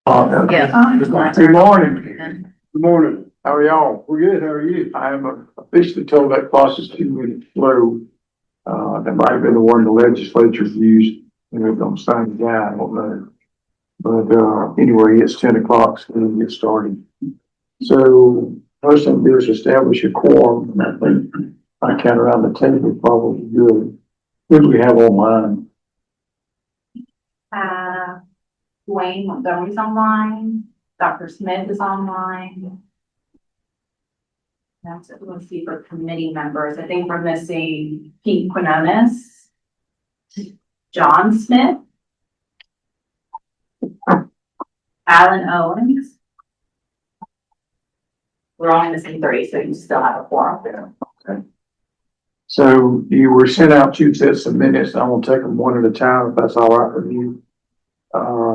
Yeah. Good morning. Good morning. How are y'all? We're good. How are you? I am officially told that clause is 2 minutes slow. That might have been the one the legislature used, and they're gonna sign the guy, I don't know. But, anyway, it's 10 o'clock, so we'll get started. So, first thing to do is establish a quorum, and I think I count around the table probably good. Who do we have online? Dwayne Montgomery's online, Dr. Smith is online. That's it. Let's see for committee members. I think we're missing Pete Quinones, John Smith, Alan Owens. We're only missing 3, so you still have a quorum there. Okay. So you were sent out 2 sets of minutes. I'm gonna take them one at a time, if that's all right with you.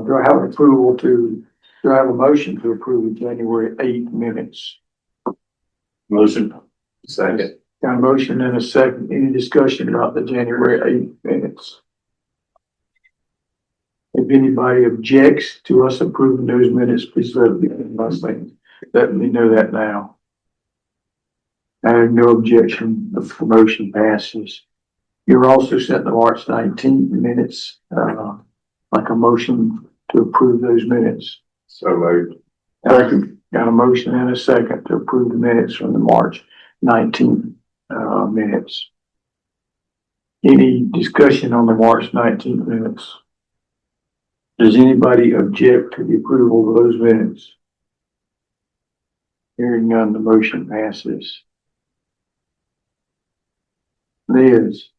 Do I have an approval do I have a motion to approve the January 8 minutes? Motion. Second. Got a motion and a second. Any discussion about the January 8 minutes? If anybody objects to us approving those minutes, please let me know that now. I have no objection. The motion passes. You're also sent the March 19th minutes, like a motion to approve those minutes. So moved. Got a motion and a second to approve the minutes from the March 19th, minutes. Any discussion on the March 19th minutes? Does anybody object to the approval of those minutes? Hearing none, the motion passes. Liz.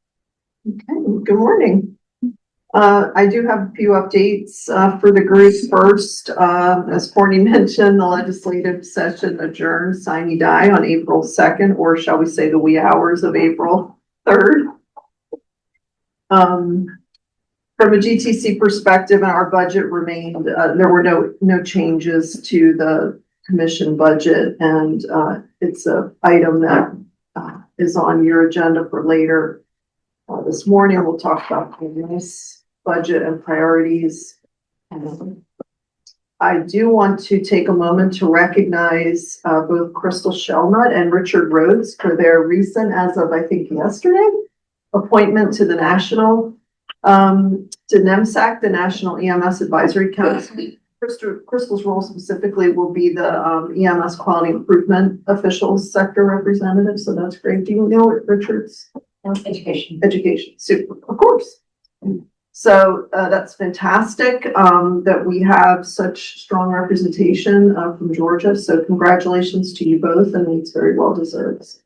Okay, good morning. I do have a few updates for the group. First, as Courtney mentioned, the legislative session adjourned sine die on April 2nd, or shall we say the wee hours of April 3rd. From a GTC perspective, and our budget remained, there were no changes to the commission budget, and it's an item that is on your agenda for later. This morning, we'll talk about the EMS budget and priorities. I do want to take a moment to recognize both Crystal Shelnut and Richard Rhodes for their recent, as of I think yesterday, appointment to the national, to NEMSAC, the National EMS Advisory Council. Crystal's role specifically will be the EMS quality improvement officials sector representative, so that's great. Do you know what Richard's? Education, super, of course. So that's fantastic that we have such strong representation from Georgia. So congratulations to you both, and it's very well deserved.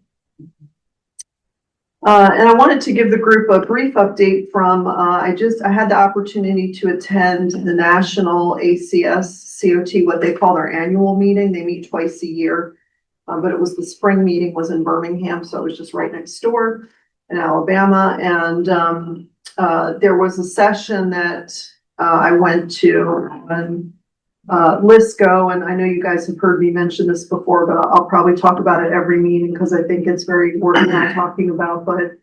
And I wanted to give the group a brief update from, I had the opportunity to attend the National ACS COT, what they call their annual meeting. They meet twice a year, but it was the spring meeting was in Birmingham, so it was just right next door in Alabama. And there was a session that I went to on LISCO, and I know you guys have heard me mention this before, but I'll probably talk about it every meeting because I think it's very worth talking about. But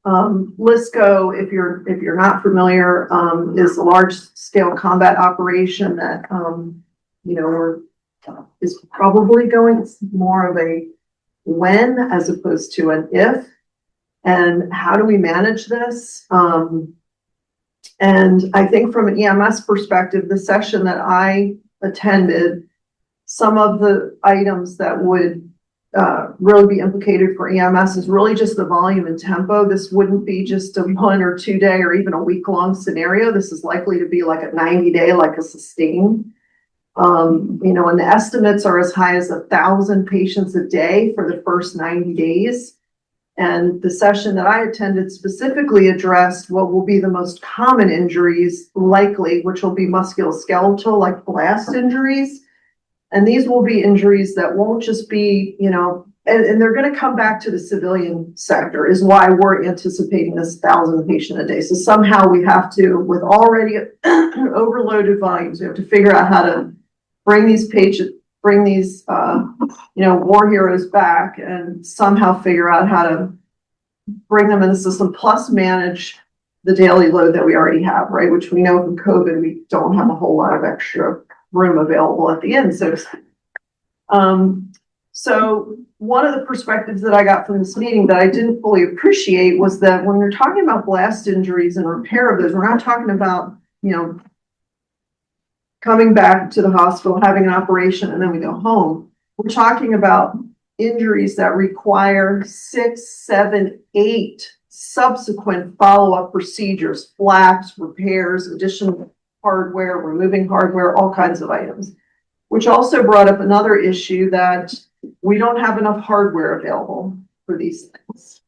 LISCO, if you're not familiar, is a large scale combat operation that is probably going. It's more of a when as opposed to an if. And how do we manage this? And I think from an EMS perspective, the session that I attended, some of the items that would really be implicated for EMS is really just the volume and tempo. This wouldn't be just a 1 or 2 day or even a week-long scenario. This is likely to be like a 90-day, like a sustain. And the estimates are as high as 1,000 patients a day for the first 90 days. And the session that I attended specifically addressed what will be the most common injuries likely, which will be musculoskeletal, like blast injuries. And these will be injuries that won't just be, and they're going to come back to the civilian sector is why we're anticipating this 1,000 patient a day. So somehow we have to, with already overloaded volumes, we have to figure out how to bring these war heroes back and somehow figure out how to bring them in the system, plus manage the daily load that we already have, right? Which we know from COVID, we don't have a whole lot of extra room available at the end, so to speak. So one of the perspectives that I got from this meeting that I didn't fully appreciate was that when we're talking about blast injuries and repair of those, we're not talking about, coming back to the hospital, having an operation, and then we go home. We're talking about injuries that require 6, 7, 8 subsequent follow-up procedures, flaps, repairs, additional hardware, removing hardware, all kinds of items. Which also brought up another issue that we don't have enough hardware available for these things.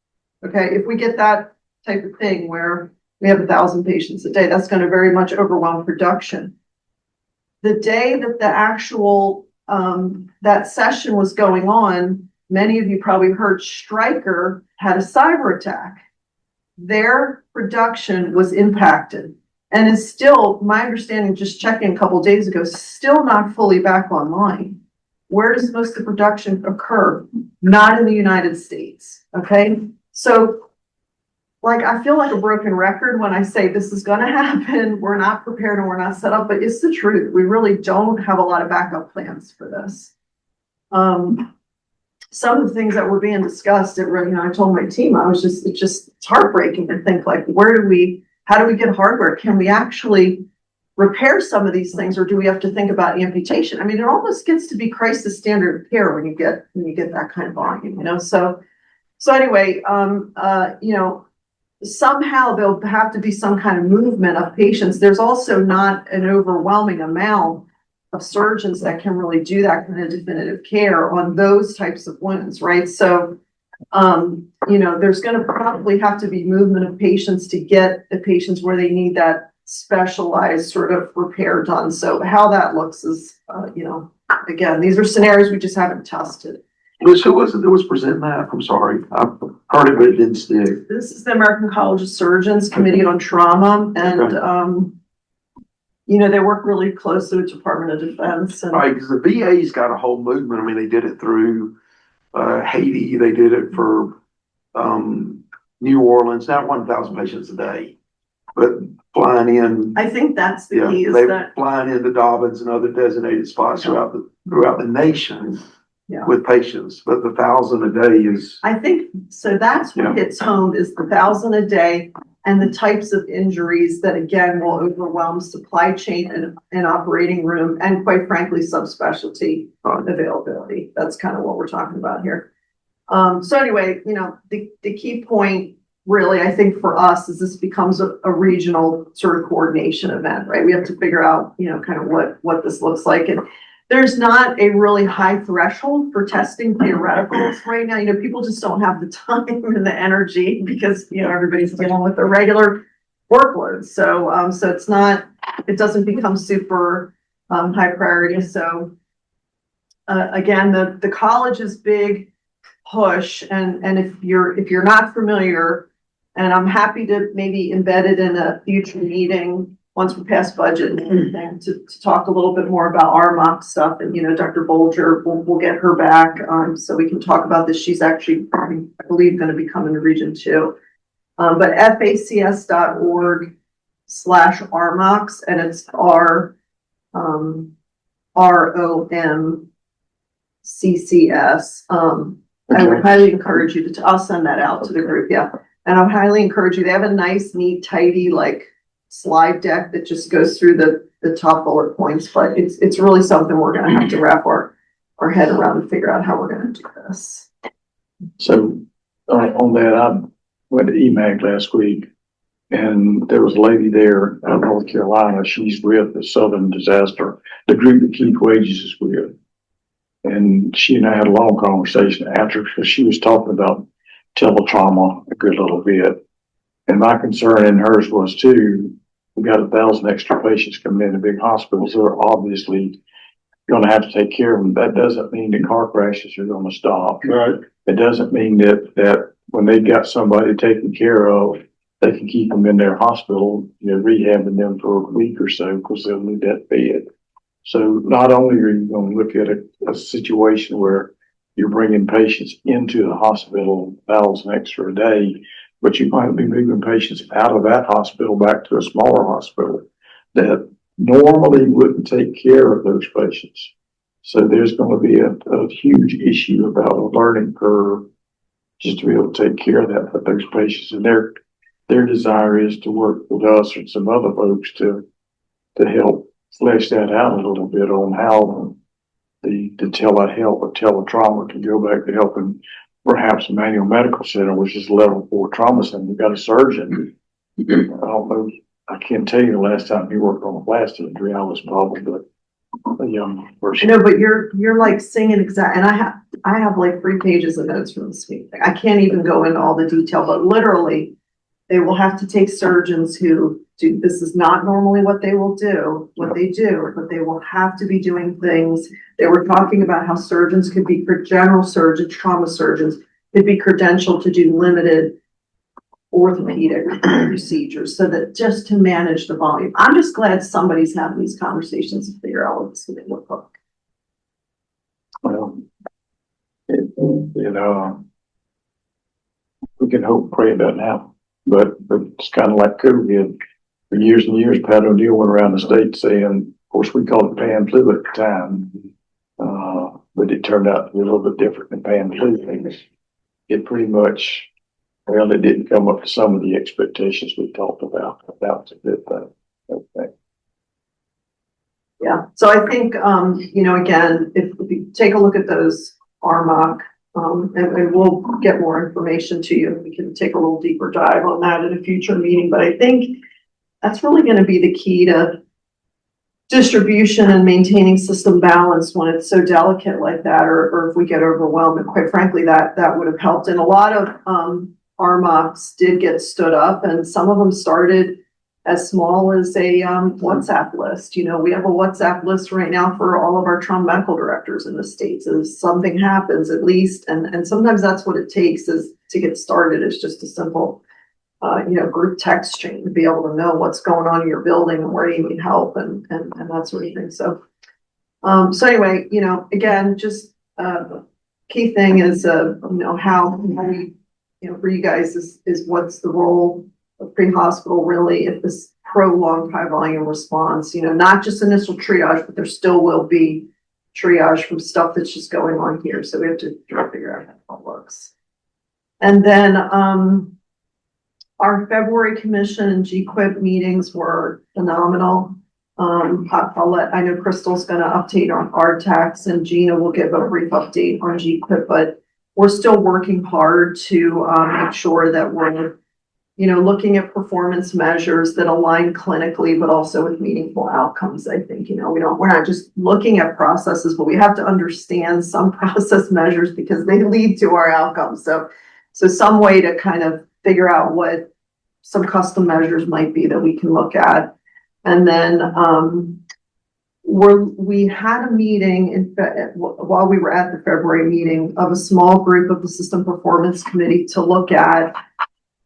Okay, if we get that type of thing where we have 1,000 patients a day, that's going to very much overwhelm production. The day that the actual that session was going on, many of you probably heard Stryker had a cyber attack. Their production was impacted and is still, my understanding, just checking a couple of days ago, still not fully back online. Where does most of the production occur? Not in the United States, okay? So, I feel like a broken record when I say this is gonna happen, we're not prepared and we're not set up, but it's the truth. We really don't have a lot of backup plans for this. Some of the things that were being discussed, I told my team, it's heartbreaking to think, how do we get hardware? Can we actually repair some of these things, or do we have to think about amputation? I mean, it almost gets to be crisis standard of care when you get that kind of volume, So anyway, somehow there'll have to be some kind of movement of patients. There's also not an overwhelming amount of surgeons that can really do that kind of definitive care on those types of wounds, right? So, there's going to probably have to be movement of patients to get the patients where they need that specialized sort of repair done. So how that looks is, again, these are scenarios we just haven't tested. Liz, who was it that was presenting that? I'm sorry. I've heard it, but it didn't stick. This is the American College of Surgeons Committee on Trauma, and, they work really closely with Department of Defense. And Right, because the VA's got a whole movement. I mean, they did it through Haiti. They did it for New Orleans, not 1,000 patients a day, but flying in. I think that's the key, is they that flying into Dobbins and other designated spots throughout the nation. Yeah. With patients, but the 1,000 a day is. I think, so that's what hits home, is the 1,000 a day and the types of injuries that, again, will overwhelm supply chain and operating room, and quite frankly, subspecialty availability. That's kind of what we're talking about here. So anyway, the key point really, I think, for us is this becomes a regional sort of coordination event, right? We have to figure out, kind of what this looks like. And there's not a really high threshold for testing theoreticals right now. People just don't have the time and the energy because, everybody's dealing with their regular workloads. So, it doesn't become super high priority. So, again, the college's big push, and if you're not familiar, and I'm happy to maybe embed it in a future meeting once we pass budget and everything, to talk a little bit more about our mock stuff. And, Dr. Bolger, we'll get her back so we can talk about this. She's actually, I believe, going to be coming to Region 2. But facs.org/RMOX, and it's ROMCCS. I would highly encourage you I'll send that out to the group. Yeah. And I highly encourage you. They have a nice, neat, tidy, slide deck that just goes through the top bullet points, but it's really something we're going to have to wrap our head around and figure out how we're going to do this. So on that, I went to EMAG last week, and there was a lady there out of North Carolina. She's with the Southern Disaster, the group that Keith Wages is with. And she and I had a long conversation after, because she was talking about teletrauma a good little bit. And my concern and hers was too, we got 1,000 extra patients coming in big hospitals. They're obviously going to have to take care of them. That doesn't mean that car crashes are going to stop. Right. It doesn't mean that when they've got somebody taken care of, they can keep them in their hospital, rehabbing them for a week or so, because they'll need that bed. So not only are you going to look at a situation where you're bringing patients into the hospital, 1,000 extra a day, but you might be moving patients out of that hospital back to a smaller hospital that normally wouldn't take care of those patients. So there's gonna be a huge issue about a learning curve just to be able to take care of that for those patients. And their desire is to work with us and some other folks to help flesh that out a little bit on how the telehealth or teletrauma can go back to helping perhaps Manual Medical Center, which is level 4 trauma center. We've got a surgeon. I don't know, I can't tell you the last time he worked on a plastic injury. I was probably a young person. No, but you're like singing and I have like 3 pages of notes from this week. I can't even go into all the detail, but literally they will have to take surgeons who do, this is not normally what they will do, what they do, but they will have to be doing things. They were talking about how surgeons could be, for general surgeons, trauma surgeons, could be credentialed to do limited orthopedic procedures so that just to manage the volume. I'm just glad somebody's having these conversations to figure out what this would look like. Well, we can hope, pray it doesn't happen. But it's kind of like COVID. For years and years, Pat O'Neill went around the state saying, of course, we called it pan flu at the time, but it turned out to be a little bit different than pan flu. It pretty much, well, it didn't come up to some of the expectations we talked about. That was a good thing. Okay. Yeah, so I think, again, if you take a look at those RMOC, and we'll get more information to you. We can take a little deeper dive on that in a future meeting, but I think that's really going to be the key to distribution and maintaining system balance when it's so delicate like that, or if we get overwhelmed. And quite frankly, that would have helped. And a lot of RMOCs did get stood up, and some of them started as small as a WhatsApp list. We have a WhatsApp list right now for all of our trauma medical directors in the States. If something happens, at least, and sometimes that's what it takes is to get started. It's just a simple, group text chain to be able to know what's going on in your building and where you need help and that sort of thing. So anyway, again, just key thing is, how we, for you guys is what's the role of pre-hospital really if this prolonged high volume response, not just initial triage, but there still will be triage from stuff that's just going on here. So we have to try to figure out how it works. And then our February commission and GQuip meetings were phenomenal. I know Crystal's going to update on RTAX and Gina will give a brief update on GQuip, but we're still working hard to make sure that we're looking at performance measures that align clinically, but also with meaningful outcomes. I think, we're not just looking at processes, but we have to understand some process measures because they lead to our outcomes. So some way to kind of figure out what some custom measures might be that we can look at. And then we had a meeting while we were at the February meeting of a small group of the System Performance Committee to look at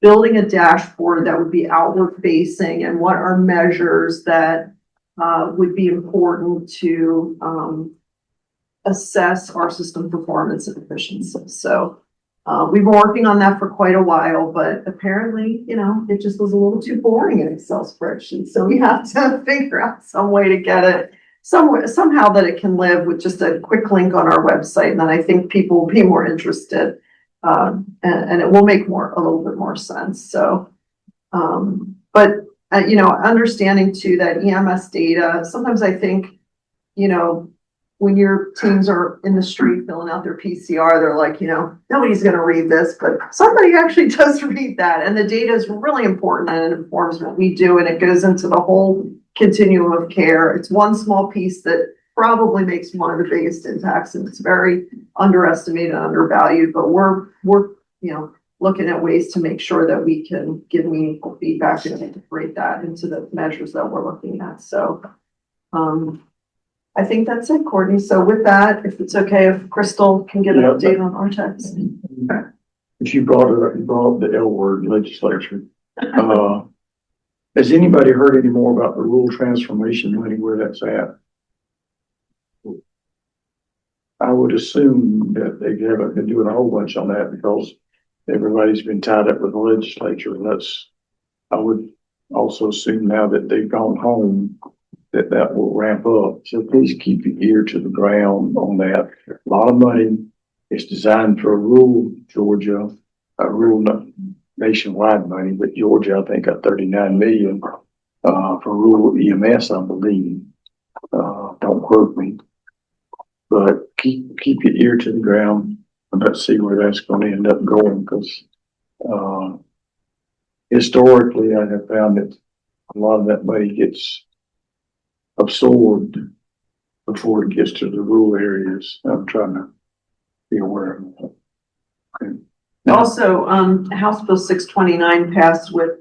building a dashboard that would be outward facing and what are measures that would be important to assess our system performance and efficiency. So we've been working on that for quite a while, but apparently, it just was a little too boring in Excel spreadsheet. So we have to figure out some way to get it somehow that it can live with just a quick link on our website. And then I think people will be more interested. And it will make a little bit more sense. So, understanding too that EMS data, sometimes I think, when your teams are in the street filling out their PCR, they're like, nobody's going to read this, but somebody actually does read that. And the data is really important and it informs what we do. And it goes into the whole continuum of care. It's one small piece that probably makes one of the biggest impacts, and it's very underestimated and undervalued, but we're looking at ways to make sure that we can give meaningful feedback and integrate that into the measures that we're looking at. So I think that's it, Courtney. So with that, if it's okay, if Crystal can get an update on RTAX. If you brought it up, you brought up the L word, legislature. Has anybody heard any more about the rural transformation money, where that's at? I would assume that they haven't been doing a whole bunch on that because everybody's been tied up with the legislature. And I would also assume now that they've gone home, that will ramp up. So please keep your ear to the ground on that. A lot of money. It's designed for rural Georgia, rural nationwide money, but Georgia, I think, got 39 million, for rural EMS, I believe. Don't quote me. But keep your ear to the ground and let's see where that's gonna end up going, because, historically, I have found that a lot of that money gets absorbed before it gets to the rural areas. I'm trying to be aware of that. Okay. Also, House Bill 629 passed with,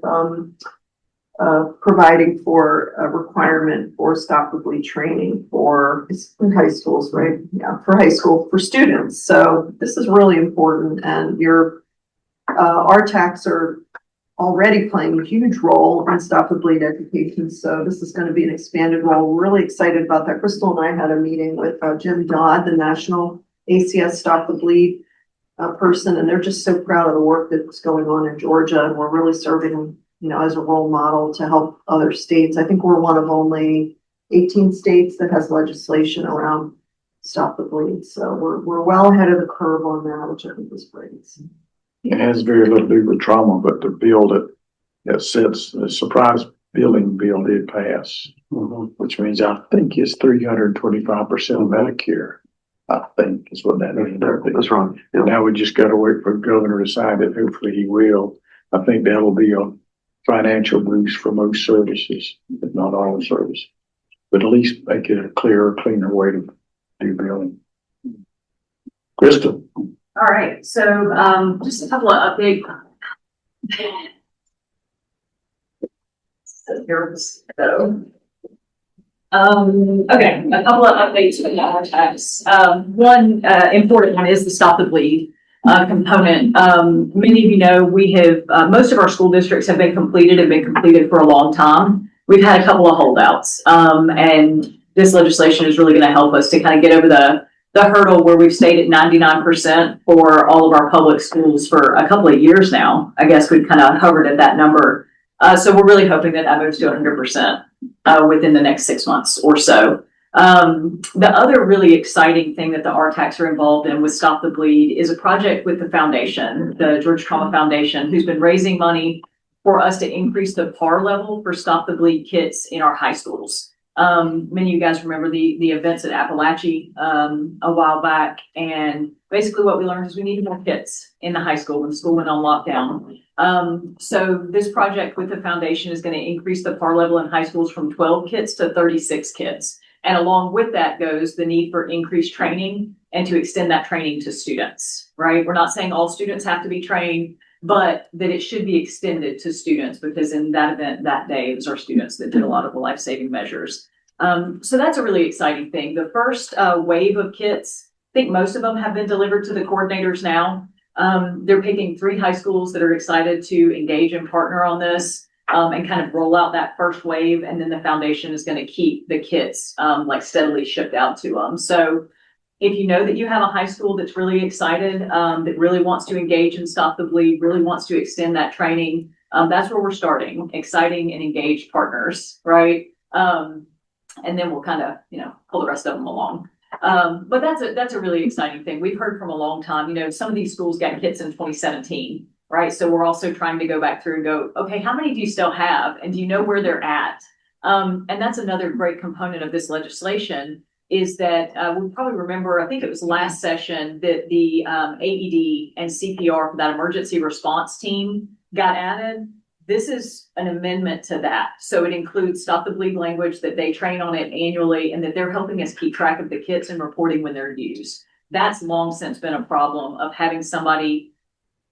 providing for a requirement for stop the bleed training for high schools, right? Yeah, for high school, for students. So this is really important, and our RTACs are already playing a huge role in stop the bleed education. So this is going to be an expanded role. We're really excited about that. Crystal and I had a meeting with Jim Dodd, the National ACS Stop the Bleed person, and they're just so proud of the work that's going on in Georgia, and we're really serving, as a role model to help other states. I think we're one of only 18 states that has legislation around stop the bleed. So we're well ahead of the curve on that, which I think is great. It has very little to do with trauma, but the bill that sets the surprise billing bill did pass, which means I think it's 325% of Medicare. I think is what that means. That's right. And now we just got to wait for the governor to sign it. Hopefully he will. I think that'll be a financial boost for most services, if not all services, but at least make it a clearer, cleaner way to do billing. Crystal. All right, so just a couple of updates. Okay, a couple of updates with the RTACs. One important one is the stop the bleed component. Many of you know we have most of our school districts have been completed for a long time. We've had a couple of holdouts, and this legislation is really going to help us to kind of get over the hurdle where we've stayed at 99% for all of our public schools for a couple of years now. I guess we've kind of hovered at that number. So we're really hoping that moves to 100% within the next 6 months or so. The other really exciting thing that the RTACs are involved in with Stop the Bleed is a project with the foundation, the Georgia Trauma Foundation, who's been raising money for us to increase the PAR level for Stop the Bleed kits in our high schools. Many of you guys remember the events at Appalachia a while back, and basically what we learned is we needed more kits in the high school when the school went on lockdown. So this project with the foundation is going to increase the PAR level in high schools from 12 kits to 36 kits. And along with that goes the need for increased training and to extend that training to students, right? We're not saying all students have to be trained, but that it should be extended to students, because in that event that day, it was our students that did a lot of the life-saving measures. So that's a really exciting thing. The first wave of kits, I think most of them have been delivered to the coordinators now. They're picking 3 high schools that are excited to engage and partner on this and kind of roll out that first wave. And then the foundation is going to keep the kits like steadily shipped out to them. So if you know that you have a high school that's really excited, that really wants to engage and stop the bleed, really wants to extend that training, that's where we're starting, exciting and engaged partners, right? And then we'll kind of, pull the rest of them along. But that's a really exciting thing. We've heard from a long time, some of these schools got kits in 2017, right? So we're also trying to go back through and go, okay, how many do you still have? And do you know where they're at? And that's another great component of this legislation is that we probably remember, I think it was last session that the AED and CPR for that emergency response team got added. This is an amendment to that. So it includes stop the bleed language, that they train on it annually, and that they're helping us keep track of the kits and reporting when they're used. That's long since been a problem of having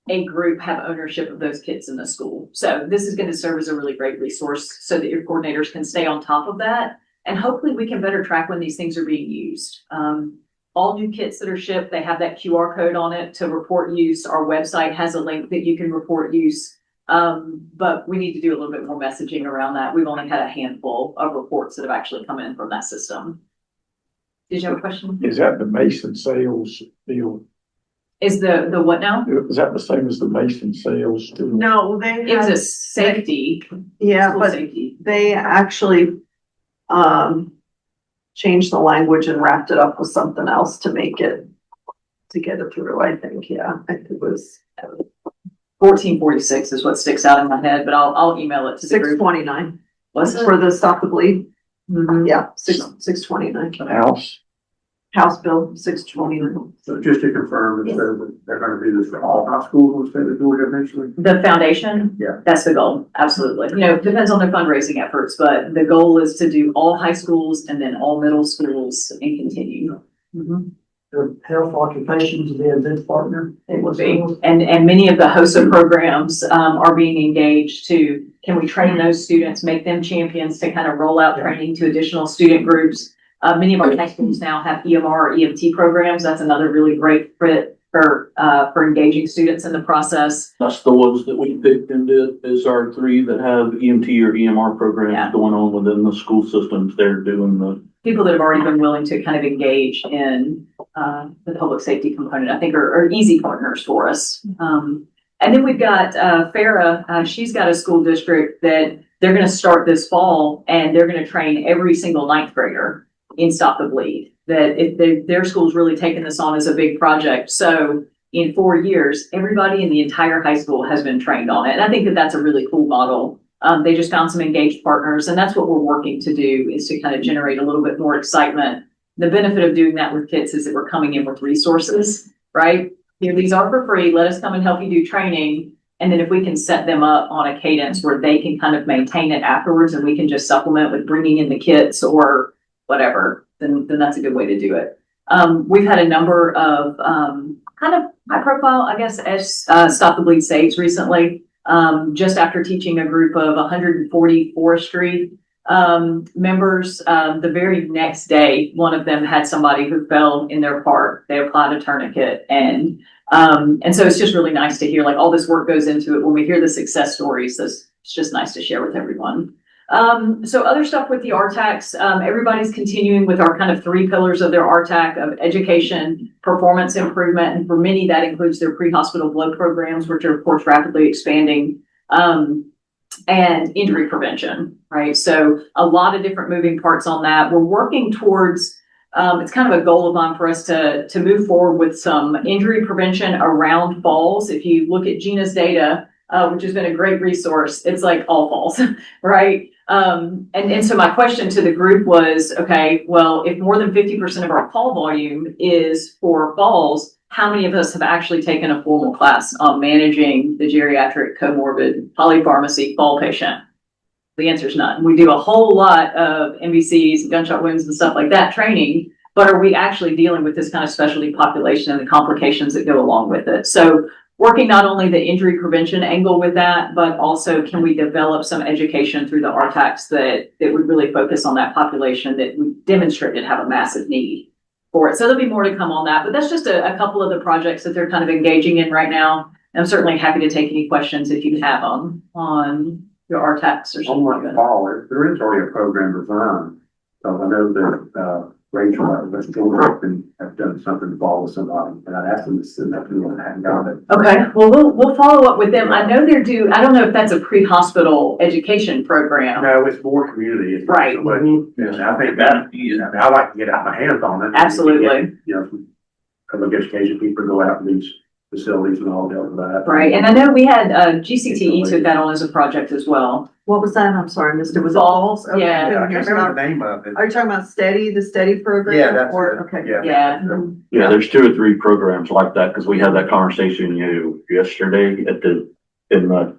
a group have ownership of those kits in the school. So this is going to serve as a really great resource so that your coordinators can stay on top of that. And hopefully we can better track when these things are being used. All new kits that are shipped, they have that QR code on it to report use. Our website has a link that you can report use. But we need to do a little bit more messaging around that. We've only had a handful of reports that have actually come in from that system. Did you have a question? Is that the Mason sales deal? Is the what now? Is that the same as the Mason sales deal? No, It was a safety. Yeah, school but safety. they actually changed the language and wrapped it up with something else to make it, to get it through, I think, yeah, I think it was 1446 is what sticks out in my head, but I'll email it to the six group. 29. Was it? For the Stop the Bleed, Mhm. yeah, 629. House. House Bill 629. So just to confirm, it says that they're gonna do this for all high schools in the state of Georgia eventually? The foundation? Yeah. That's the goal, absolutely. You know, it depends on their fundraising efforts, but the goal is to do all high schools and then all middle schools and continue. Mhm. The health occupations be a good partner. It would be, and many of the HOSA programs, are being engaged to, can we train those students, make them champions to kind of roll out training to additional student groups? Many of our high schools now have EMR or EMT programs. That's another really great fit for engaging students in the process. That's the ones that we picked and did, is our three that have EMT or EMR Yeah. programs going on within the school systems. They're doing the, People that have already been willing to kind of engage in, the public safety component, I think are easy partners for us. And then we've got, Farah, she's got a school district that they're gonna start this fall and they're gonna train every single ninth grader in Stop the Bleed. That if their school's really taken this on as a big project. So in 4 years, everybody in the entire high school has been trained on it. And I think that that's a really cool model. They just found some engaged partners, and that's what we're working to do, is to kind of generate a little bit more excitement. The benefit of doing that with kids is that we're coming in with resources, right? You know, these are for free. Let us come and help you do training. And then if we can set them up on a cadence where they can kind of maintain it afterwards, and we can just supplement with bringing in the kits or whatever, then that's a good way to do it. We've had a number of kind of high profile, I guess, as Stop the Bleed saves recently. Just after teaching a group of 140 forestry members, the very next day, one of them had somebody who fell in their park. They applied a tourniquet, and so it's just really nice to hear, like, all this work goes into it. When we hear the success stories, it's just nice to share with everyone. So other stuff with the RTACs, everybody's continuing with our kind of 3 pillars of their RTAC of education, performance improvement, and for many that includes their pre-hospital blood programs, which are of course rapidly expanding, and injury prevention, right? So a lot of different moving parts on that. We're working towards, it's kind of a goal of mine for us to move forward with some injury prevention around falls. If you look at Gina's data, which has been a great resource, it's like all falls, right? And so my question to the group was, okay, well, if more than 50% of our call volume is for falls, how many of us have actually taken a formal class on managing the geriatric comorbid polypharmacy fall patient? The answer is none. We do a whole lot of MVCs, gunshot wounds and stuff like that training, but are we actually dealing with this kind of specialty population and the complications that go along with it? So working not only the injury prevention angle with that, but also can we develop some education through the RTACs that would really focus on that population that we demonstrated have a massive need for it. So there'll be more to come on that, but that's just a couple of the projects that they're kind of engaging in right now. And I'm certainly happy to take any questions if you have them on your RTACs or something like that. There is already a program designed, so I know that, Rachel at West Georgia have done something to follow with somebody, and I asked them to send that to me and I hadn't got it. Okay, well, we'll follow up with them. I know they're due, I don't know if that's a pre-hospital education program. No, it's more community. It's Right. But, and I think that, I mean, I like to get out my hands on it. Absolutely. You know, public education people go out to these facilities and all that. Right, and I know we had, GCTE took that on as a project as well. What was that? I'm sorry, I missed it. Was it Falls, falls? Okay. yeah. Yeah, I can't remember the name of it. Are you talking about the steady program? Yeah, that's Or, it. okay. Yeah. Yeah. Mhm. yeah, there's 2 or 3 programs like that, because we had that conversation, yesterday at in the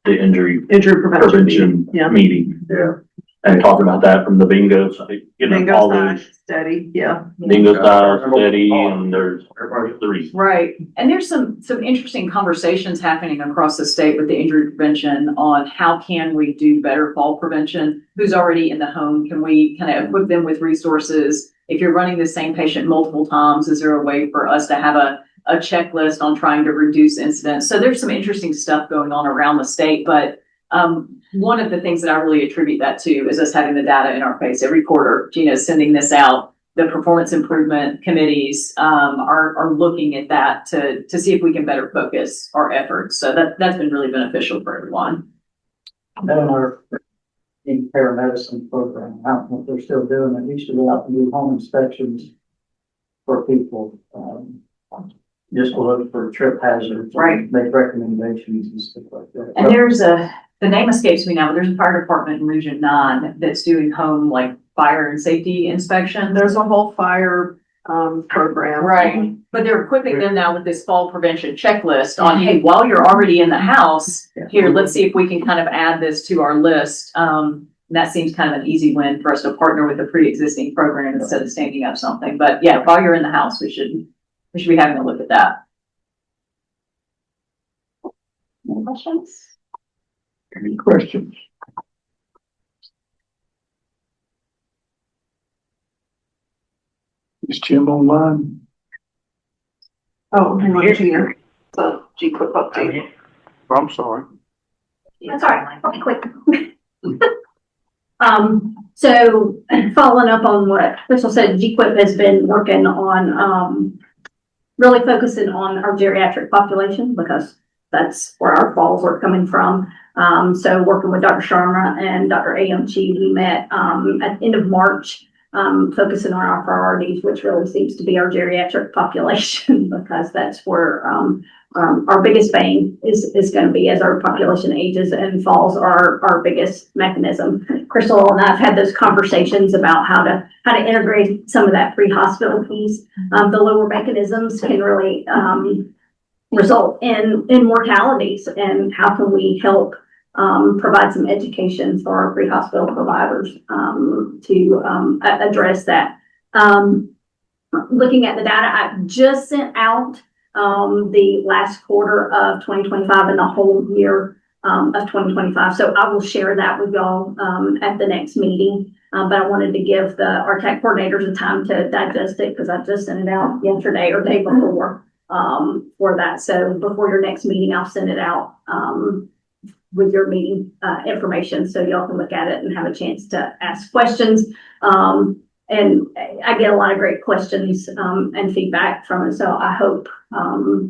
injury Injury prevention. prevention Yeah. meeting. Yeah. And talking about that from the bingo side, Bingo all side, those steady, yeah. bingo side, steady, and there's Everybody. 3. Right, and there's some interesting conversations happening across the state with the injury prevention on how can we do better fall prevention? Who's already in the home? Can we kind of equip them with resources? If you're running the same patient multiple times, is there a way for us to have a checklist on trying to reduce incidents? So there's some interesting stuff going on around the state, but one of the things that I really attribute that to is us having the data in our face every quarter. Gina is sending this out. The performance improvement committees are looking at that to see if we can better focus our efforts. So that's been really beneficial for everyone. On our, in paramedicine program. I don't know if they're still doing it. Used to go out and do home inspections for people, just to look for trip hazards. Right. Make recommendations and stuff like that. And the name escapes me now, but there's a fire department in Region 9 that's doing home like fire and safety inspection. There's a whole fire, program. Right, but they're equipping them now with this fall prevention checklist on, hey, while you're already in the house, here, let's see if we can kind of add this to our list. And that seems kind of an easy win for us to partner with a pre-existing program instead of standing up something. But yeah, while you're in the house, we should be having a look at that. Any questions? Any questions? Is Jim online? Oh, hang on, here. So G-Quick update. I'm sorry. That's all right, I'll be quick. So following up on what Crystal said, G-Quip has been working on, really focusing on our geriatric population because that's where our falls are coming from. So working with Dr. Sharma and Dr. AMG, we met, at the end of March, focusing on our priorities, which really seems to be our geriatric population because that's where, our biggest bang is going to be as our population ages, and falls are our biggest mechanism. Crystal and I have had those conversations about how to integrate some of that pre-hospital piece. The lower mechanisms can really result in mortalities, and how can we help provide some education for our pre-hospital providers to address that. Looking at the data, I just sent out the last quarter of 2025 and the whole year of 2025. So I will share that with y'all at the next meeting. But I wanted to give our tech coordinators a time to digest it because I just sent it out yesterday or day before for that. So before your next meeting, I'll send it out with your meeting information so y'all can look at it and have a chance to ask questions. And I get a lot of great questions and feedback from it. So I hope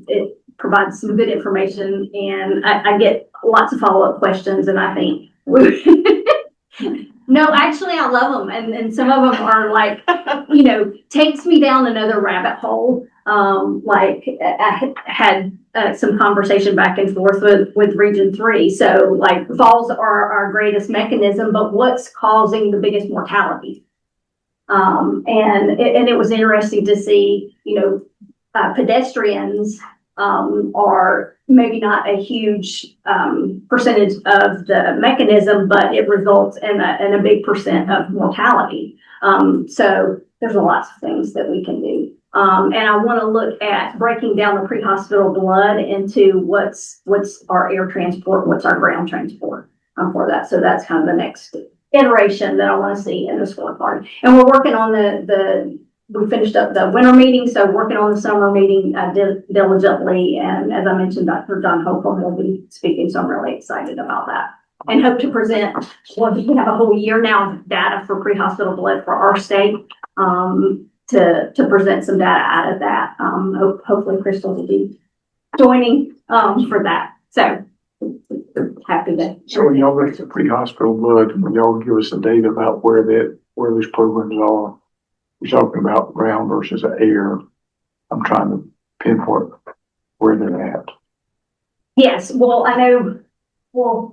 it provides some good information, and I get lots of follow-up questions, and I think no, actually I love them. And some of them are like, takes me down another rabbit hole. Like I had some conversation back and forth with Region 3. So like falls are our greatest mechanism, but what's causing the biggest mortality? And it was interesting to see, pedestrians are maybe not a huge percentage of the mechanism, but it results in a big percent of mortality. So there's lots of things that we can do. And I want to look at breaking down the pre-hospital blood into what's our air transport, what's our ground transport for that. So that's kind of the next iteration that I want to see in the scorecard. And we're working on we finished up the winter meeting, so working on the summer meeting diligently. And as I mentioned, Dr. John Holcomb will be speaking, so I'm really excited about that. And hope to present, we have a whole year now of data for pre-hospital blood for our state, to present some data out of that. Hopefully Crystal will be joining for that. So happy to. So when y'all look at the pre-hospital blood, when y'all give us the data about where those programs are, we're talking about ground versus air. I'm trying to pinpoint where they're at. Yes, well, I know,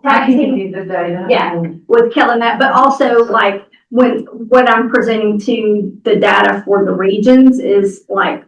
I can give you the data. Yeah, with Kellen that, but also like what I'm presenting to the data for the regions is like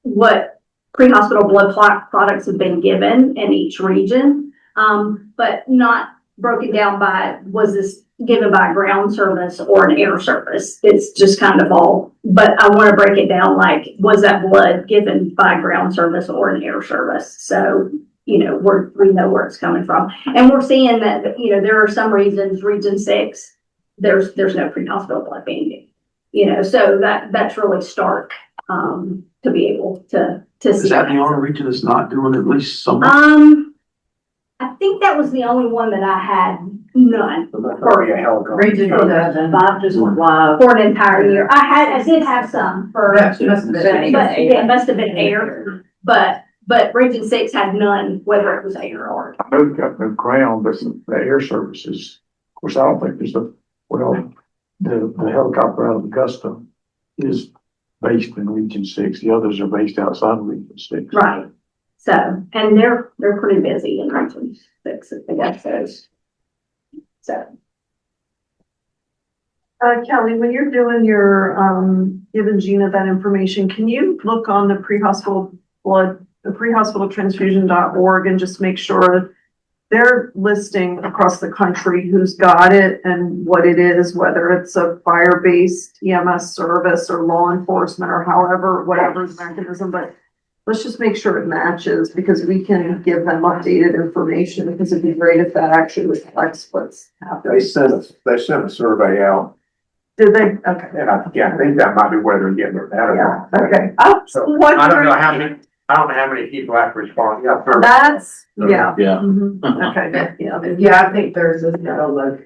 what pre-hospital blood clot products have been given in each region, but not broken down by was this given by ground service or an air service. It's just kind of all, but I want to break it down like was that blood given by ground service or an air service? So we know where it's coming from. And we're seeing that, there are some regions, Region 6, there's no pre-hospital blood being given, so that's really stark, to be able to see. Is that the only region that's not doing at least some? I think that was the only one that I had none Region 7, Bob just went live. for an entire year. I did have some for, Must have been but yeah, it must have been air, but Region 6 had none, whether it was air or. I know they've got the ground, but the air services, of course, I don't think there's Well, the helicopter out of Augusta is based in Region 6. The others are based outside of Region 6. Right. So, and they're pretty busy in Region 6, I guess, so. Kelly, when you're doing your, giving Gina that information, can you look on the prehospital transfusion.org and just make sure they're listing across the country who's got it and what it is, whether it's a fire-based EMS service or law enforcement or however, whatever the mechanism, but let's just make sure it matches because we can give them updated information because it'd be great if that actually reflects what's happening. They sent a survey out, Did they? Okay. and I think that might be where they're getting their data Yeah, from. okay. So, I don't know how many people have to respond. Yeah, That's, yeah. Yeah. Mhm. Okay, yeah. Yeah, I think there's a, look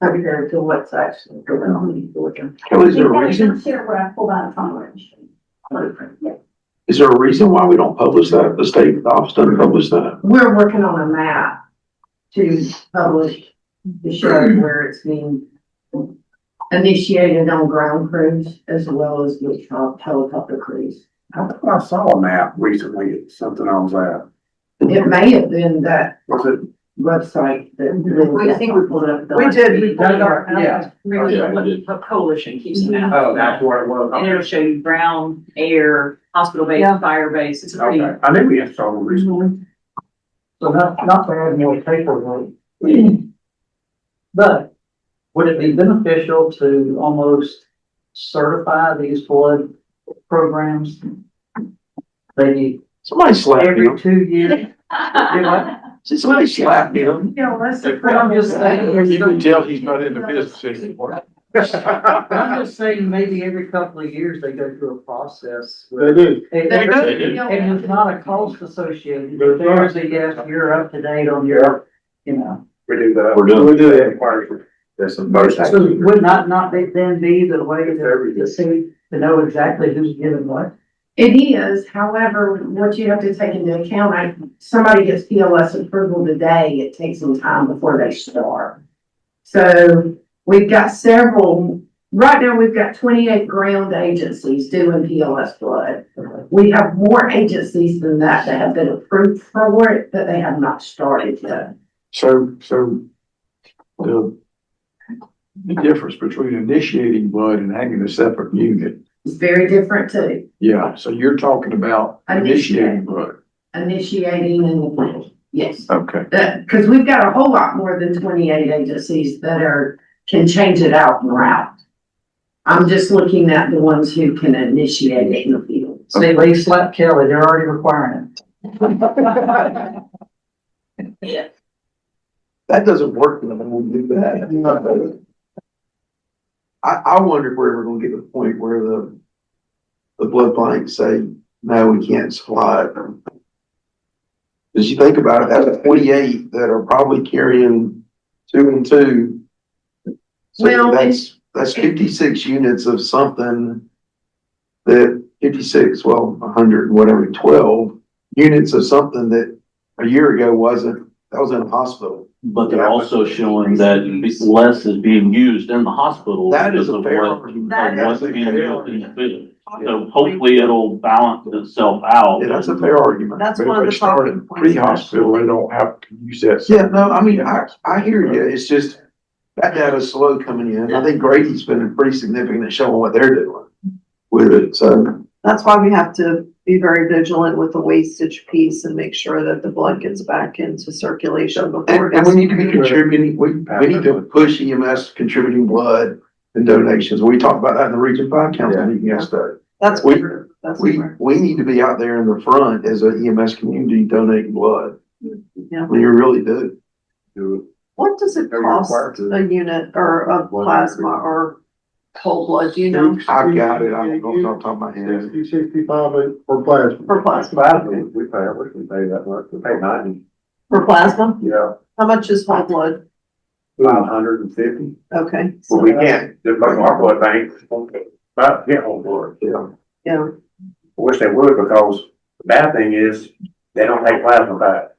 compared to what's actually going on in Georgia. Kelly, is there a I'll reason, share what I pulled out of Tom Lynch. Yeah. is there a reason why we don't publish that? The state office doesn't publish that? We're working on a map to publish to show where it's being initiated on ground crews as well as with helicopter crews. I thought I saw a map recently, it's something I was at. It may have been that Was it? website that. I think we pulled it up. We did, we pulled it up. Yeah. Really, Yeah, we did. what coalition keeps them out. Oh, that's where it was. And it'll show you ground, air, hospital base, Yeah. fire base. It's a pretty. Okay, I knew we had someone recently. Mhm. So not to add more paperwork. But would it be beneficial to almost certify these blood programs? Maybe Somebody slapped every him. 2 years? Somebody slapped him. Yeah, let's. But I'm just saying. You can tell he's not in the business anymore. I'm just saying maybe every couple of years they go through a process. They do. And They and there's not a cost associated. If there's a yes, you're up to date on your, you know. We do that. We're doing- We do that. There's some motion. So would not then be the way to see, to know exactly who's given what? It is, however, what you have to take into account, somebody gets PLS approval today, it takes some time before they start. So we've got right now we've got 28 ground agencies doing PLS blood. We have more agencies than that have been approved for it, but they have not started yet. So the difference between initiating blood and having a separate unit. It's very different too, Yeah, so you're talking about initiating blood. initiating and, yes. Okay. Because we've got a whole lot more than 28 agencies that can change it out and route. I'm just looking at the ones who can initiate it in the field. See, they slap Kelly, they're already requiring it. That doesn't work when we do that. I wonder if we're ever gonna get to the point where the blood banks say, no, we can't supply it. As you think about it, that's 28 that are probably carrying 2 and 2. So Well, that's 56 units of something that 56, well, 100, whatever, 12 units of something that a year ago that was in a hospital. But they're also showing that less is being used in the hospital. That is because a of fair what- argument. That of what's is a being fair used in the field. So hopefully it'll balance itself out. Yeah, that's a fair argument. That's But one if of they the start talking at points. pre-hospital, they don't have to use that. Yeah, no, I mean, I hear you. It's just that data's slow coming in. I think Grady's been pretty significant at showing what they're doing with it. So That's why we have to be very vigilant with the wastage piece and make sure that the blood gets back into circulation before. and we need to be contributing, we need to push EMS contributing blood and donations. We talked about that in the Region 5 Council meeting yesterday. That's we- where, that's We where. need to be out there in the front as an EMS community donating blood. Yeah. We really do. What does it Are you cost required to- a unit or a plasma or whole blood, do you know, I got it. I don't know off the top of my head. 65 for plasma. for plasma? We pay, I wish we paid that much, we pay 90, For plasma? yeah, How much is whole blood? 550. Okay. Well, we can't, just like our blood bank, but get whole blood. Yeah. Yeah, I wish they would, because the bad thing is, they don't take plasma back.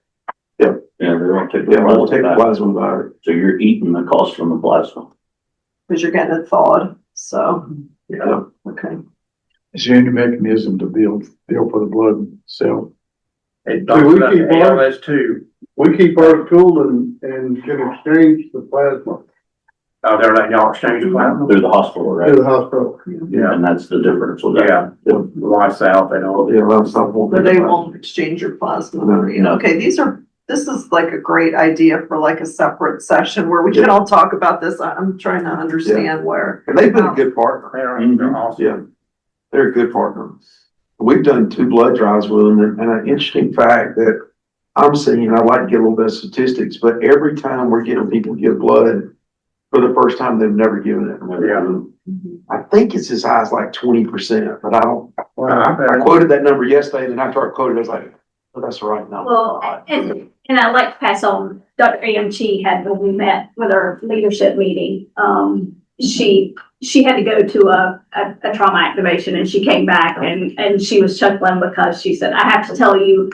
Yeah, they don't take the Yeah, we'll take plasma the back. plasma back. So you're eating the cost from the plasma. because you're getting it thawed, so, Yeah. okay. Is there any mechanism to bill for the blood cell? It talks about the ALS too. We keep ours cool and can exchange the plasma Oh, they're letting y'all exchange the plasma? Through the hospital, right? the hospital. Yeah, And that's the difference with that. yeah. Life South, they don't. Yeah, well, it's not. But they won't exchange your plasma, or, you know, okay, this is like a great idea for like a separate session where we can all talk about this. I'm trying to understand where. And they've been a good partner. They're awesome. Yeah. They're a good partner. We've done 2 blood drives with them, and an interesting fact that I'm seeing, I like to get a little bit of statistics, but every time we're getting people to give blood for the first time, they've never given it. Yeah. I think it's as high as like 20%, but I don't, I Well, quoted that number yesterday, and then after I quoted it, I was like, oh, that's the right number. Well, and I'd like to pass on, Dr. AMG had, when we met with our leadership meeting, she had to go to a trauma activation, and she came back and she was chuckling because she said, I have to tell you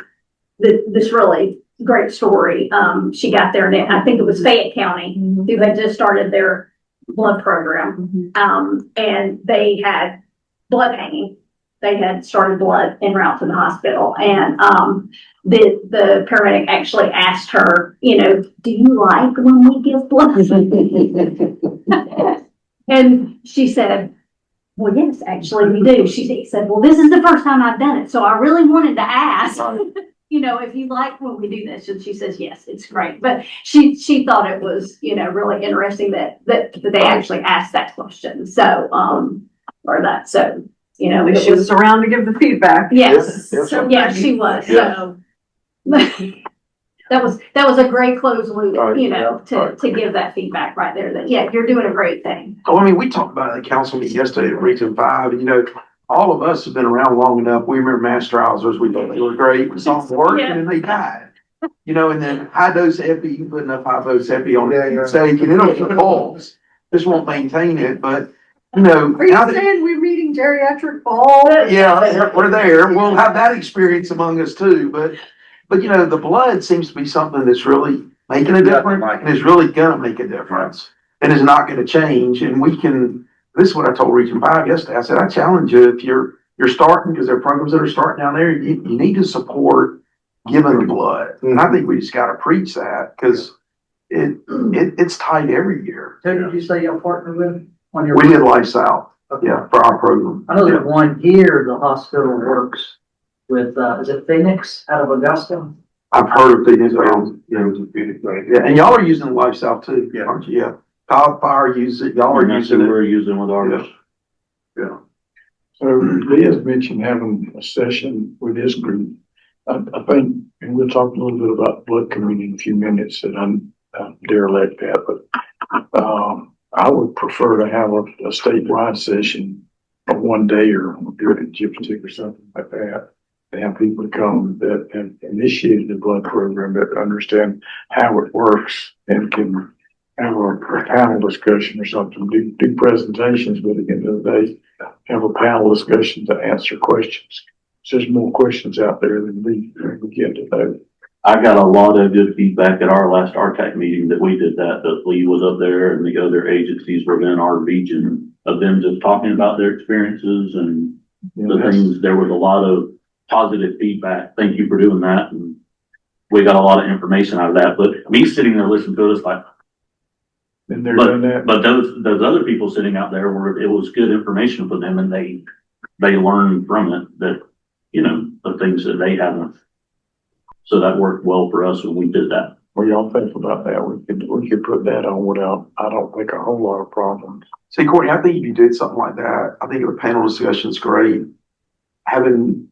this really great story. She got there, and I think it was Fayette County who had just started their blood program. And they had blood hanging. They had started blood en route to the hospital, and the paramedic actually asked her, you know, do you like when we give blood? And she said, well, yes, actually we do. She said, well, this is the first time I've done it, so I really wanted to ask, you know, if you like when we do this. And she says, yes, it's great. But she thought it was, you know, really interesting that they actually asked that question. So, or that, so, you know, At least she was around to give the feedback. yes, Yes, so, yeah, she was, Yeah. so. That was a great close loop, you know, to give that feedback right there, that, yeah, you're doing a great thing. Oh, I mean, we talked about it at the council meeting yesterday at Region 5, and you know, all of us have been around long enough. We remember mass drowsers. We thought they were great. We saw them work, and then they died. You know, and then high dose epi, you put enough high dose epi on it, you say, and it'll get balls. Just won't maintain it, but you know. Are you saying we're meeting geriatric ball? Yeah, we're there. We'll have that experience among us too, but you know, the blood seems to be something that's really making a difference, and is really gonna make a difference, and is not gonna change. And we can, this is what I told Region 5 yesterday. I said, I challenge you, if you're starting, because there are programs that are starting down there, you need to support giving the blood. And I think we just gotta preach that, because it's tight every year. Who did you say you'll partner with on your? We did Life South, yeah, for our program. I know that one year the hospital works with, is it Phoenix out of Augusta? I've heard of these, yeah, and y'all are using Life South too, aren't you? Yeah. Cog Fire uses it, y'all are And that's what using it. we're using with ours. Yeah. So Leah's mentioned having a session with this group. I think, and we'll talk a little bit about blood committee in a few minutes, that I'm derelict that, but I would prefer to have a statewide session of one day, or do it in Gypsy or something like that. To have people come that have initiated the blood program, that understand how it works, and can have a panel discussion or something, do presentations, but at the end of the day, have a panel discussion to answer questions. So there's more questions out there than we get to know. I got a lot of good feedback at our last RTAC meeting that we did that Lee was up there and the other agencies within our region, of them just talking about their experiences and the things. There was a lot of positive feedback. Thank you for doing that. And we got a lot of information out of that, but me sitting there listening to it, it's like, And they're doing that. but those other people sitting out there it was good information for them, and they learned from it that, you know, the things that they haven't. So that worked well for us when we did that. What y'all think about that? We could put that on without, I don't think, a whole lot of problems. See, Courtney, I think if you did something like that, I think a panel discussion is great. Having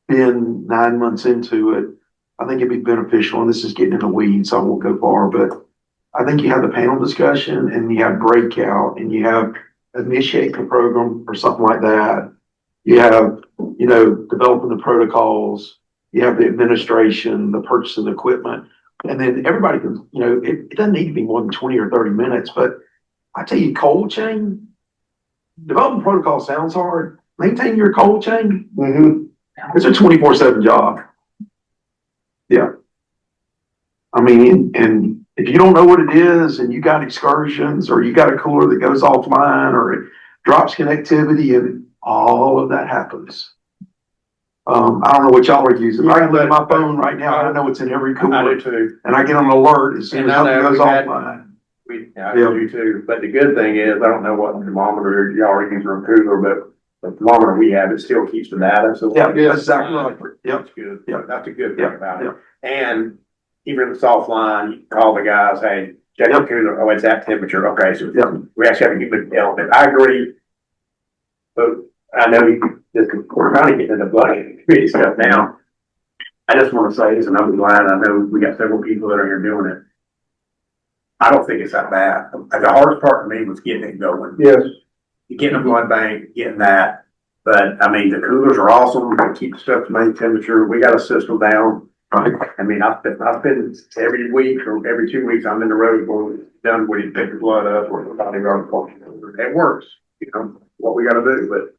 been 9 months into it, I think it'd be beneficial, and this is getting in the weeds, so I won't go far, but I think you have the panel discussion, and you have breakout, and you have initiate the program or something like that. You have, you know, developing the protocols, you have the administration, the purchase of the equipment, and then everybody can, you know, it doesn't need to be more than 20 or 30 minutes, but I tell you, cold chain, developing protocol sounds hard. Maintain your cold chain. It's a 24/7 job. Yeah. I mean, and if you don't know what it is and you got excursions or you got a cooler that goes offline or it drops connectivity and all of that happens. I don't know what y'all are using. I can look at my phone right now. I know it's in every I cooler do too. and I get an alert as soon And as I something know goes we had- offline. I do too, but the good thing is, I don't know what thermometer y'all are using on cooler, but the thermometer we have, it still keeps the data, so. Yeah, that's exactly right. Yep. That's good. Yep. That's a good thing Yep. about it. Yep. And even if it's offline, you can call the guys, hey, check the cooler, oh, it's at temperature, okay, so Yep. we actually have to keep it element. I agree. But I know we're kind of getting into budget committee stuff now. I just want to say this, and I'm glad, I know we got several people that are here doing it. I don't think it's that bad. The hardest part for me was getting it going. Yes. Getting a blood bank, getting that. But I mean, the coolers are awesome. We keep the stuff to main temperature. We got a system down. Right. I mean, I've been every week or every 2 weeks, I'm in the road going done when you pick the blood up or the bodyguard function. It works, you know, what we gotta do, but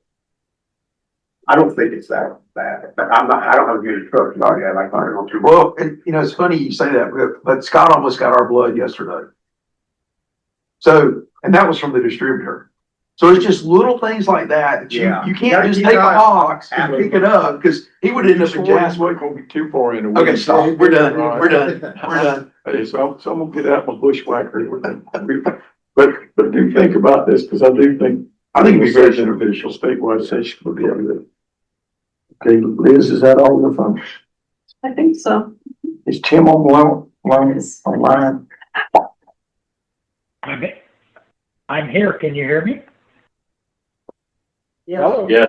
I don't think it's that bad. But I don't have a good instruction. I like, I don't too Well, and, you know, it's funny you say that, but Scott almost got our blood yesterday. So, and that was from the distributor. So it's just little things like that, that Yeah. you You can't gotta just keep take a an eye- box and pick it up, because he would end up in Jasper. Won't be too far in the Okay, weeds. stop, we're done, we're done, we're done. Hey, so I'm gonna get out my bushwhacker. But do think about this, because I do think. I think it'd be very beneficial. Statewide session would be able to. Okay, Liz, is that all the phone? I think so. Is Tim online? I'm here. Can you hear me? Yeah. Yeah.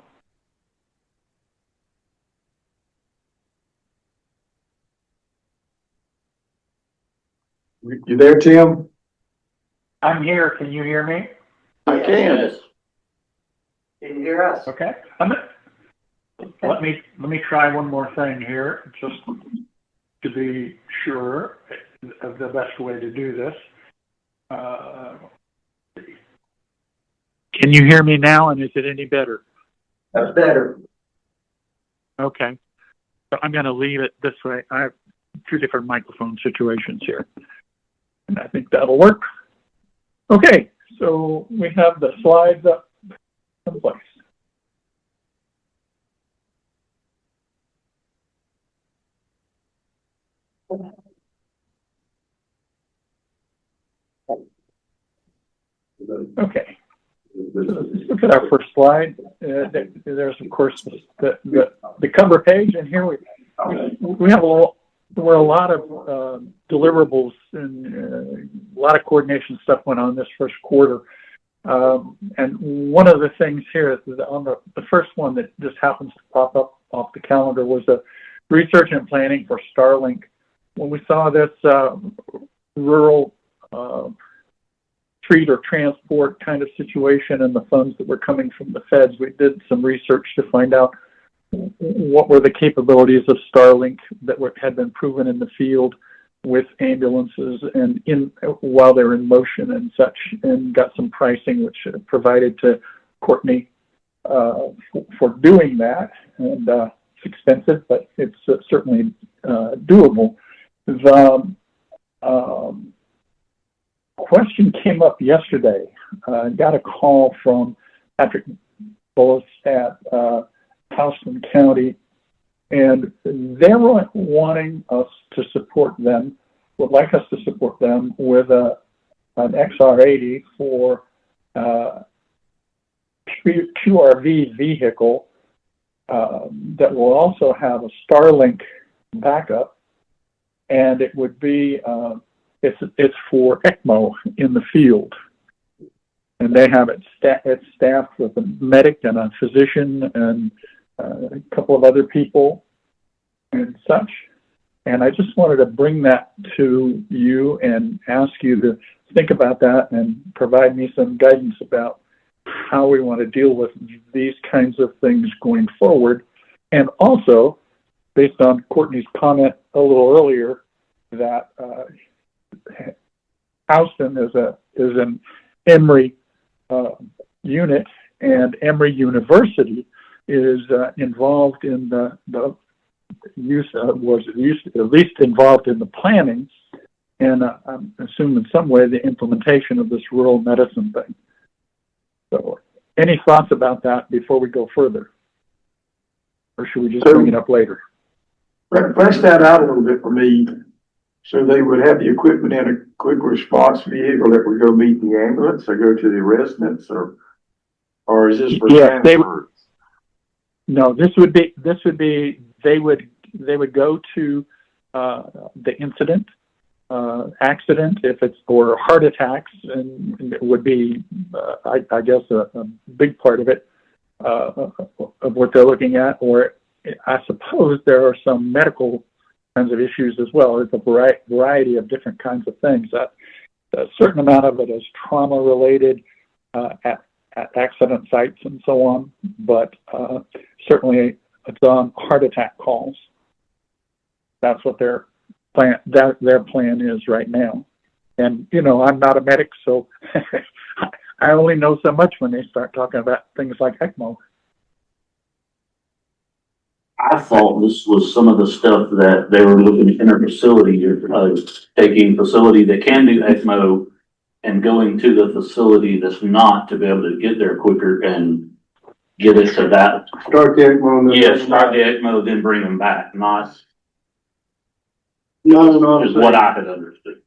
You there, Tim? I'm here. Can you hear me? I can. Yes. Can you hear us? Okay. Let me try one more thing here, just to be sure of the best way to do this. Can you hear me now, and is it any better? That's better. Okay. So I'm going to leave it this way. I have two different microphone situations here, and I think that'll work. Okay, so we have the slides up in place. Okay. Let's look at our first slide. There's of course the cover page, and here we have a lot of deliverables and a lot of coordination stuff went on this first quarter. And one of the things here is that on the first one that just happens to pop up off the calendar was the research and planning for Starlink. When we saw this rural treat or transport kind of situation and the funds that were coming from the feds, we did some research to find out what were the capabilities of Starlink that had been proven in the field with ambulances and while they're in motion and such, and got some pricing which provided to Courtney for doing that. And it's expensive, but it's certainly doable. The question came up yesterday. Got a call from Patrick Bullis at Houston County, and they're wanting us to support them, would like us to support them with an XR80 for QRV vehicle that will also have a Starlink backup, and it would be it's for ECMO in the field, and they have it it's staffed with a medic and a physician and a couple of other people and such. And I just wanted to bring that to you and ask you to think about that and provide me some guidance about how we want to deal with these kinds of things going forward. And also, based on Courtney's comment a little earlier, that Houston is an Emory unit, and Emory University is involved in the use, was at least involved in the planning, and I'm assuming in some way the implementation of this rural medicine thing. So, any thoughts about that before we go further? Or should we just bring it up later? Flesh that out a little bit for me. So they would have the equipment in a quick response vehicle that would go meet the ambulance or go to the residence, or is this for Yes, transfer? No, this would be, they would go to, the incident, accident, if it's, or heart attacks, and it would be, I guess, a big part of it, of what they're looking at, or I suppose there are some medical kinds of issues as well. There's a variety of different kinds of things. A certain amount of it is trauma related, at accident sites and so on, but certainly it's on heart attack calls. That's what their plan is right now. And, you know, I'm not a medic, so I only know so much when they start talking about things like ECMO. I thought this was some of the stuff that they were looking in their facility, taking facility that can do ECMO and going to the facility that's not, to be able to get there quicker and get it to that. Start the ECMO. Yeah, start the ECMO, then bring them back, not No, is what I had understood.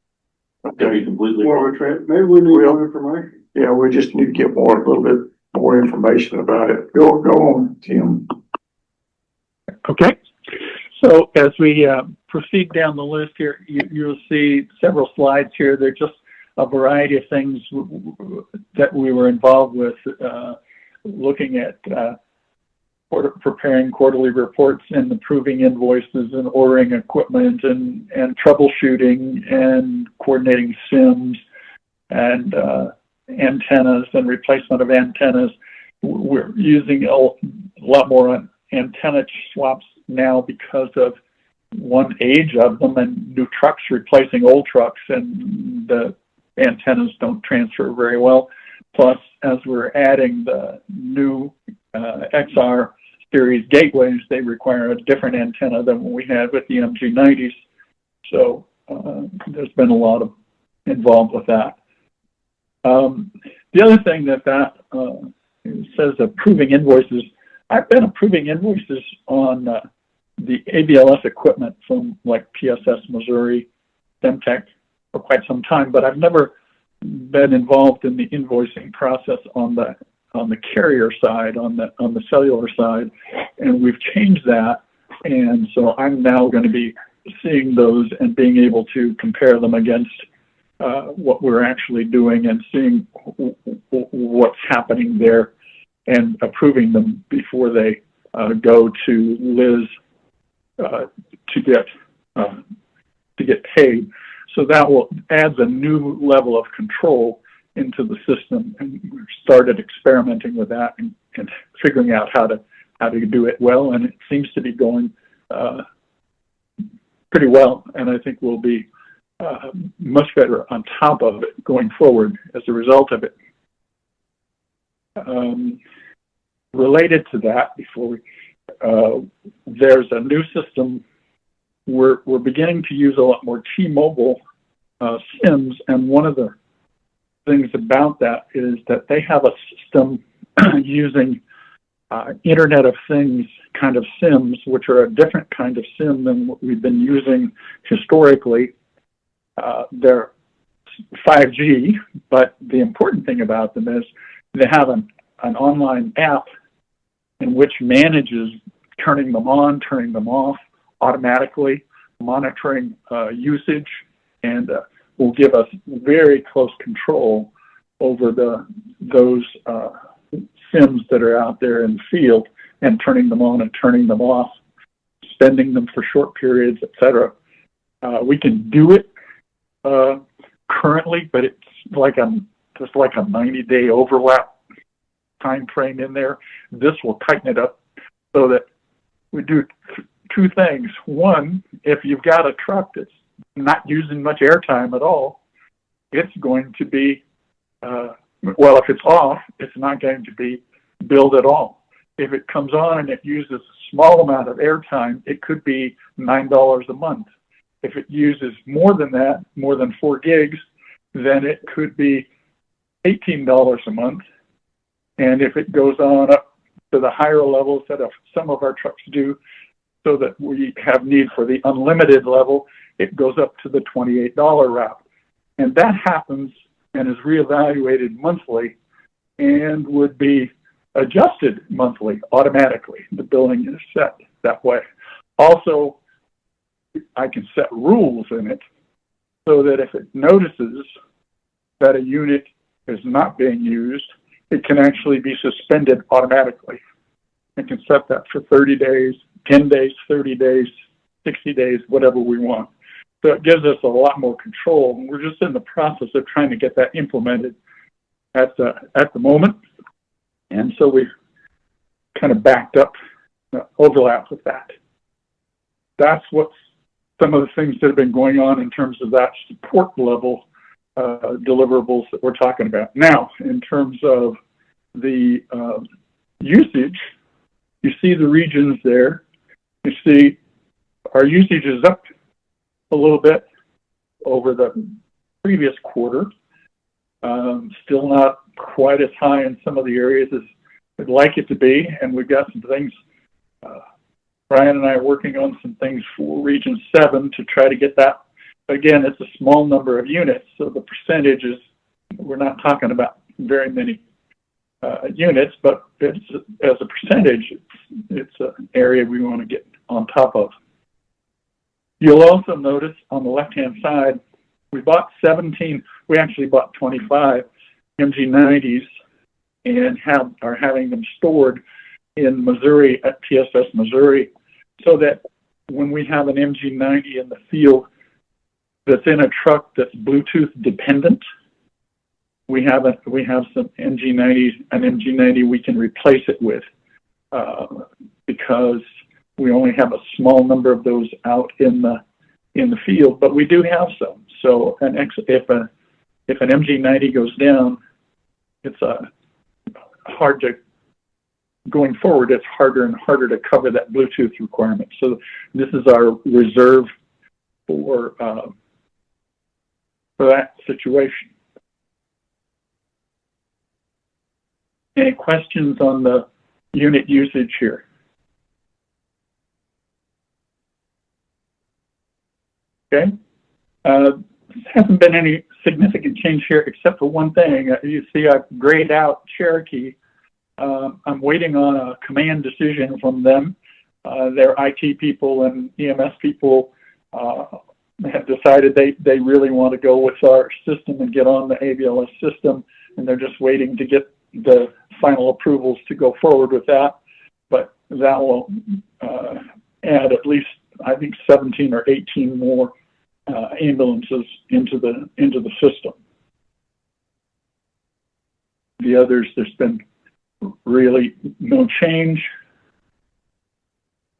To be completely wrong. Maybe we need more information. Yeah, we just need to get a little bit more information about it. Go on, Tim. Okay. So as we proceed down the list here, you'll see several slides here. They're just a variety of things that we were involved with, looking at preparing quarterly reports and approving invoices and ordering equipment and troubleshooting and coordinating SIMs and antennas and replacement of antennas. We're using a lot more on antenna swaps now because of one, age of them, and new trucks replacing old trucks, and the antennas don't transfer very well. Plus, as we're adding the new XR series gateways, they require a different antenna than what we had with the MG90s. So there's been a lot of involved with that. The other thing that says approving invoices, I've been approving invoices on the ABLS equipment from like PSS Missouri, Semtech for quite some time, but I've never been involved in the invoicing process on the carrier side, on the cellular side, and we've changed that. And so I'm now going to be seeing those and being able to compare them against what we're actually doing and seeing what's happening there and approving them before they go to Liz to get paid. So that will adds a new level of control into the system, and we've started experimenting with that and figuring out how to do it well, and it seems to be going pretty well, and I think we'll be much better on top of it going forward as a result of it. Related to that, before we, there's a new system. We're beginning to use a lot more T-Mobile SIMs, and one of the things about that is that they have a system using Internet of Things kind of SIMs, which are a different kind of SIM than what we've been using historically. They're 5G, but the important thing about them is they have an online app in which manages turning them on, turning them off automatically, monitoring usage, and will give us very close control over those SIMs that are out there in the field, and turning them on and turning them off, spending them for short periods, etc. We can do it currently, but it's like just like a 90-day overlap time frame in there. This will tighten it up so that we do two things. One, if you've got a truck that's not using much airtime at all, it's going to be, well, if it's off, it's not going to be billed at all. If it comes on and it uses a small amount of airtime, it could be $9 a month. If it uses more than that, more than 4 gigs, then it could be $18 a month. And if it goes on up to the higher levels that some of our trucks do, so that we have need for the unlimited level, it goes up to the $28 route. And that happens and is reevaluated monthly and would be adjusted monthly automatically. The billing is set that way. Also, I can set rules in it so that if it notices that a unit is not being used, it can actually be suspended automatically. It can set that for 30 days, 10 days, 30 days, 60 days, whatever we want. So it gives us a lot more control. And we're just in the process of trying to get that implemented at the moment. And so we've kind of backed up the overlap with that. That's what's some of the things that have been going on in terms of that support level deliverables that we're talking about. Now, in terms of the usage, you see the regions there. You see our usage is up a little bit over the previous quarter. Still not quite as high in some of the areas as we'd like it to be, and we've got some things. Brian and I are working on some things for Region 7 to try to get that. Again, it's a small number of units, so the percentages, we're not talking about very many units, but it's, as a percentage, it's an area we want to get on top of. You'll also notice on the left-hand side, we actually bought 25 MG90s and are having them stored in Missouri at PSS Missouri, so that when we have an MG90 in the field that's in a truck that's Bluetooth dependent, we have some MG90s, an MG90 we can replace it with, because we only have a small number of those out in the field, but we do have some. So if an MG90 goes down, it's hard to, going forward, it's harder and harder to cover that Bluetooth requirement. So this is our reserve for that situation. Any questions on the unit usage here? Okay. Hasn't been any significant change here except for one thing. You see I've grayed out Cherokee. I'm waiting on a command decision from them. Their IT people and EMS people have decided they really want to go with our system and get on the AVLS system, and they're just waiting to get the final approvals to go forward with that. But that will add at least, I think, 17 or 18 more ambulances into the system. The others, there's been really no change,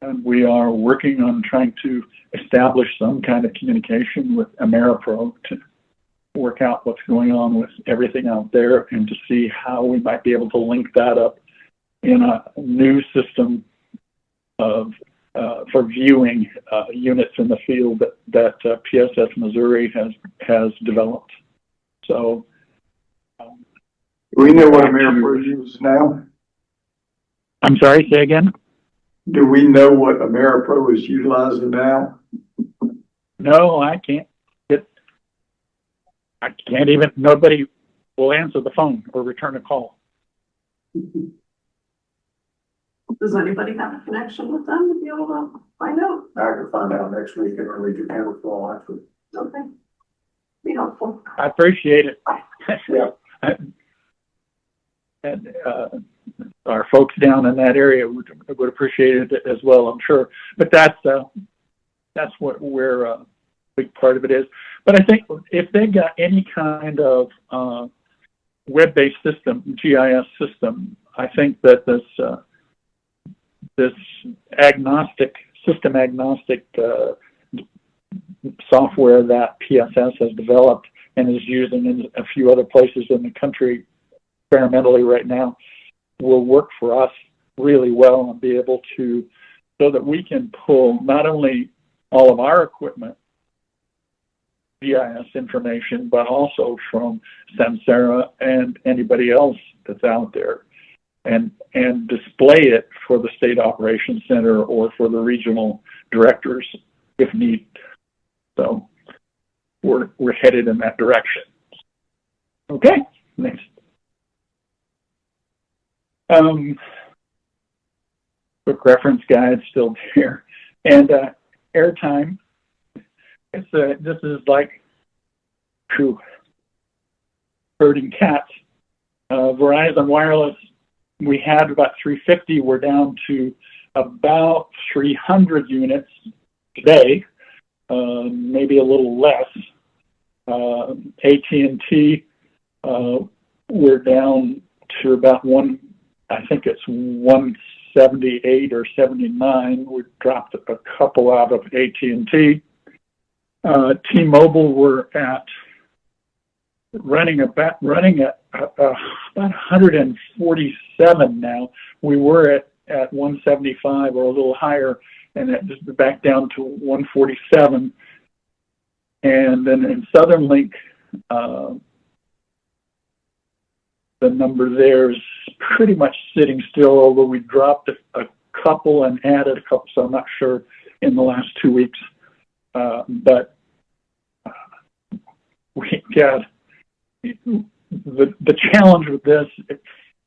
and we are working on trying to establish some kind of communication with AmeriPro to work out what's going on with everything out there and to see how we might be able to link that up in a new system of for viewing units in the field that PSS Missouri has developed. So Do we know what AmeriPro uses now? I'm sorry, say again? Do we know what AmeriPro is utilizing now? No, I can't. I can't even, nobody will answer the phone or return a call. Does anybody have a connection with them to be able to find out? I can find out next week and read your camera call actually. Okay. Be helpful. I appreciate it. Yeah. And our folks down in that area would appreciate it as well, I'm sure. But that's what where a big part of it is. But I think if they've got any kind of web-based system, GIS system, I think that this system agnostic software that PSS has developed and is using in a few other places in the country experimentally right now will work for us really well and be able to, so that we can pull not only all of our equipment GIS information, but also from Samsara and anybody else that's out there, and display it for the State Operations Center or for the regional directors if need. So we're headed in that direction. Okay, next. Quick reference guide still there, and airtime. This is like herding cats. Verizon Wireless, we had about 350. We're down to about 300 units today, maybe a little less. AT&T, we're down to about I think it's 178 or 79. We dropped a couple out of AT&T. T-Mobile, we're running at about 147 now. We were at 175 or a little higher, and it just back down to 147. And then in Southern Link, the number there is pretty much sitting still, although we dropped a couple and added a couple, so I'm not sure in the last 2 weeks. But we got the challenge with this,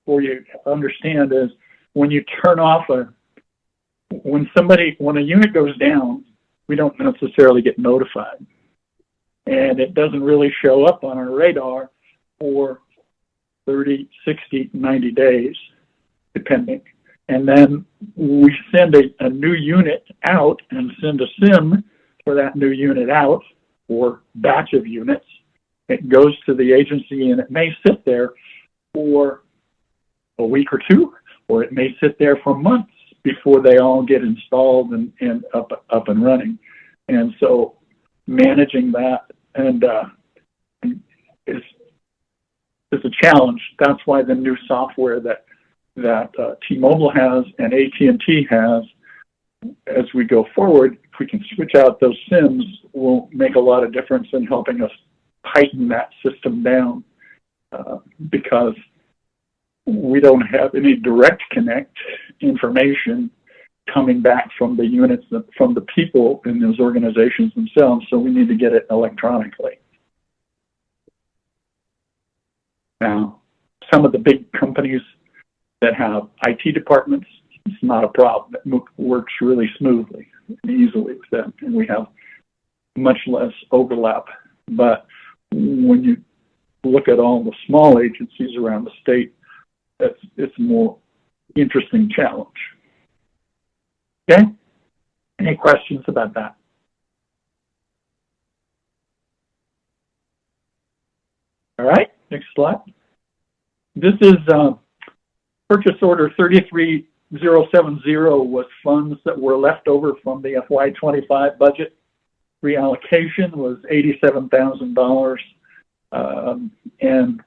for you to understand, is when you turn off when a unit goes down, we don't necessarily get notified. And it doesn't really show up on our radar for 30, 60, 90 days, depending. And then we send a new unit out and send a SIM for that new unit out, or batch of units. It goes to the agency and it may sit there for a week or two, or it may sit there for months before they all get installed and up and running. And so managing that is a challenge. That's why the new software that T-Mobile has and AT&T has, as we go forward, if we can switch out those SIMs, will make a lot of difference in helping us tighten that system down, because we don't have any direct connect information coming back from the units, from the people in those organizations themselves, so we need to get it electronically. Now, some of the big companies that have IT departments, it's not a problem. It works really smoothly, easily with them, and we have much less overlap. But when you look at all the small agencies around the state, it's a more interesting challenge. Okay? Any questions about that? All right, next slide. This is purchase order 33070 was funds that were left over from the FY25 budget. Reallocation was $87,000, and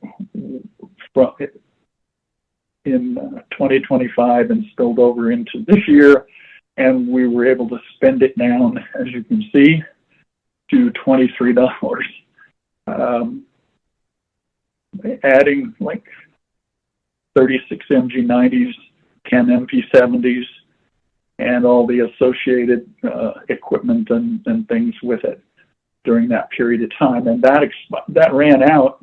in 2025 and spilled over into this year, and we were able to spend it down, as you can see, to $23. Adding like 36 MG90s, 10 MP70s, and all the associated equipment and things with it during that period of time. And that ran out,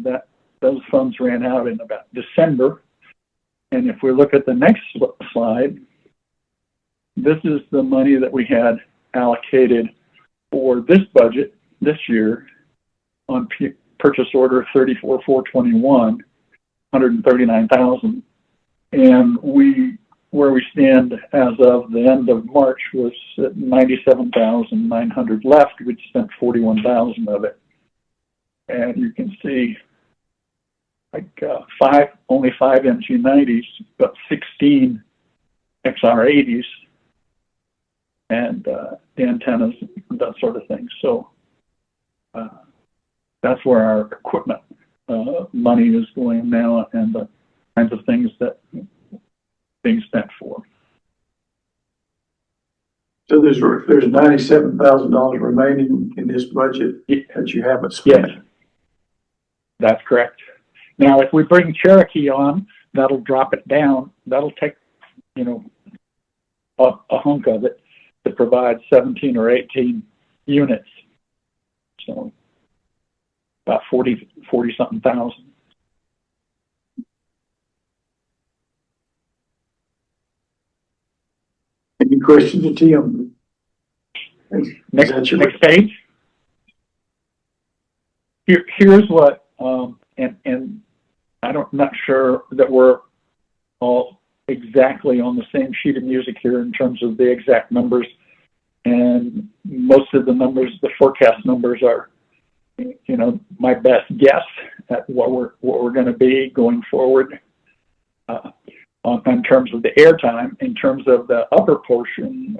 those funds ran out in about December. And if we look at the next slide, this is the money that we had allocated for this budget this year on purchase order 34421, $139,000. And where we stand as of the end of March was at 97,900 left. We'd spent 41,000 of it. And you can see like only 5 MG90s, but 16 XR80s, and the antennas, that sort of thing. So that's where our equipment money is going now, and the kinds of things that being spent for. So there's $97,000 remaining in this budget that you haven't Yes, spent. that's correct. Now, if we bring Cherokee on, that'll drop it down. That'll take, you know, a hunk of it to provide 17 or 18 units. So about 40 something thousand. Any questions to Tim? Next Is that your- page. Here's what, and I'm not sure that we're all exactly on the same sheet of music here in terms of the exact numbers. And most of the numbers, the forecast numbers are, you know, my best guess at what we're going to be going forward in terms of the airtime. In terms of the upper portion,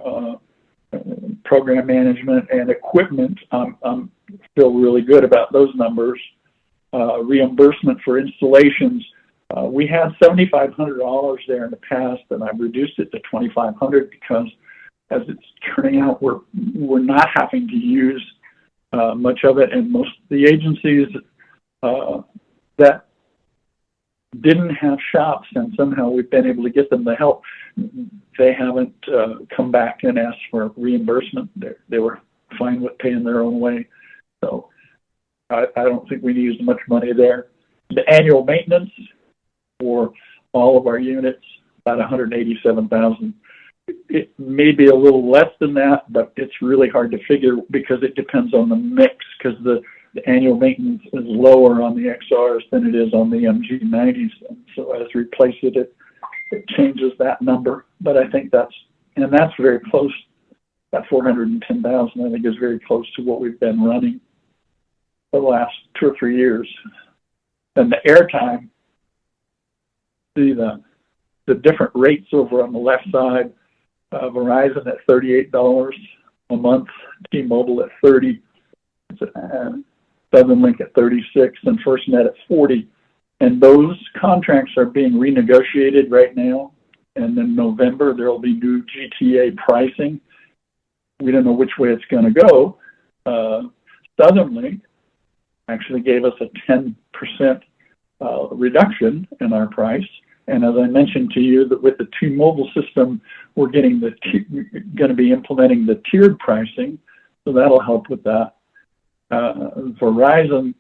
program management and equipment, I'm feel really good about those numbers. Reimbursement for installations, we had $7,500 there in the past, and I've reduced it to $2,500 because, as it's turning out, we're not having to use much of it, and most of the agencies that didn't have shops, and somehow we've been able to get them the help, they haven't come back and asked for reimbursement. They were fine with paying their own way. So I don't think we use much money there. The annual maintenance for all of our units, about $187,000. It may be a little less than that, but it's really hard to figure because it depends on the mix, because the annual maintenance is lower on the XRs than it is on the MG90s. And so as we replace it changes that number. But I think that's very close. That $410,000, I think, is very close to what we've been running for the last 2 or 3 years. And the airtime, see the different rates over on the left side. Verizon at $38 a month, T-Mobile at $30, Southernlink at $36, and FirstNet at $40. And those contracts are being renegotiated right now. And in November, there will be new GTA pricing. We don't know which way it's going to go. Southernlink actually gave us a 10% reduction in our price. And as I mentioned to you, that with the T-Mobile system, we're getting going to be implementing the tiered pricing, so that'll help with that. Verizon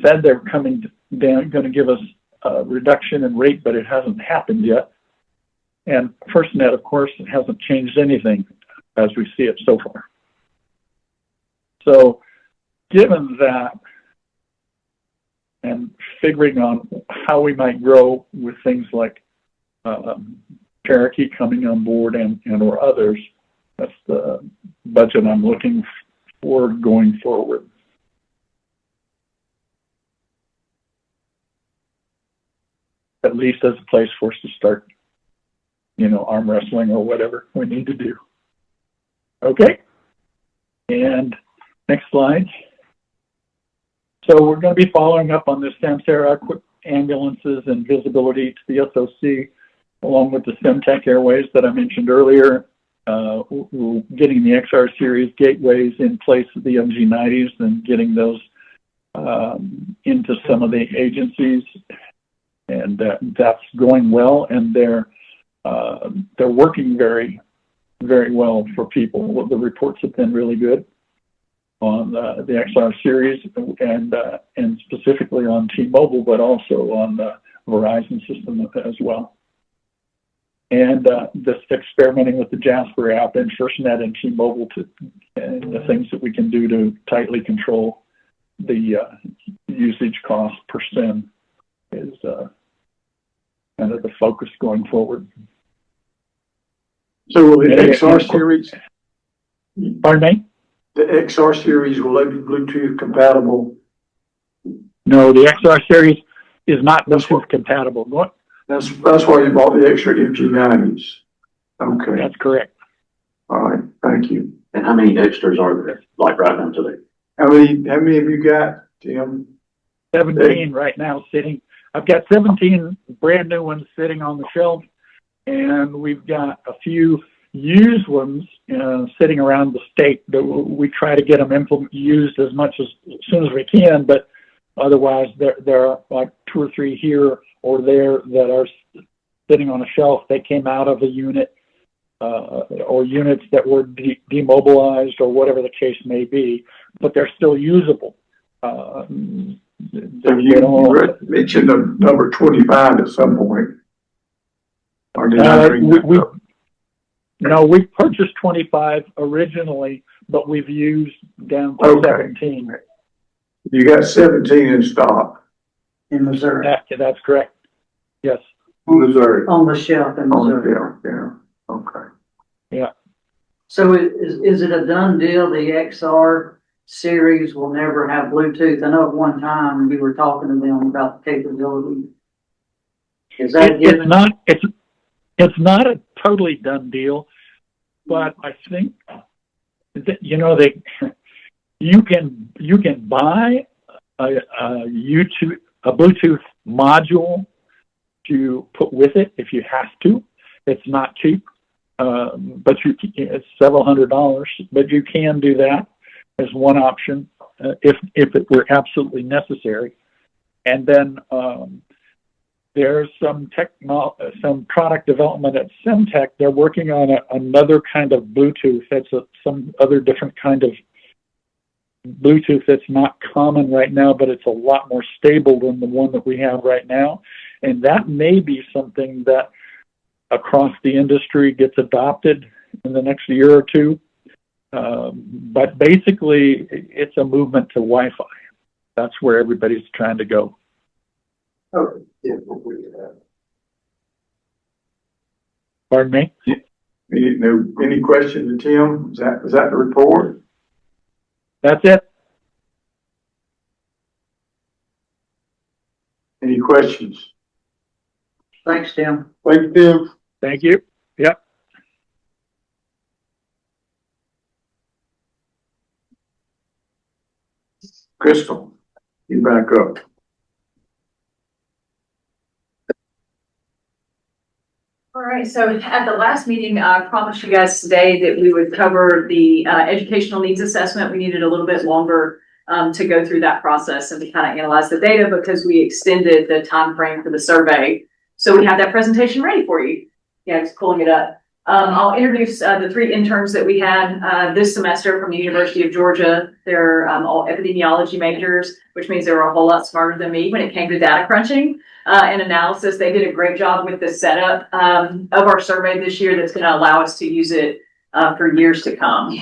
said they're coming down, going to give us a reduction in rate, but it hasn't happened yet. And FirstNet, of course, hasn't changed anything as we see it so far. So, given that, and figuring on how we might grow with things like Cherokee coming on board and or others, that's the budget I'm looking for going forward. At least as a place for us to start, you know, arm wrestling or whatever we need to do. Okay, and next slide. So we're going to be following up on the Samsara ambulances and visibility to the SOC, along with the Semtech Airways that I mentioned earlier. We're getting the XR series gateways in place of the MG90s and getting those into some of the agencies, and that's going well. And they're working very, very well for people. The reports have been really good on the XR series and specifically on T-Mobile, but also on the Verizon system as well. And this experimenting with the Jasper app and FirstNet and T-Mobile and the things that we can do to tightly control the usage cost per SIM is kind of the focus going forward. So will the XR series, Pardon me? the XR series, will they be Bluetooth compatible? No, the XR series is not Bluetooth compatible. What? That's why you bought the extra MG90s. Okay, That's correct. all right, thank you. And how many extras are there, like right now today? How many have you got, Tim? 17 right now sitting. I've got 17 brand new ones sitting on the shelf, and we've got a few used ones sitting around the state. We try to get them used as much as soon as we can, but otherwise there are like 2 or 3 here or there that are sitting on a shelf. They came out of a unit, or units that were demobilized or whatever the case may be, but they're still usable. So you mentioned the number 25 at some point. Or did I bring that up? No, we purchased 25 originally, but we've used down to 17. You got 17 in stock. In Missouri, That's correct. Yes. Missouri. on the shelf in Oh, Missouri. yeah, okay. So is it a done deal? The XR series will never have Bluetooth? I know at one time you were talking to them about the capability. Is that a given? It's not a totally done deal, but I think that, you can buy a Bluetooth module to put with it if you have to. It's not cheap, but it's several $100s, but you can do that as one option, if it were absolutely necessary. And then, there's some product development at Semtech. They're working on another kind of Bluetooth. That's some other different kind of Bluetooth that's not common right now, but it's a lot more stable than the one that we have right now. And that may be something that across the industry gets adopted in the next year or two. But basically, it's a movement to Wi-Fi. That's where everybody's trying to go. Okay. Pardon me? Any questions, Tim? Is that the report? That's it. Any questions? Thanks, Tim. Thank you, Tim. Thank you. Yep. Crystal, you back up. All right, so at the last meeting, I promised you guys today that we would cover the educational needs assessment. We needed a little bit longer to go through that process and to kind of analyze the data because we extended the time frame for the survey. So we have that presentation ready for you. Yeah, just pulling it up. I'll introduce the 3 interns that we had this semester from the University of Georgia. They're all epidemiology majors, which means they were a whole lot smarter than me when it came to data crunching and analysis. They did a great job with the setup of our survey this year that's going to allow us to use it for years to come.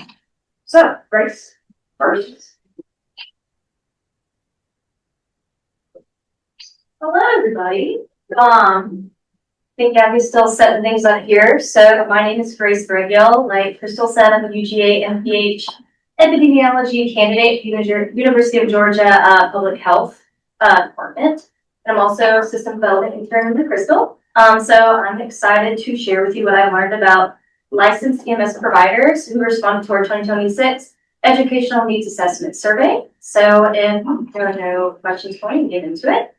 So, Grace, first. Hello, everybody. I think Gabby's still setting things up here. So my name is Grace Breggill. Like Crystal said, I'm a UGA MPH epidemiology candidate for the University of Georgia Public Health Department. And I'm also system development intern with Crystal. So I'm excited to share with you what I learned about licensed EMS providers who responded to our 2026 Educational Needs Assessment Survey. So if there are no questions for me, we get into it.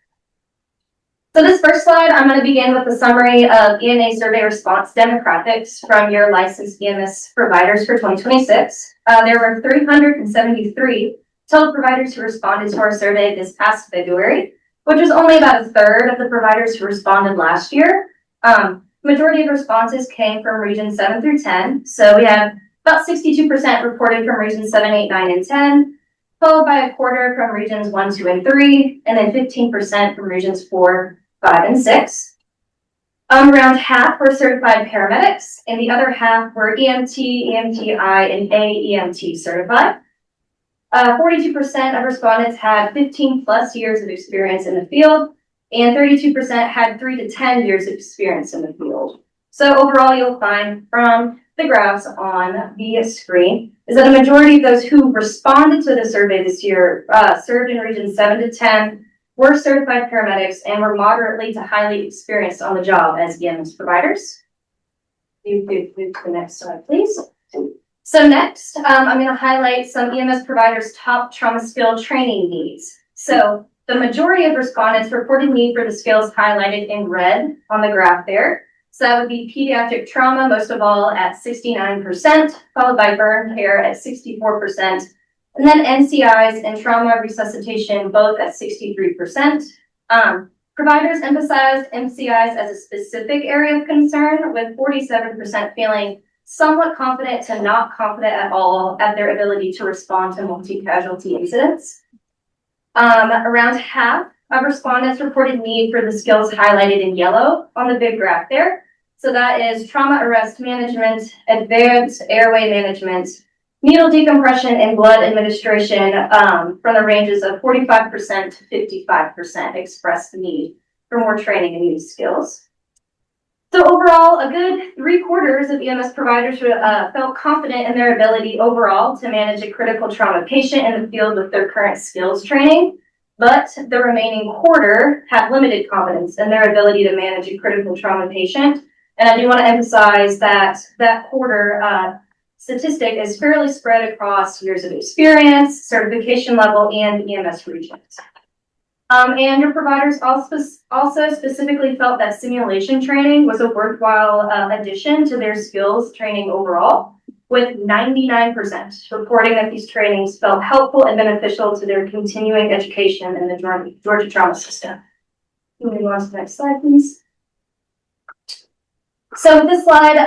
So this first slide, I'm going to begin with a summary of ENA survey response demographics from your licensed EMS providers for 2026. There were 373 total providers who responded to our survey this past February, which was only about a third of the providers who responded last year. Majority of responses came from regions 7 through 10. So we have about 62% reported from regions 7, 8, 9, and 10, followed by a quarter from regions 1, 2, and 3, and then 15% from regions 4, 5, and 6. Around half were certified paramedics, and the other half were EMT, EMTI, and AEMT certified. 42% of respondents had 15 plus years of experience in the field, and 32% had 3 to 10 years of experience in the field. So overall, you'll find from the graphs on the screen is that a majority of those who responded to the survey this year served in regions 7 to 10, were certified paramedics, and were moderately to highly experienced on the job as EMS providers. You could move to the next slide, please. So next, I'm going to highlight some EMS providers' top trauma skill training needs. So the majority of respondents reported need for the skills highlighted in red on the graph there. So that would be pediatric trauma, most of all at 69%, followed by burn care at 64%. And then NCIs and trauma resuscitation, both at 63%. Providers emphasized MCIs as a specific area of concern, with 47% feeling somewhat confident to not confident at all at their ability to respond to multi-casualty incidents. Around half of respondents reported need for the skills highlighted in yellow on the big graph there. So that is trauma arrest management, advanced airway management, needle decompression, and blood administration, from the ranges of 45% to 55% expressed the need for more training in these skills. So overall, a good 3/4 of EMS providers felt confident in their ability overall to manage a critical trauma patient in the field with their current skills training, but the remaining quarter had limited confidence in their ability to manage a critical trauma patient. And I do want to emphasize that that quarter statistic is fairly spread across years of experience, certification level, and EMS regions. And your providers also specifically felt that simulation training was a worthwhile addition to their skills training overall, with 99% reporting that these trainings felt helpful and beneficial to their continuing education in the Georgia trauma system. Moving on to the next slide, please. So with this slide,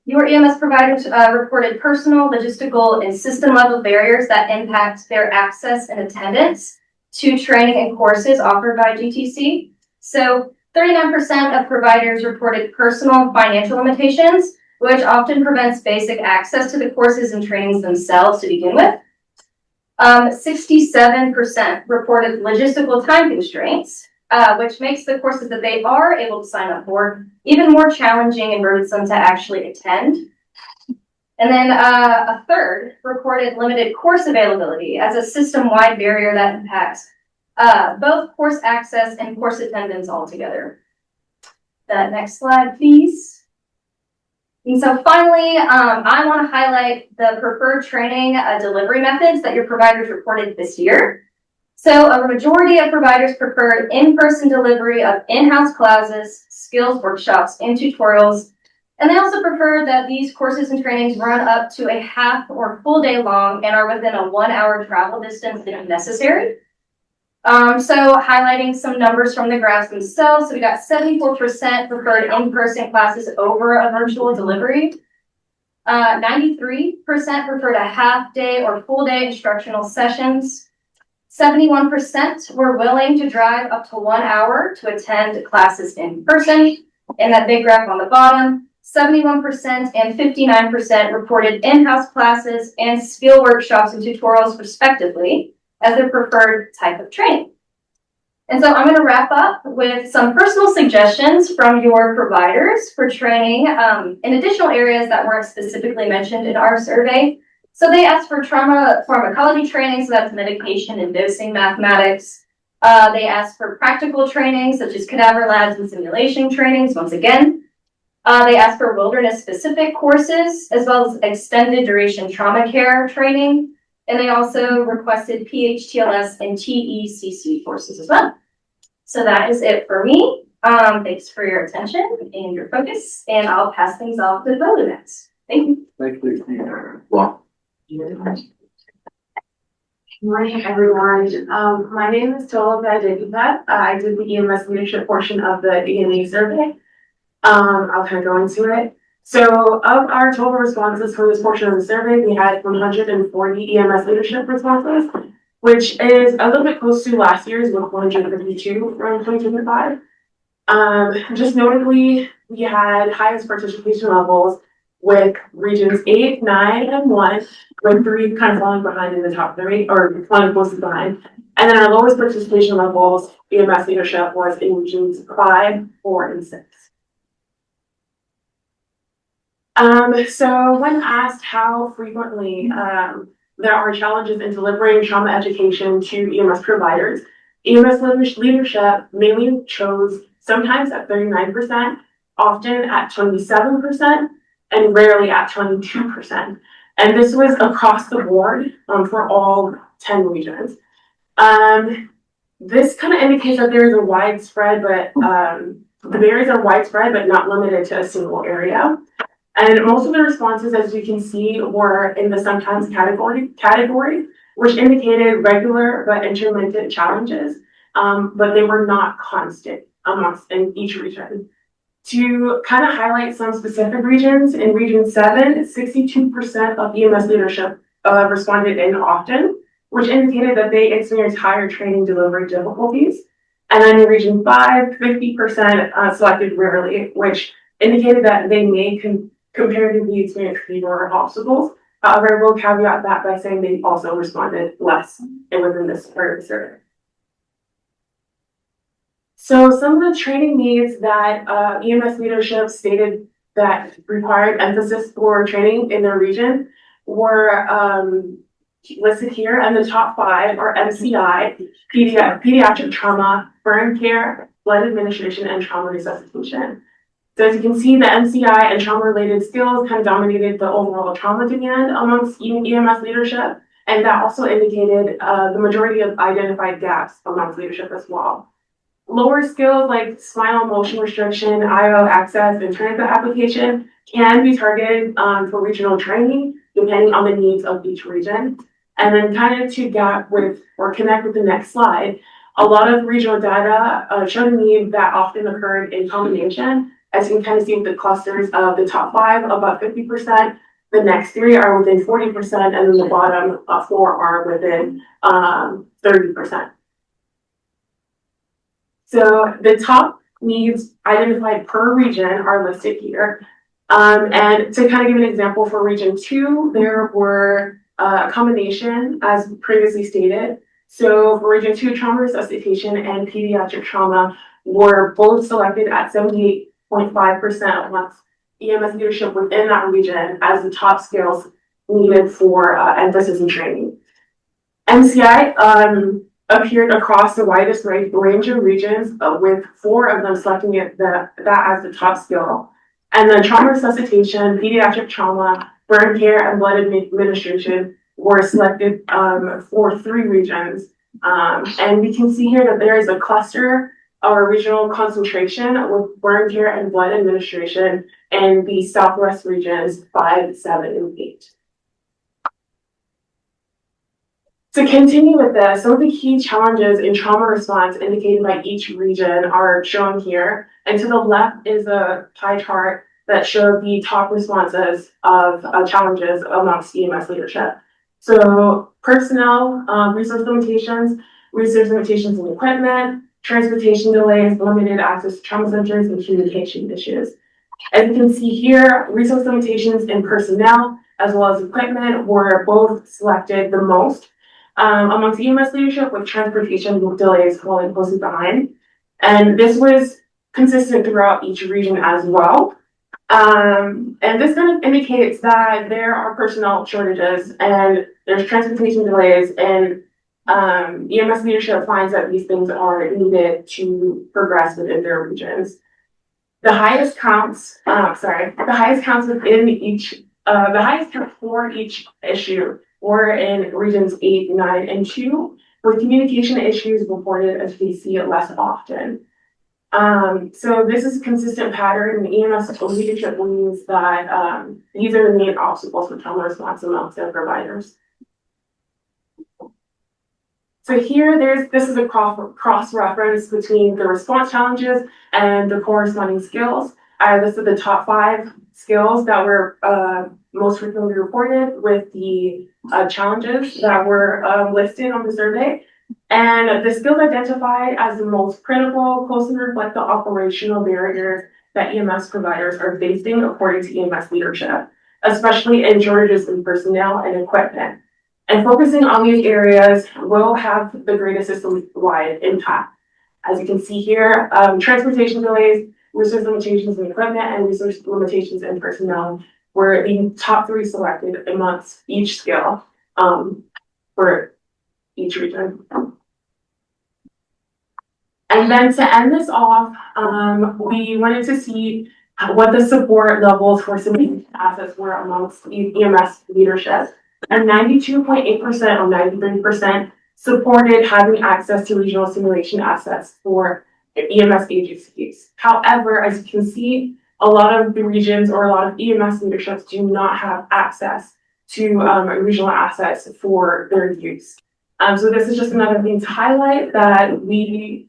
your EMS providers reported personal, logistical, and system level barriers that impact their access and attendance to training and courses offered by GTC. So 39% of providers reported personal financial limitations, which often prevents basic access to the courses and trainings themselves to begin with. 67% reported logistical time constraints, which makes the courses that they are able to sign up for even more challenging and burdensome to actually attend. And then a third reported limited course availability as a system-wide barrier that impacts both course access and course attendance altogether. The next slide, please. And so finally, I want to highlight the preferred training delivery methods that your providers reported this year. So a majority of providers preferred in-person delivery of in-house classes, skills workshops, and tutorials. And they also prefer that these courses and trainings run up to a half or full day long and are within a 1 hour travel distance if necessary. So highlighting some numbers from the graphs themselves. So we got 74% preferred in-person classes over a virtual delivery. 93% preferred a half day or full day instructional sessions. 71% were willing to drive up to 1 hour to attend classes in person. In that big graph on the bottom, 71% and 59% reported in-house classes and skill workshops and tutorials respectively as their preferred type of training. And so I'm going to wrap up with some personal suggestions from your providers for training in additional areas that weren't specifically mentioned in our survey. So they asked for trauma pharmacology training, so that's medication and dosing mathematics. They asked for practical training, such as cadaver labs and simulation trainings, once again. They asked for wilderness-specific courses, as well as extended duration trauma care training. And they also requested PHTLS and TECC courses as well. So that is it for me. Thanks for your attention and your focus, and I'll pass things off to the vote next. Thank you. Thank you. Well, Good morning, everyone. My name is Tola Badivat. I did the EMS leadership portion of the ENA survey. I'll kind of go into it. So of our total responses for this portion of the survey, we had 140 EMS leadership responses, which is a little bit close to last year's with 152 from 2025. Just notably, we had highest participation levels with regions 8, 9, and 1, with 3 kind of falling behind in the top 3, or falling closely behind. And then our lowest participation levels, EMS leadership, was in regions 5, 4, and 6. So when asked how frequently there are challenges in delivering trauma education to EMS providers, EMS leadership mainly chose sometimes at 39%, often at 27%, and rarely at 22%. And this was across the board for all 10 regions. This kind of indicates that there is a widespread but The barriers are widespread, but not limited to a single area. And most of the responses, as you can see, were in the sometimes category, which indicated regular but intermittent challenges, but they were not constant amongst in each region. To kind of highlight some specific regions, in Region 7, 62% of EMS leadership responded in often, which indicated that they experienced higher training delivery difficulties. And then in Region 5, 50% selected rarely, which indicated that they may comparatively experience fewer obstacles. However, I will caveat that by saying they also responded less within this part of the survey. So some of the training needs that EMS leadership stated that required emphasis for training in their region were listed here, and the top 5 are MCI, pediatric trauma, burn care, blood administration, and trauma resuscitation. So as you can see, the MCI and trauma-related skills kind of dominated the overall trauma demand amongst EMS leadership, and that also indicated the majority of identified gaps amongst leadership as well. Lower skills like spinal motion restriction, IO access, and tourniquet application can be targeted for regional training, depending on the needs of each region. And then kind of to gap with or connect with the next slide, a lot of regional data showed a need that often occurred in combination. As you can kind of see with the clusters of the top 5, about 50%, the next 3 are within 40%, and then the bottom 4 are within 30%. So the top needs identified per region are listed here. And to kind of give an example for Region 2, there were a combination as previously stated. So for Region 2, trauma resuscitation and pediatric trauma were both selected at 78.5% amongst EMS leadership within that region as the top skills needed for emphasis and training. MCI appeared across the widest range of regions, with 4 of them selecting that as the top skill. And then trauma resuscitation, pediatric trauma, burn care, and blood administration were selected for 3 regions. And we can see here that there is a cluster or regional concentration with burn care and blood administration in the Southwest regions 5, 7, and 8. To continue with this, some of the key challenges in trauma response indicated by each region are shown here. And to the left is a pie chart that showed the top responses of challenges amongst EMS leadership. So personnel, resource limitations in equipment, transportation delays, limited access to trauma centers, and communication issues. As you can see here, resource limitations in personnel as well as equipment were both selected the most amongst EMS leadership, with transportation delays falling closely behind. And this was consistent throughout each region as well. And this kind of indicates that there are personnel shortages and there's transportation delays, and EMS leadership finds that these things are needed to progress within their regions. The highest counts within each, the highest count for each issue were in regions 8, 9, and 2, where communication issues reported as we see it less often. So this is a consistent pattern in EMS leadership means that these are the main obstacles for trauma response amongst their providers. So here, this is a cross-reference between the response challenges and the corresponding skills. I listed the top 5 skills that were most frequently reported with the challenges that were listed on the survey. And the skills identified as the most critical closely reflect the operational barriers that EMS providers are facing according to EMS leadership, especially in shortages in personnel and equipment. And focusing on these areas will have the greatest system-wide impact. As you can see here, transportation delays, resource limitations in equipment, and resource limitations in personnel were the top 3 selected amongst each skill for each region. And then to end this off, we wanted to see what the support levels for simulation assets were amongst EMS leadership. And 92.8% or 93% supported having access to regional simulation assets for EMS agencies. However, as you can see, a lot of the regions or a lot of EMS leaderships do not have access to regional assets for their use. So this is just another thing to highlight that we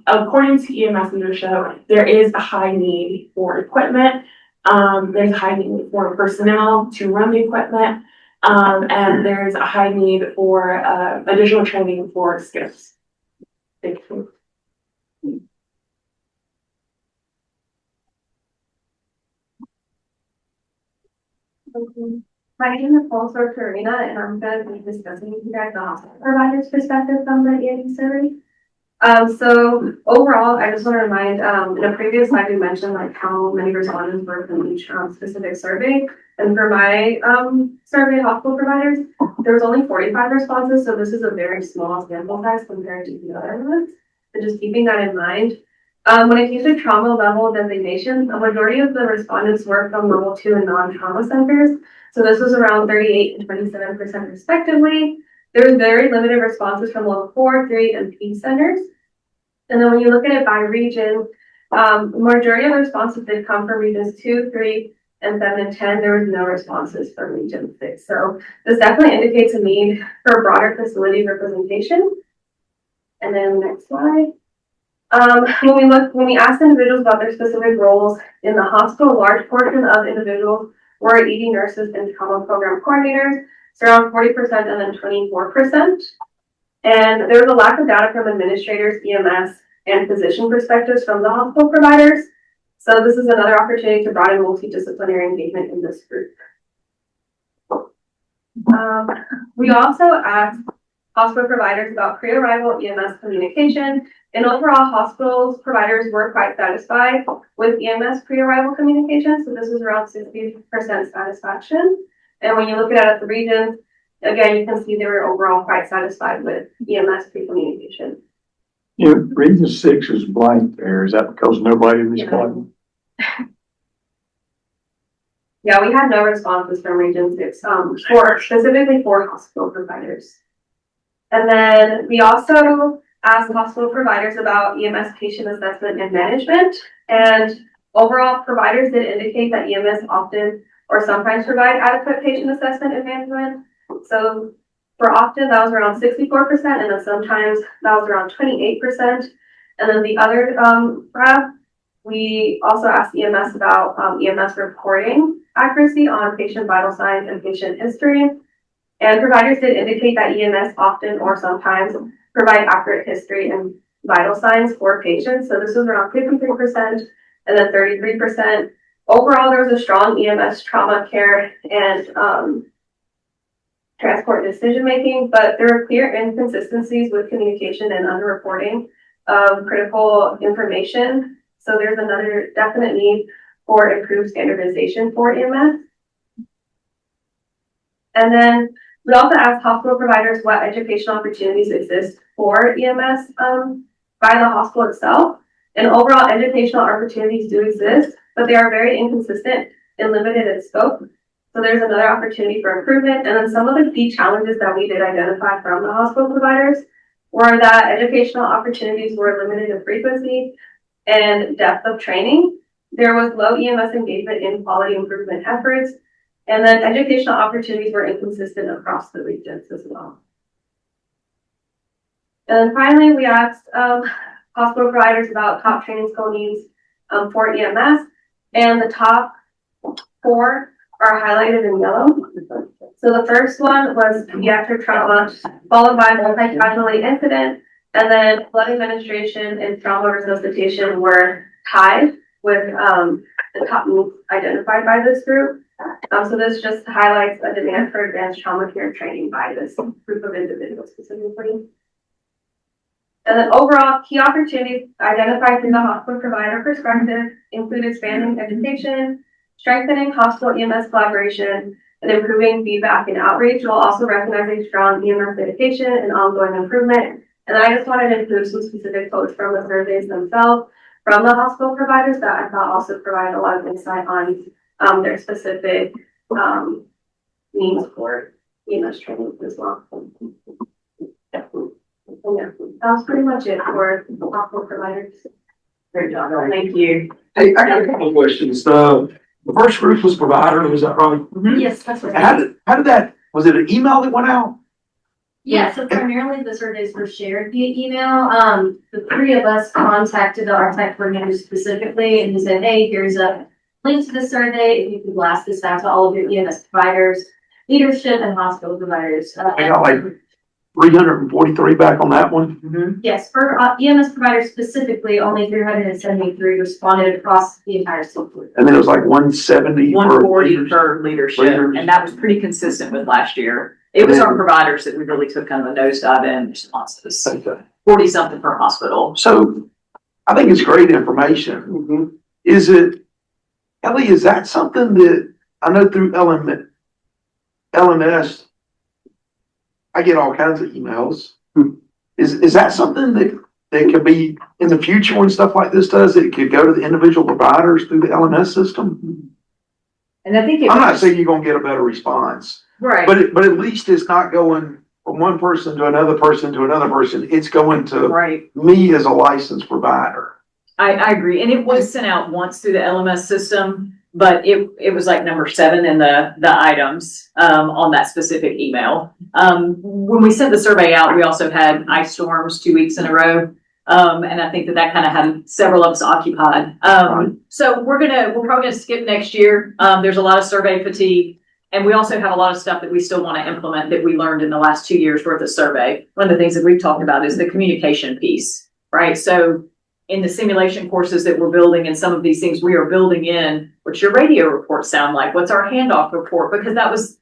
according to EMS leadership, there is a high need for equipment. There's a high need for personnel to run the equipment, and there's a high need for additional training for skills. Thank you. My name is also Karina, and I'm going to be discussing with you guys the hospital provider's perspective from the EMS survey. So overall, I just want to remind, in a previous slide, we mentioned like how many respondents were from each specific survey. And for my survey of hospital providers, there was only 45 responses. So this is a very small sample size compared to the other ones. And just keeping that in mind. When it came to trauma level designation, a majority of the respondents were from level 2 and non-trauma centers. So this was around 38 and 27% respectively. There was very limited responses from level 4, 3, and P centers. And then when you look at it by region, majority of the responses did come from regions 2, 3, and 7 and 10. There was no responses from region 6. So this definitely indicates a need for broader facility representation. And then next slide. When we asked individuals about their specific roles in the hospital, a large portion of individuals were ED nurses and trauma program coordinators, so around 40% and then 24%. And there was a lack of data from administrators, EMS, and physician perspectives from the hospital providers. So this is another opportunity to broaden multidisciplinary engagement in this group. We also asked hospital providers about pre-arrival EMS communication, and overall hospitals providers were quite satisfied with EMS pre-arrival communication. So this was around 60% satisfaction. And when you look at it at the regions, again, you can see they were overall quite satisfied with EMS pre-communication. Yeah, region 6 is blank there. Is that because nobody responded? Yeah, we had no responses from region 6, specifically for hospital providers. And then we also asked hospital providers about EMS patient assessment and management. And overall, providers did indicate that EMS often or sometimes provide adequate patient assessment and management. So for often, that was around 64%, and then sometimes that was around 28%. And then the other graph, we also asked EMS about EMS reporting accuracy on patient vital signs and patient history. And providers did indicate that EMS often or sometimes provide accurate history and vital signs for patients. So this was around 53% and then 33%. Overall, there was a strong EMS trauma care and transport decision-making, but there were clear inconsistencies with communication and underreporting of critical information. So there's another definite need for improved standardization for EMS. And then we also asked hospital providers what educational opportunities exist for EMS by the hospital itself. And overall educational opportunities do exist, but they are very inconsistent and limited in scope. So there's another opportunity for improvement. And then some of the key challenges that we did identify from the hospital providers were that educational opportunities were limited in frequency and depth of training. There was low EMS engagement in quality improvement efforts. And then educational opportunities were inconsistent across the regions as well. And then finally, we asked hospital providers about top training skill needs for EMS. And the top 4 are highlighted in yellow. So the first one was pediatric trauma, followed by multi-casualty incident, and then blood administration and trauma resuscitation were tied with the top needs identified by this group. So this just highlights a demand for advanced trauma care training by this group of individuals specifically. And then overall, key opportunities identified through the hospital provider perspective include expanding education, strengthening hospital EMS collaboration, and improving feedback and outreach, while also recognizing strong EMS dedication and ongoing improvement. And then I just wanted to include some specific quotes from the surveys themselves from the hospital providers that I thought also provide a lot of insight on their specific needs for EMS training as well. Yeah, that's pretty much it for hospital providers. Great job. Thank you. Hey, I got a couple of questions. The first group was provider, is that right? Yes, that's right. How did that, was it an email that went out? Yeah, so primarily the surveys were shared via email. The three of us contacted our tech coordinator specifically and said, hey, here's a link to the survey. If you could blast this out to all of your EMS providers, leadership, and hospital providers. I got like 343 back on that one. Yes, for EMS providers specifically, only 373 responded across the entire system. And then it was like 170 for 140 leaders. for leadership, Leaders. and that was pretty consistent with last year. It was our providers that we really took kind of a nosedive in responses. Okay. 40 something per hospital. So I think it's great information. Is it, Ellie, is that something that I know through LMS, I get all kinds of emails. Is that something that could be in the future when stuff like this does, it could go to the individual providers through the LMS system? And I think I'm not saying you're gonna get a better response, right. but at least it's not going from one person to another person to another person. It's going to Right. me as a licensed provider. I agree. And it was sent out once through the LMS system, but it was like number 7 in the items, on that specific email. When we sent the survey out, we also had ice storms 2 weeks in a row. And I think that kind of had several of us occupied. So we're probably gonna skip next year. There's a lot of survey fatigue. And we also have a lot of stuff that we still want to implement that we learned in the last 2 years worth of survey. One of the things that we've talked about is the communication piece, right? So in the simulation courses that we're building and some of these things we are building in, what's your radio report sound like? What's our handoff report? Because that was,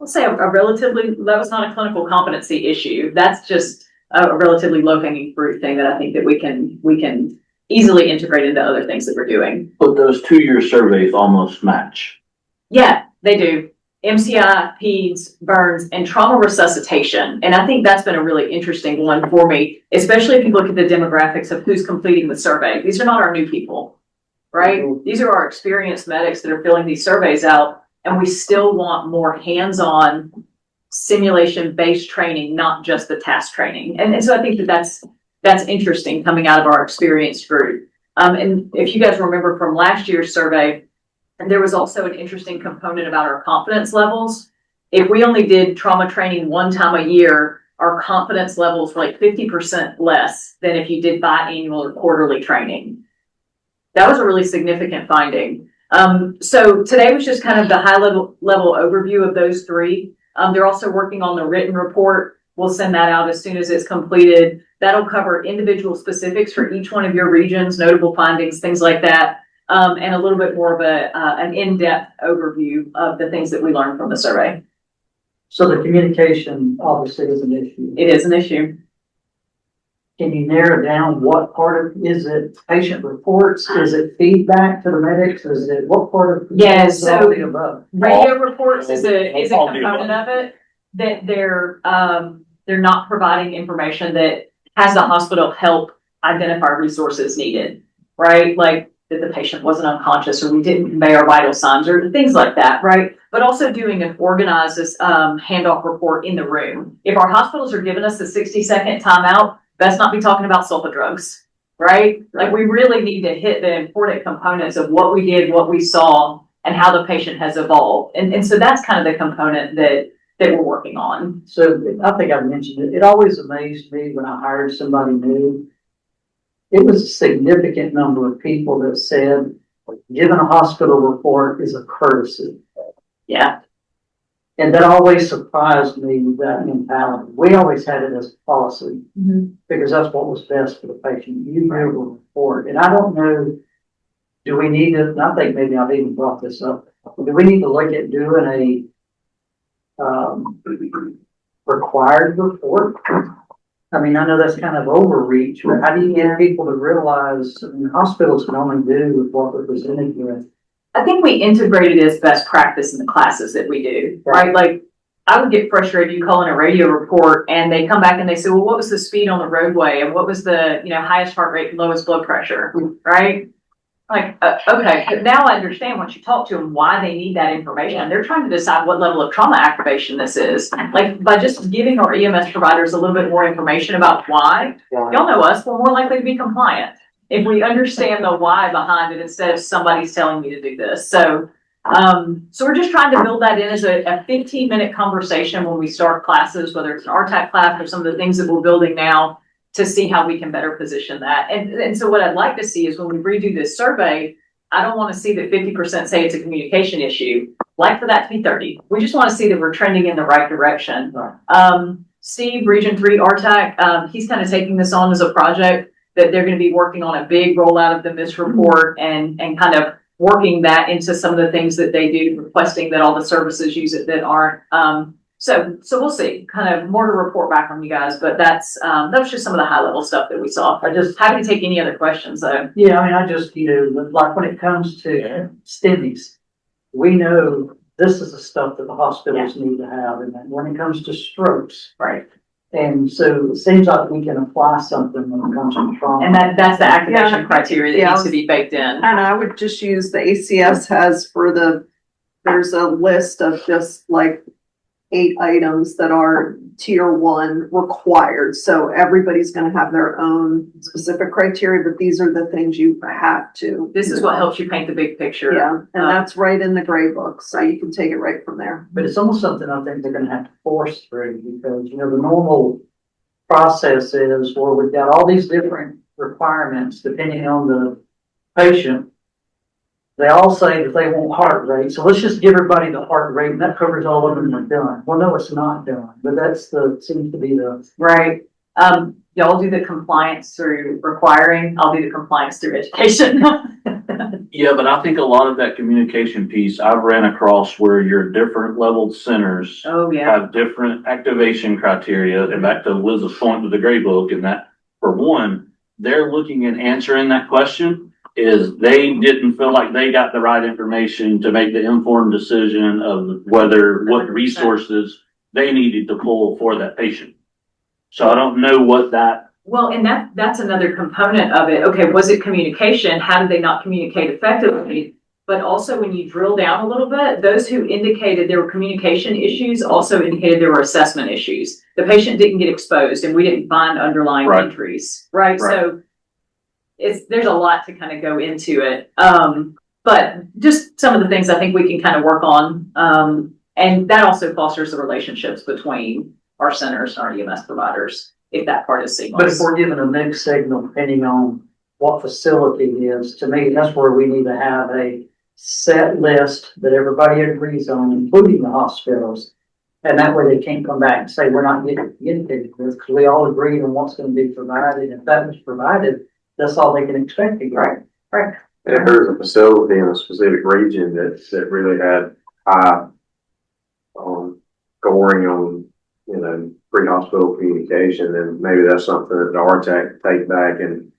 let's say that was not a clinical competency issue. That's just a relatively low hanging fruit thing that I think that we can easily integrate into other things that we're doing. But those 2-year surveys almost match. Yeah, they do. MCI, PEDS, burns, and trauma resuscitation. And I think that's been a really interesting one for me, especially if you look at the demographics of who's completing the survey. These are not our new people, right? These are our experienced medics that are filling these surveys out, and we still want more hands-on simulation-based training, not just the task training. And so I think that's interesting coming out of our experienced group. And if you guys remember from last year's survey, and there was also an interesting component about our confidence levels. If we only did trauma training 1 time a year, our confidence levels were like 50% less than if you did biannual or quarterly training. That was a really significant finding. So today was just kind of the high level overview of those 3. They're also working on the written report. We'll send that out as soon as it's completed. That'll cover individual specifics for each one of your regions, notable findings, things like that. And a little bit more of an in-depth overview of the things that we learned from the survey. So the communication obviously is an issue. It is an issue. Can you narrow down what part of, is it patient reports? Is it feedback to the medics? Is it what part of? Yeah, is all so the above? radio reports is a All the component above. of it, that they're not providing information that has the hospital help identify resources needed, right? Like that the patient wasn't unconscious or we didn't convey our vital signs or things like that, right? But also doing an organized handoff report in the room. If our hospitals are giving us a 60-second timeout, best not be talking about sulfa drugs, right? Like we really need to hit the important components of what we did, what we saw, and how the patient has evolved. And so that's kind of the component that we're working on. So I think I mentioned it. It always amazed me when I hired somebody new. It was a significant number of people that said, giving a hospital report is a courtesy. Yeah. And that always surprised me, that mentality. We always had it as policy because that's what was best for the patient. You give a report. And I don't know, do we need to, and I think maybe I've even brought this up, do we need to look at doing a required report? I mean, I know that's kind of overreach, but how do you get people to realize, I mean, hospitals can only do with what they're presented with? I think we integrate it as best practice in the classes that we do, right? Like I would get frustrated, you call in a radio report and they come back and they say, well, what was the speed on the roadway? And what was the, highest heart rate and lowest blood pressure, right? Like, okay, but now I understand once you talk to them why they need that information. They're trying to decide what level of trauma activation this is. Like, by just giving our EMS providers a little bit more information about why, y'all know us, we're more likely to be compliant if we understand the why behind it instead of somebody's telling me to do this. So we're just trying to build that in as a 15-minute conversation when we start classes, whether it's an RTAC class or some of the things that we're building now, to see how we can better position that. And so what I'd like to see is when we redo this survey, I don't want to see that 50% say it's a communication issue. I'd like for that to be 30. We just want to see that we're trending in the right direction. Steve, Region 3 RTAC, he's kind of taking this on as a project that they're going to be working on a big rollout of the MIS report and kind of working that into some of the things that they do, requesting that all the services use it that aren't. So we'll see, kind of more to report back from you guys, but that was just some of the high level stuff that we saw. I just happy to take any other questions though. Yeah, I mean, I just, like when it comes to STEMIs, we know this is the stuff that the hospitals need to have. And then when it comes to strokes. Right. And so it seems like we can apply something when it comes to trauma. And that's the activation criteria that needs to be baked in. And I would just use the ACS has there's a list of just like 8 items that are tier 1 required. So everybody's going to have their own specific criteria, but these are the things you have to. This is what helps you paint the big picture. Yeah, and that's right in the gray book, so you can take it right from there. But it's almost something I think they're going to have to force through because, the normal process is where we've got all these different requirements depending on the patient. They all say that they want heart rate, so let's just give everybody the heart rate, and that covers all of them. We're done. Well, no, it's not done, but seems to be the right. Y'all do the compliance through requiring. I'll do the compliance through education. Yeah, but I think a lot of that communication piece I've ran across where your different leveled centers have different activation criteria. And back to Liz's point with the gray book, and that for one, they're looking and answering that question. Is they didn't feel like they got the right information to make the informed decision of what resources they needed to pull for that patient. So I don't know what that. Well, and that's another component of it. Okay, was it communication? How did they not communicate effectively? But also when you drill down a little bit, those who indicated there were communication issues also indicated there were assessment issues. The patient didn't get exposed and we didn't find underlying injuries, right? So there's a lot to kind of go into it. But just some of the things I think we can kind of work on. And that also fosters the relationships between our centers and our EMS providers, if that part is seamless. But if we're given a mixed signal, depending on what facility it is, to me, that's where we need to have a set list that everybody agrees on, including the hospitals. And that way they can't come back and say, we're not getting communicated with, because we all agreed on what's going to be provided. If that was provided, that's all they can expect to get. Right. And if there's a facility in a specific region that really had high, scoring on, pre-hospital communication, then maybe that's something that the RTAC can take back and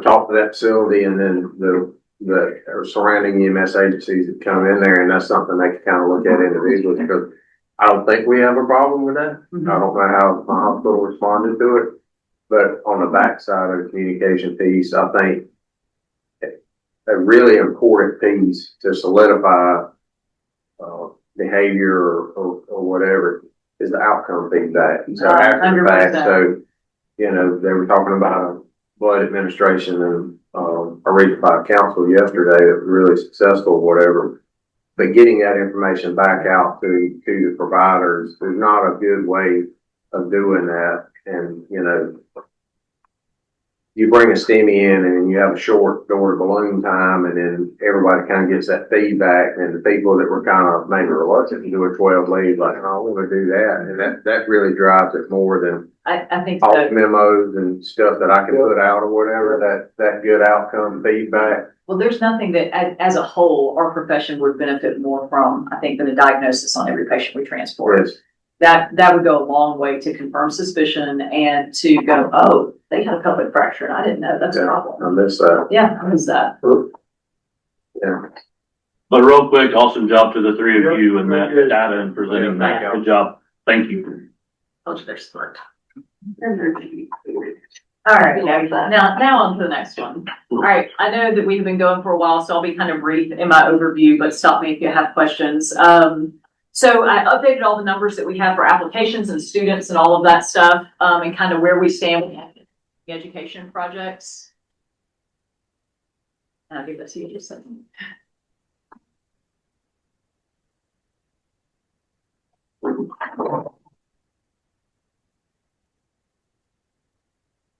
talk to that facility and then the surrounding EMS agencies that come in there, and that's something they can kind of look at individually, because I don't think we have a problem with that. I don't know how my hospital responded to it, but on the backside of the communication piece, I think a really important piece to solidify behavior or whatever is the outcome feedback. So after the fact, they were talking about blood administration and a region 5 council yesterday that was really successful, whatever. But getting that information back out to the providers, there's not a good way of doing that. And, you bring a STEMI in and you have a short door to balloon time, and then everybody kind of gets that feedback, and the people that were kind of maybe reluctant to do a 12 lead, like, oh, I want to do that. And that really drives it more than I think all memos and stuff that I can put out or whatever, that good outcome feedback. Well, there's nothing that as a whole, our profession would benefit more from, I think, than a diagnosis on every patient we transport. Yes. That would go a long way to confirm suspicion and to go, oh, they had a pelvic fracture and I didn't know. That's a problem. I miss that. Yeah, I miss that. Yeah. But real quick, awesome job to the three of you and that data and presenting that. Good job. Thank you. Oh, they're smart. All right, now on to the next one. All right, I know that we've been going for a while, so I'll be kind of brief in my overview, but stop me if you have questions. So I updated all the numbers that we have for applications and students and all of that stuff, and kind of where we stand with the education projects. And I'll give that to you in just a second.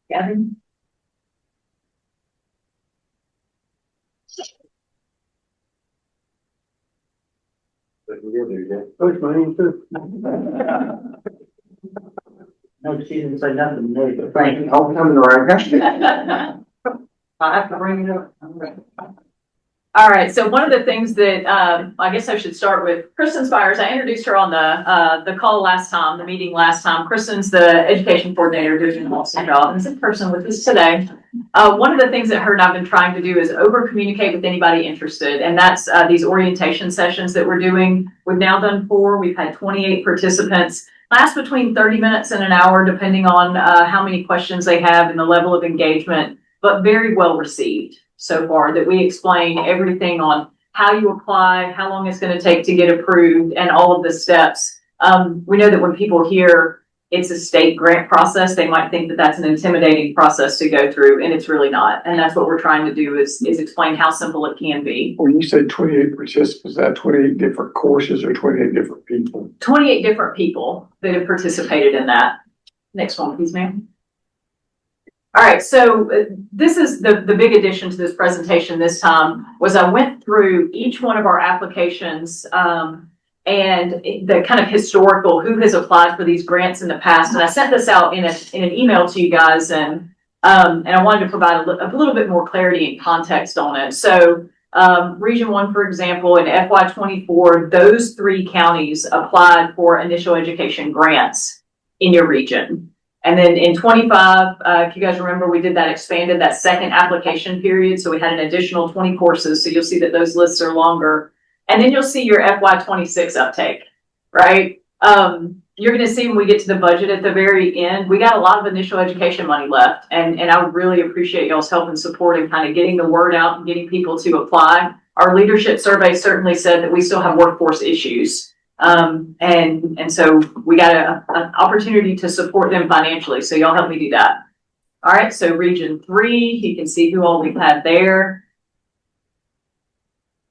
Gavin? Coach, my name too. No, she didn't say nothing to me, but thank you. I'll come in the right. I have to bring it up. All right, so one of the things that, I guess I should start with, Kristen Spires. I introduced her on the call last time, the meeting last time. Kristen's the education coordinator doing an awesome job and is in person with us today. One of the things that her and I've been trying to do is over communicate with anybody interested. And that's these orientation sessions that we're doing. We've now done 4. We've had 28 participants, last between 30 minutes and an hour, depending on how many questions they have and the level of engagement, but very well received so far, that we explain everything on how you apply, how long it's going to take to get approved, and all of the steps. We know that when people hear it's a state grant process, they might think that that's an intimidating process to go through, and it's really not. And that's what we're trying to do is explain how simple it can be. When you say 28 participants, is that 28 different courses or 28 different people? 28 different people that have participated in that. Next one, please, ma'am. All right, so this is the big addition to this presentation this time, was I went through each one of our applications and the kind of historical, who has applied for these grants in the past. And I sent this out in an email to you guys, and I wanted to provide a little bit more clarity and context on it. So Region 1, for example, in FY24, those 3 counties applied for initial education grants in your region. And then in 25, if you guys remember, we did that expanded that second application period. So we had an additional 20 courses. So you'll see that those lists are longer. And then you'll see your FY26 uptake, right? You're going to see when we get to the budget at the very end, we got a lot of initial education money left. And I would really appreciate y'all's help and support in kind of getting the word out and getting people to apply. Our leadership survey certainly said that we still have workforce issues. And so we got an opportunity to support them financially. So y'all help me do that. All right. So Region 3, you can see who all we've had there.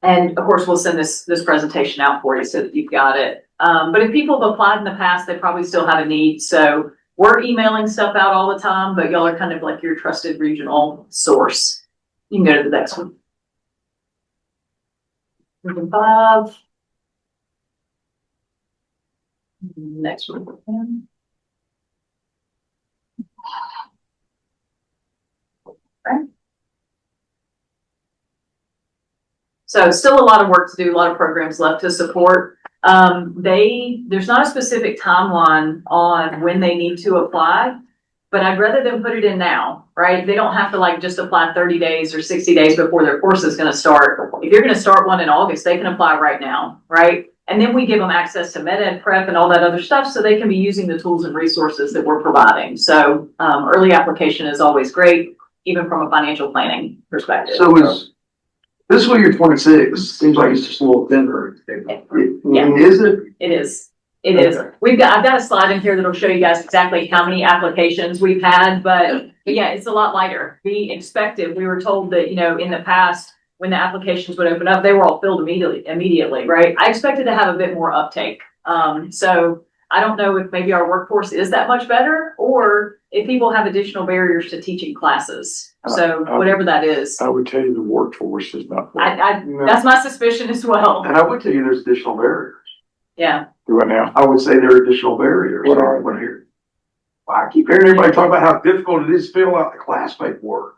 And of course, we'll send this presentation out for you so that you've got it. But if people have applied in the past, they probably still have a need. So we're emailing stuff out all the time, but y'all are kind of like your trusted regional source. You can go to the next one. Region 5. Next one. Okay. So still a lot of work to do, a lot of programs left to support. There's not a specific timeline on when they need to apply, but I'd rather them put it in now, right? They don't have to like just apply 30 days or 60 days before their course is going to start. If you're going to start one in August, they can apply right now, right? And then we give them access to med-ed prep and all that other stuff so they can be using the tools and resources that we're providing. So early application is always great, even from a financial planning perspective. So is fiscal year 26, seems like it's just a little thinner. Yeah. Is it? It is. It is. Okay. I've got a slide in here that'll show you guys exactly how many applications we've had, but yeah, it's a lot lighter. We expected, we were told that, in the past, when the applications would open up, they were all filled immediately, right? I expected to have a bit more uptake. So I don't know if maybe our workforce is that much better or if people have additional barriers to teaching classes. So whatever that is. I would tell you the workforce is not. That's my suspicion as well. And I would tell you there's additional barriers. Yeah. Do it now. I would say there are additional barriers. What are they? Well, I keep hearing everybody talk about how difficult it is to fill out the class paperwork.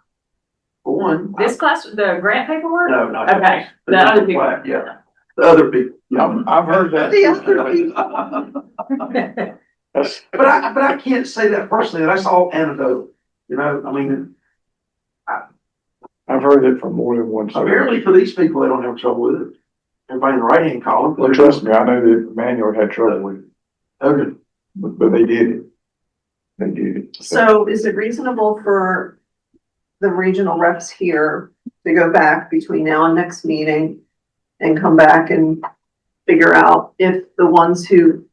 For one. This class, the grant paperwork? No, not okay. The other people. Yeah. The other people. Yeah, I've heard that. The other people. But I can't say that personally. That's all anecdotal. I mean, I've heard it from more than one. apparently for these people, they don't have trouble with it. Everybody in the right-hand column. Well, trust me, I know that Manuel had trouble with it. Okay. But they did it. They did it. So is it reasonable for the regional reps here to go back between now and next meeting and come back and figure out if the ones who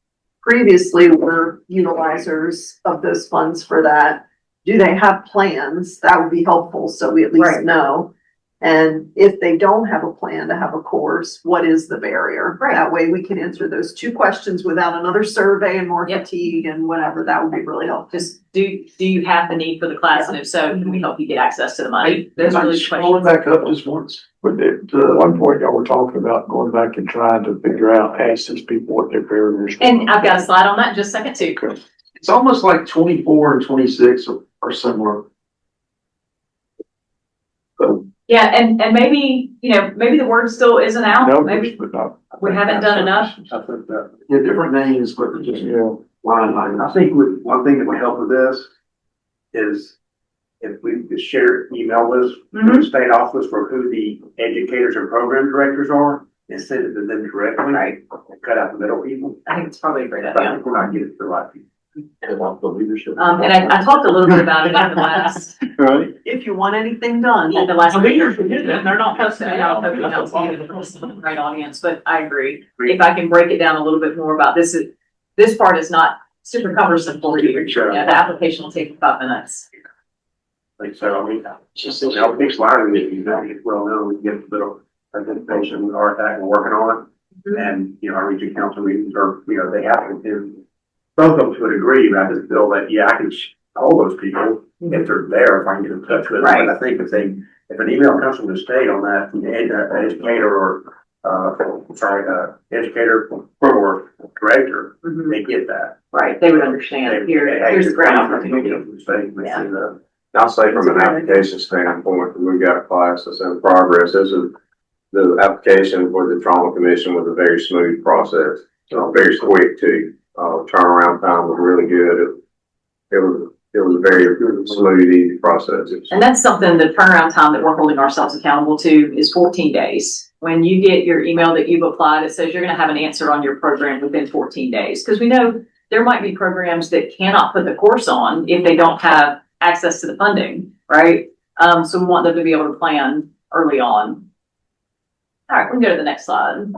previously were utilizers of those funds for that, do they have plans? That would be helpful, so we at least Right. know. And if they don't have a plan to have a course, what is the barrier? Right. That way we can answer those two questions without another survey and more Yep. fatigue and whatever. That would be really helpful. Just do you have the need for the class? And if so, can we help you get access to the money? Those are really Scrolling questions. back up just once, but the one point y'all were talking about going back and trying to figure out, ask these people what their barriers. And I've got a slide on that in just a second too. It's almost like 24 and 26 are similar. So, Yeah, and maybe, maybe the word still isn't out. Numbers, Maybe but not. we haven't done enough. I think that, yeah, different names, but just Yeah. line I items. think one thing that would help with this is if we could share email lists, Mhm. state office for who the educators and program directors are, and send it to them directly. Right. And cut out the middle people. I think it's probably a great But I idea. think we're not getting the right people. And also leadership. And I talked a little bit about it in the last, Right. If you want anything done. at the last meeting. They're not posted out, hopefully that's all the right audience, but I agree. If I can break it down a little bit more about this, this part is not super cumbersome for you. Sure. Yeah, the application will take 5 minutes. Like, so, I mean, just, I'll fix lining it, you know, it's well known, we get a little presentation with RTAC, we're working on it. And, our region council meetings are, they have to, both of them would agree, but I just feel that, I can call those people if they're there, if I can get in touch with them. Right. But I think if an email comes from the state on that, from the educator or, educator or director, Mhm. they get that. Right, they would understand. Here's the grant opportunity. I'll say from an application standpoint, we've got a class that's in progress. The application for the trauma commission was a very smooth process, very quick too. Turnaround time was really good. It was a very smooth, easy process. And that's something, the turnaround time that we're holding ourselves accountable to is 14 days. When you get your email that you've applied, it says you're gonna have an answer on your program within 14 days. Because we know there might be programs that cannot put the course on if they don't have access to the funding, right? So we want them to be able to plan early on. All right, we can go to the next slide.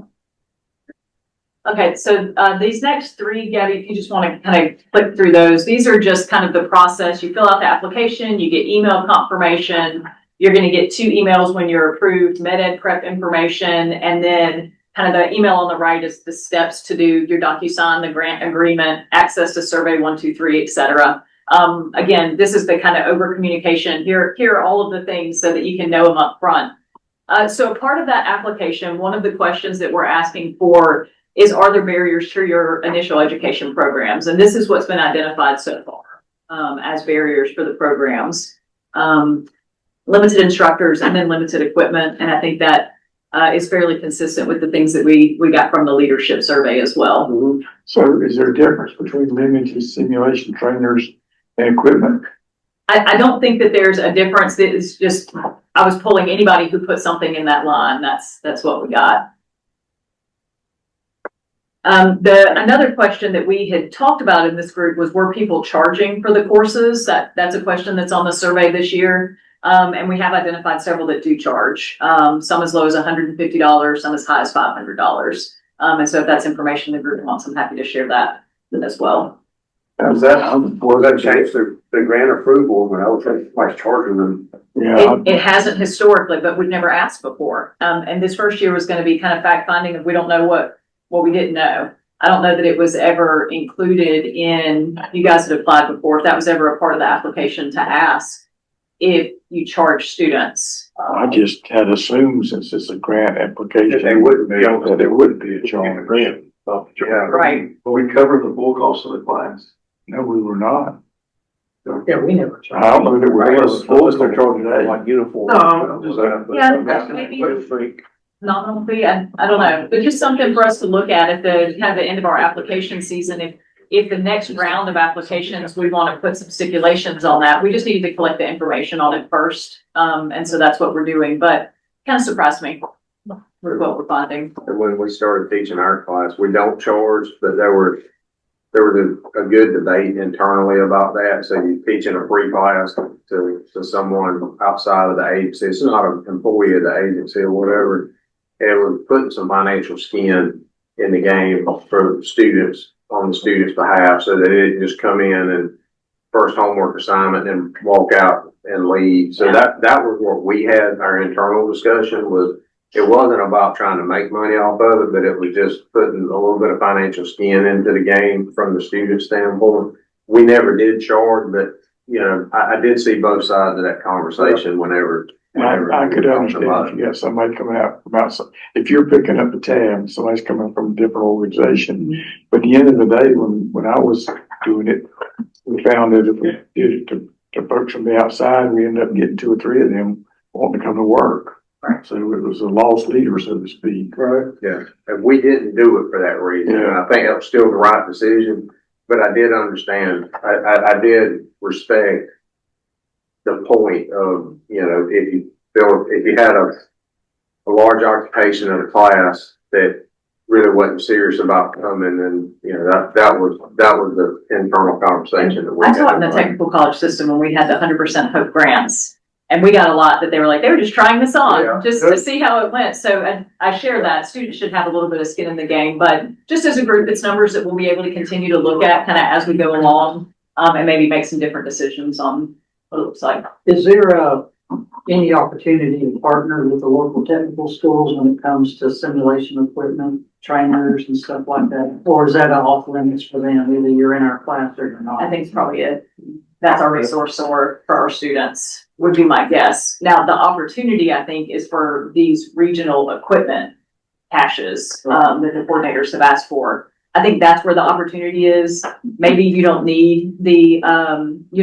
Okay, so these next three, Gabby, if you just want to kind of click through those, these are just kind of the process. You fill out the application, you get email confirmation. You're going to get 2 emails when you're approved, med-ed prep information, and then kind of the email on the right is the steps to do your DocuSign, the grant agreement, access to survey 123, et cetera. Again, this is the kind of over communication. Here are all of the things so that you can know them up front. So part of that application, one of the questions that we're asking for is, are there barriers to your initial education programs? And this is what's been identified so far as barriers for the programs. Limited instructors and then limited equipment. And I think that is fairly consistent with the things that we got from the leadership survey as well. So is there a difference between limited simulation trainers and equipment? I don't think that there's a difference. It's just, I was pulling anybody who put something in that line. That's what we got. Another question that we had talked about in this group was, were people charging for the courses? That's a question that's on the survey this year. And we have identified several that do charge, some as low as $150, some as high as $500. And so if that's information the group wants, I'm happy to share that as well. Was that changed the grant approval when I was like charging them? Yeah. It hasn't historically, but we've never asked before. And this first year was going to be kind of fact finding if we don't know what we didn't know. I don't know that it was ever included in, you guys had applied before, if that was ever a part of the application to ask if you charge students. I just had assumed, since it's a grant application, That they wouldn't be. that there wouldn't be a charge. Yeah. Right. But we cover the full cost of the class. No, we were not. Yeah, we never I don't know that we're. Unless they're charging that. Like uniform. No. Yeah, maybe. Nominal fee, I don't know, but just something for us to look at the kind of the end of our application season. If the next round of applications, we want to put some stipulations on that, we just need to collect the information on it first. And so that's what we're doing, but kind of surprised me with what we're finding. And when we started teaching our class, we don't charge, but there were there was a good debate internally about that. So you're teaching a free class to someone outside of the agency. It's not an employee of the agency or whatever. And it was putting some financial skin in the game for students on the students' behalf, so that they didn't just come in and first homework assignment and walk out and leave. So that was what we had, our internal discussion was, it wasn't about trying to make money off of it, but it was just putting a little bit of financial skin into the game from the student standpoint. We never did charge, but you know, I did see both sides of that conversation whenever. I could understand if you got somebody coming out from outside. If you're picking up the tab, somebody's coming from a different organization. But at the end of the day, when I was doing it, we found that if we did it to folks from the outside, we ended up getting 2 or 3 of them wanting to come to work. Right. So it was a lost leader, so to speak. Right. Yeah, and we didn't do it for that reason. And I think that was still the right decision, but I did understand, I did respect the point of, you know, if you had a large occupation of the class that really wasn't serious about coming, and, you know, that was the internal conversation that we I had. taught in the technical college system when we had the 100% Hope grants. And we got a lot that they were just trying this on, just to see how it went. So I share that. Students should have a little bit of skin in the game, but just as a group, it's numbers that we'll be able to continue to look at kind of as we go along, and maybe make some different decisions on what it looks like. Is there any opportunity to partner with the local technical schools when it comes to simulation equipment, trainers and stuff like that? Or is that off limits for them? Either you're in our class or you're not? I think it's probably it. That's our resource for our students, would be my guess. Now, the opportunity, I think, is for these regional equipment caches that the coordinators have asked for. I think that's where the opportunity is. Maybe you don't need you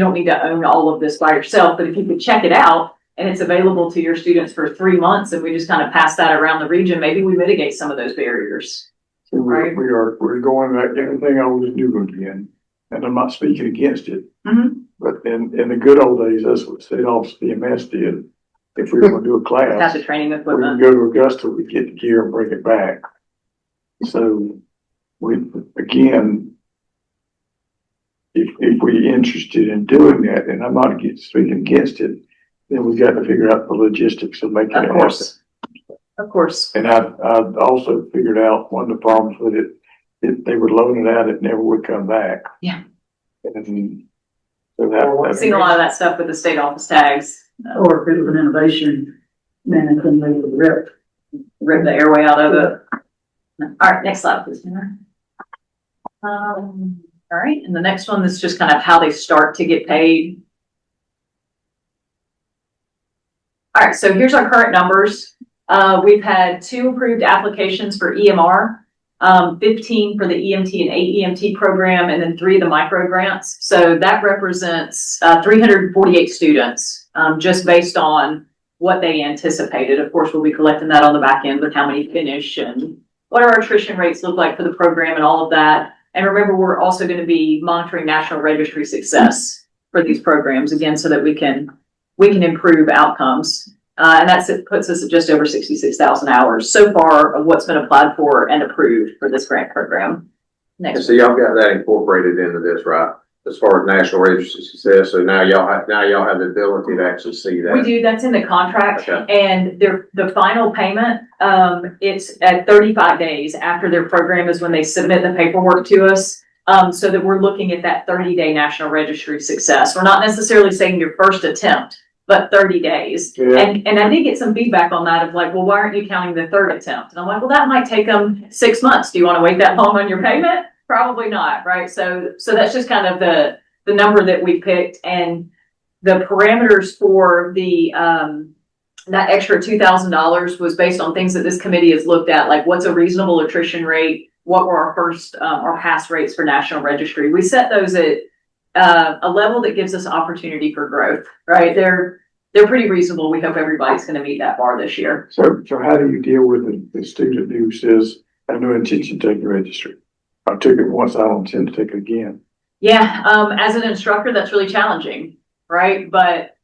don't need to own all of this by yourself, but if you could check it out and it's available to your students for 3 months and we just kind of pass that around the region, maybe we mitigate some of those barriers. So we're going back, everything I always do again, and I'm not speaking against it. Mm-hmm. But in the good old days, that's what state office EMS did. If we were going to do a class, Have the training we would equipment. go to Augusta, we'd get the gear and bring it back. So again, if we're interested in doing that, and I'm not speaking against it, then we've got to figure out the logistics of making it happen. Of course. And I also figured out one of the problems with it, if they would loan it out, it never would come back. Yeah. And so I've seen a lot of that stuff with the state office tags. Or if it was an innovation, then it can leave the rip. Rip the airway out of it. All right, next slide, please. All right, and the next one is just kind of how they start to get paid. All right, so here's our current numbers. We've had 2 approved applications for EMR, 15 for the EMT and 8 EMT program, and then 3 of the micro grants. So that represents 348 students, just based on what they anticipated. Of course, we'll be collecting that on the back end with how many finish and what our attrition rates look like for the program and all of that. And remember, we're also going to be monitoring national registry success for these programs, again, so that we can improve outcomes. And it puts us at just over 66,000 hours so far of what's been applied for and approved for this grant program. And so y'all got that incorporated into this, right? As far as national registry success, so now y'all have the ability to actually see that. We do, that's in the contract. Okay. And the final payment, it's at 35 days after their program is when they submit the paperwork to us. So that we're looking at that 30-day national registry success. We're not necessarily saying your first attempt, but 30 days. Yeah. And I did get some feedback on that of like, well, why aren't you counting the 3rd attempt? And I'm like, well, that might take them 6 months. Do you want to wait that long on your payment? Probably not, right? So that's just kind of the number that we picked, and the parameters for the that extra $2,000 was based on things that this committee has looked at, like what's a reasonable attrition rate, what were our first our pass rates for national registry. We set those at a level that gives us opportunity for growth, right? They're pretty reasonable. We hope everybody's going to meet that bar this year. So how do you deal with the student who says, I have no intention to take the registry? I took it once, I don't intend to take it again. Yeah, as an instructor, that's really challenging, right? But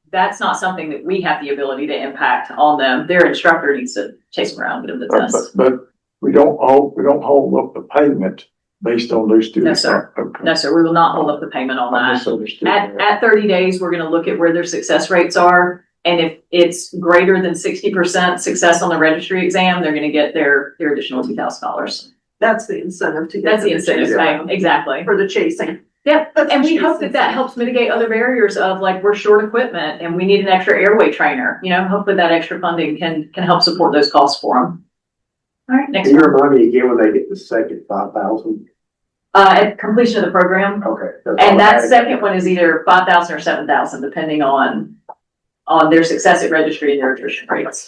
that's not something that we have the ability to impact on them. Their instructor needs to chase them around, get them the test. But we don't hold up the payment based on those students? sir. Okay. No, sir, we will not hold up the payment on I that. misunderstood At, that. at 30 days, we're gonna look at where their success rates are. And if it's greater than 60% success on the registry exam, they're gonna get their additional $2,000. That's the incentive to get. That's the them to incentive, chase right? them. Exactly. For the chasing. Yep, That's and what we she hope said. that that helps mitigate other barriers of like, we're short equipment and we need an extra airway trainer, you know, hopefully that extra funding can help support those costs for them. All right, next Can you one. remind me again when they get the second 5,000? At completion of the program, Okay. and that second one is either 5,000 or 7,000, depending on their success at registry and their attrition rates.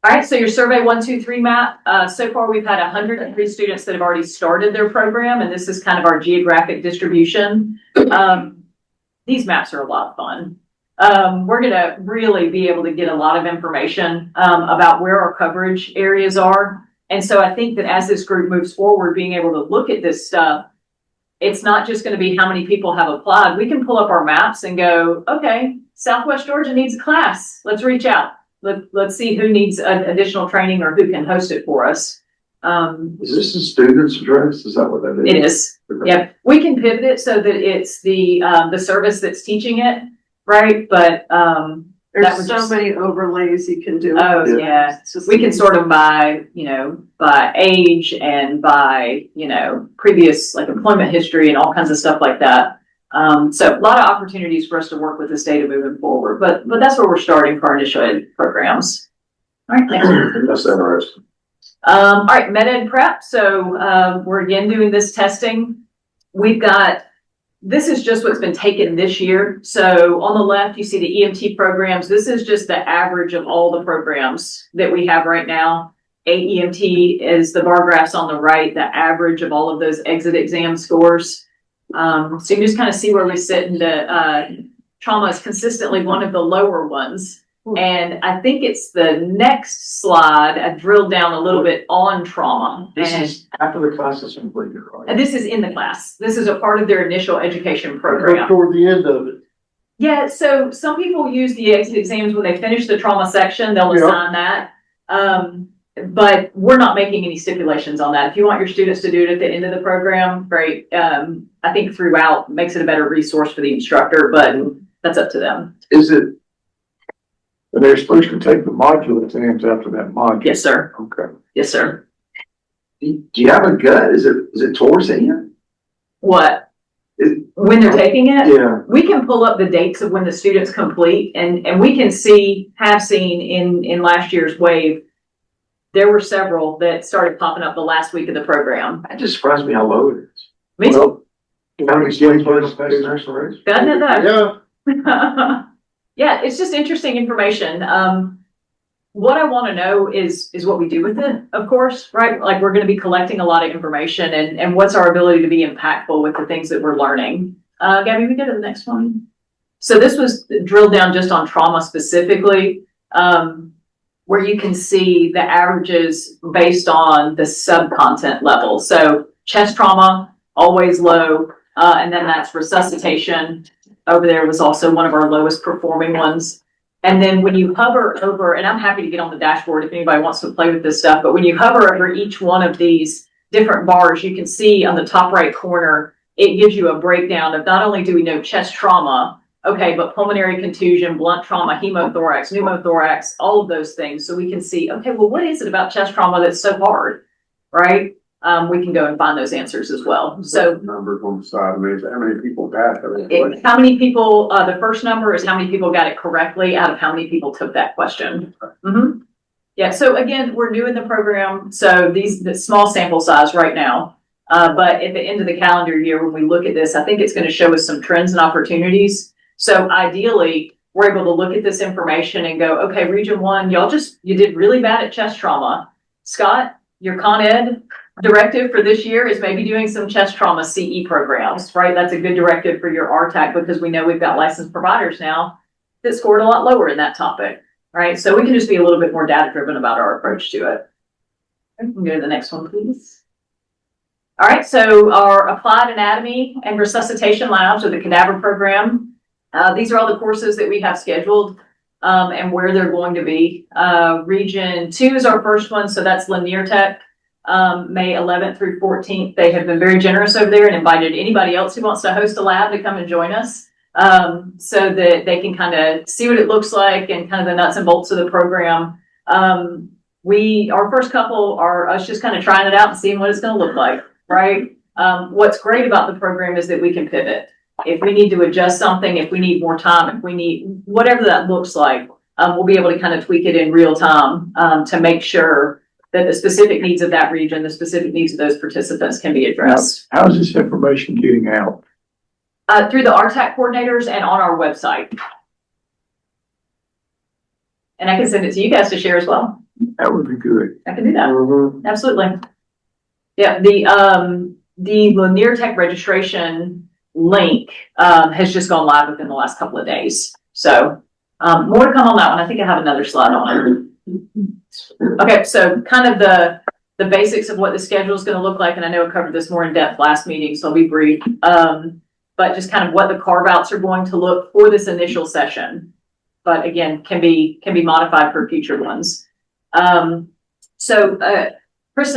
All right, so your survey 1, 2, 3 map, so far we've had 103 students that have already started their program, and this is kind of our geographic distribution. These maps are a lot of fun. We're gonna really be able to get a lot of information about where our coverage areas are. And so I think that as this group moves forward, being able to look at this stuff, it's not just gonna be how many people have applied. We can pull up our maps and go, okay, Southwest Georgia needs a class. Let's reach out. Let's see who needs additional training or who can host it for us. Is this the student's address? Is that what that is? It is. Okay. Yep. We can pivot it so that it's the service that's teaching it, right? But, that There's was so just- many overlays you can do. oh, yeah. It's just- We can sort them by, by age and by, previous like employment history and all kinds of stuff like that. So a lot of opportunities for us to work with this data moving forward, but that's where we're starting for our initial ed programs. All right, next one, please. That's interesting. All right, med ed prep. So, we're again doing this testing. This is just what's been taken this year. So on the left, you see the EMT programs. This is just the average of all the programs that we have right now. AEMT is the bar graphs on the right, the average of all of those exit exam scores. So you just kind of see where we sit in the, trauma is consistently one of the lower ones. And I think it's the next slide, I drilled down a little bit on trauma. This And is after the class is completed, right? this is in the class. This is a part of their initial education program. Toward the end of it. Yeah, so some people use the exit exams when they finish the trauma section, they'll Yeah. assign that. But we're not making any stipulations on that. If you want your students to do it at the end of the program, great. I think throughout makes it a better resource for the instructor, but that's up to them. Is it, But they're supposed to take the module exams after that module. Yes, sir. Okay. Yes, sir. do you have a gut? Is it towards the end? What? It- When they're taking it? Yeah. We can pull up the dates of when the students complete and we can have seen in last year's wave, there were several that started popping up the last week of the program. That just surprised me how low it is. Me too. How many students were in the national race? Doesn't it though? Yeah. Yeah, it's just interesting information. What I want to know is what we do with it, of course, right? Like we're going to be collecting a lot of information and what's our ability to be impactful with the things that we're learning. Gabby, we go to the next one. So this was drilled down just on trauma specifically, where you can see the averages based on the sub-content level. So chest trauma, always low, and then that's resuscitation. Over there was also one of our lowest performing ones. And then when you hover over, and I'm happy to get on the dashboard if anybody wants to play with this stuff, but when you hover over each one of these different bars, you can see on the top right corner, it gives you a breakdown of not only do we know chest trauma, okay, but pulmonary contusion, blunt trauma, hemothorax, pneumothorax, all of those things. So we can see, okay, well, what is it about chest trauma that's so hard, right? We can go and find those answers as well. So Numbers on the side, I mean, how many people got it? how many people, the first number is how many people got it correctly out of how many people took that question. Mm-hmm. Yeah, so again, we're new in the program, so the small sample size right now. But at the end of the calendar year, when we look at this, I think it's going to show us some trends and opportunities. So ideally, we're able to look at this information and go, okay, Region 1, you did really bad at chest trauma. Scott, your Con Ed directive for this year is maybe doing some chest trauma CE programs, right? That's a good directive for your RTAC because we know we've got licensed providers now that scored a lot lower in that topic, right? So we can just be a little bit more data driven about our approach to it. We can go to the next one, please. All right, so our applied anatomy and resuscitation labs or the cadaver program. These are all the courses that we have scheduled and where they're going to be. Region 2 is our first one, so that's Lanier Tech. May 11th through 14th. They have been very generous over there and invited anybody else who wants to host a lab to come and join us, so that they can kind of see what it looks like and kind of the nuts and bolts of the program. Our first couple are us just kind of trying it out and seeing what it's going to look like, right? What's great about the program is that we can pivot. If we need to adjust something, if we need more time, if we need whatever that looks like, we'll be able to kind of tweak it in real time, to make sure that the specific needs of that region, the specific needs of those participants can be addressed. How's this information getting out? Through the RTAC coordinators and on our website. And I can send it to you guys to share as well. That would be good. I can do that. Absolutely. Yeah, the Lanier Tech registration link has just gone live within the last couple of days. So more to come on that one. I think I have another slide on it. Okay, so kind of the basics of what the schedule is going to look like, and I know I covered this more in depth last meeting, so I'll be brief. But just kind of what the carve outs are going to look for this initial session. But again, can be modified for future ones. Kristen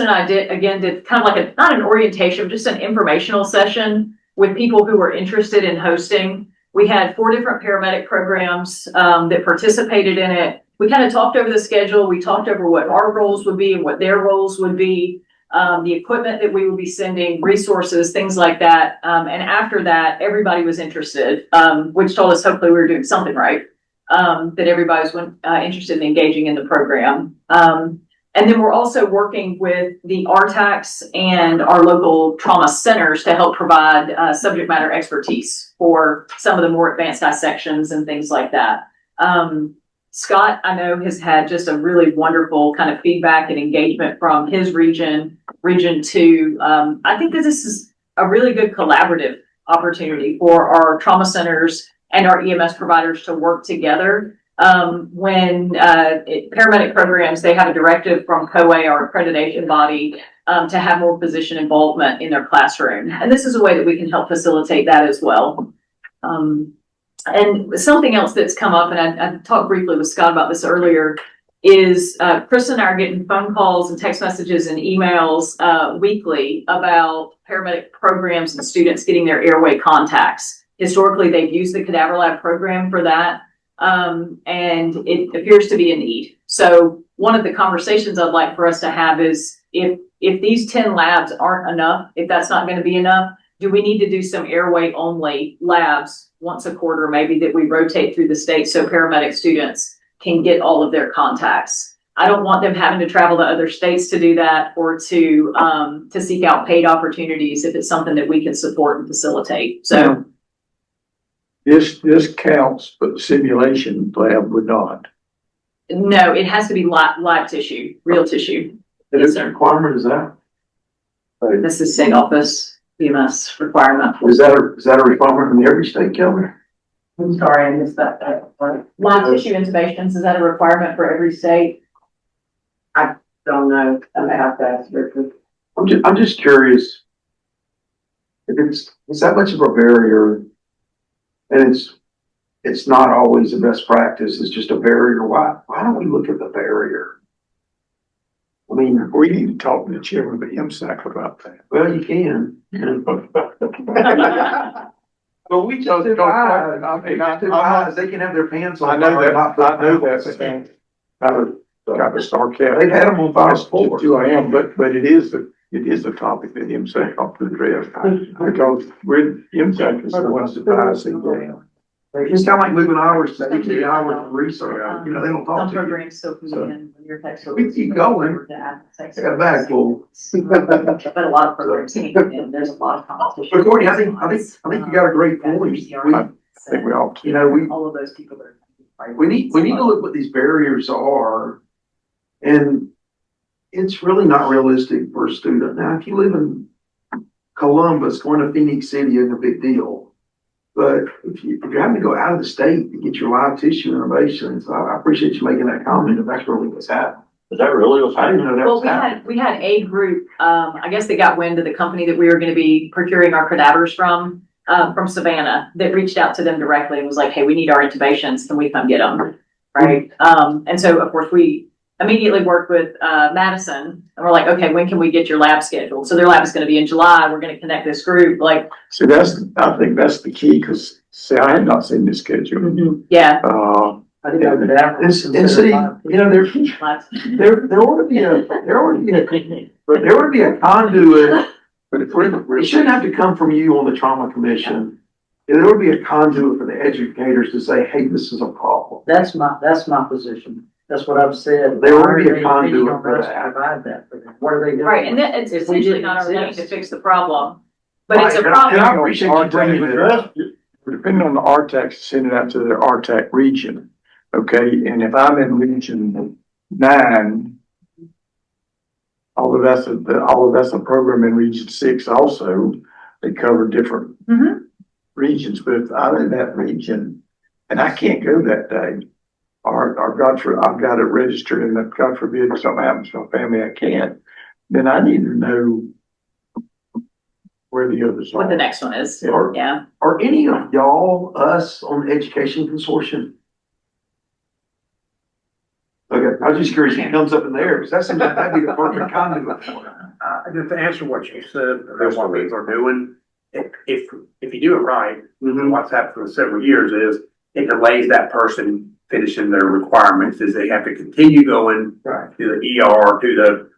and I did kind of like not an orientation, just an informational session with people who were interested in hosting. We had 4 different paramedic programs that participated in it. We kind of talked over the schedule. We talked over what our roles would be and what their roles would be, the equipment that we would be sending, resources, things like that. And after that, everybody was interested, which told us hopefully we were doing something right, that everybody was interested in engaging in the program. And then we're also working with the RTACs and our local trauma centers to help provide subject matter expertise for some of the more advanced dissections and things like that. Scott, I know, has had just a really wonderful kind of feedback and engagement from his region 2. I think that this is a really good collaborative opportunity for our trauma centers and our EMS providers to work together. When paramedic programs, they have a directive from COA, our accreditation body, to have more physician involvement in their classroom. And this is a way that we can help facilitate that as well. And something else that's come up, and I talked briefly with Scott about this earlier, is Chris and I are getting phone calls and text messages and emails weekly about paramedic programs and students getting their airway contacts. Historically, they've used the Cadaver Lab program for that. And it appears to be a need. So one of the conversations I'd like for us to have is if these 10 labs aren't enough, if that's not going to be enough, do we need to do some airway only labs once a quarter, maybe, that we rotate through the state so paramedic students can get all of their contacts? I don't want them having to travel to other states to do that, or to seek out paid opportunities if it's something that we can support and facilitate. So this counts, but the simulation lab would not. no, it has to be live tissue, real tissue. Yes, sir. Requirement is that? This is state office EMS requirement. Is that a requirement in every state, Kelvin? I'm sorry, I missed that. Live tissue intubations, is that a requirement for every state? Don't know. I have to ask Richard. I'm just curious. If it's that much of a barrier, and it's not always the best practice, it's just a barrier. Why don't we look at the barrier? I mean, We need to talk to the chairman of the MSAC about that. well, you can. Well, we just Two eyes, they can have their pants on. I know that, not I know put that, pants. got the sarcasm. They've had them on fire before. I am, but it is the topic that MSAC ought to address, because MSAC is the ones that buys these down. It's kind of like moving hours to 60 hours of research. You know, they don't talk Some to you. programs still can be in your text. We keep going. I got a bag full. But a lot of programs can't, and there's a lot of competition. But Courtney, I think you got a great point. I think we ought to. You know, All of those people that are. we need to look what these barriers are. And it's really not realistic for a student. Now, if you live in Columbus, going to Phoenix City isn't a big deal. But if you're having to go out of the state to get your live tissue innovations, I appreciate you making that comment, if that's really what's happening. Is that really what's I didn't know that Well, was happening. we had a group, I guess they got wind of the company that we were going to be procuring our cadavers from Savannah, that reached out to them directly and was like, hey, we need our intubations. Can we come get them? Right. And so of course immediately worked with, Madison, and we're like, okay, when can we get your lab scheduled? So their lab is gonna be in July, we're gonna connect this group, like, See, I think that's the key, because, see, I had not seen this schedule. yeah. I think I would average. And see, you know, there ought to be a conduit, But if we're, it shouldn't have to come from you on the trauma commission. There ought to be a conduit for the educators to say, hey, this is a problem. That's my position. That's what I've said. There ought to be a They conduit need for us to that. Provide that for them. What are they doing? Right, and then it's If we essentially didn't not our money to exist. fix the problem, but it's a Right, and I problem. appreciate you bringing it up. depending on the RTAC, send it out to the RTAC region, okay? And if I'm in region 9, although that's a program in region 6 also, they cover different Mhm. regions, but if I'm in that region and I can't go that day, or God forbid, I've got it registered and if God forbid something happens to my family, I can't, then I need to know where the others What the are. next one is, Or, yeah. are any of y'all, us on the education consortium? Okay, I was just curious if it comes up in there, because that seems like that'd be the perfect conduit for it. Just to answer what you said, about what people are doing, if you do it right, what's happened for several years is it delays that person finishing their requirements, is they have to continue going Right. to the ER, to the,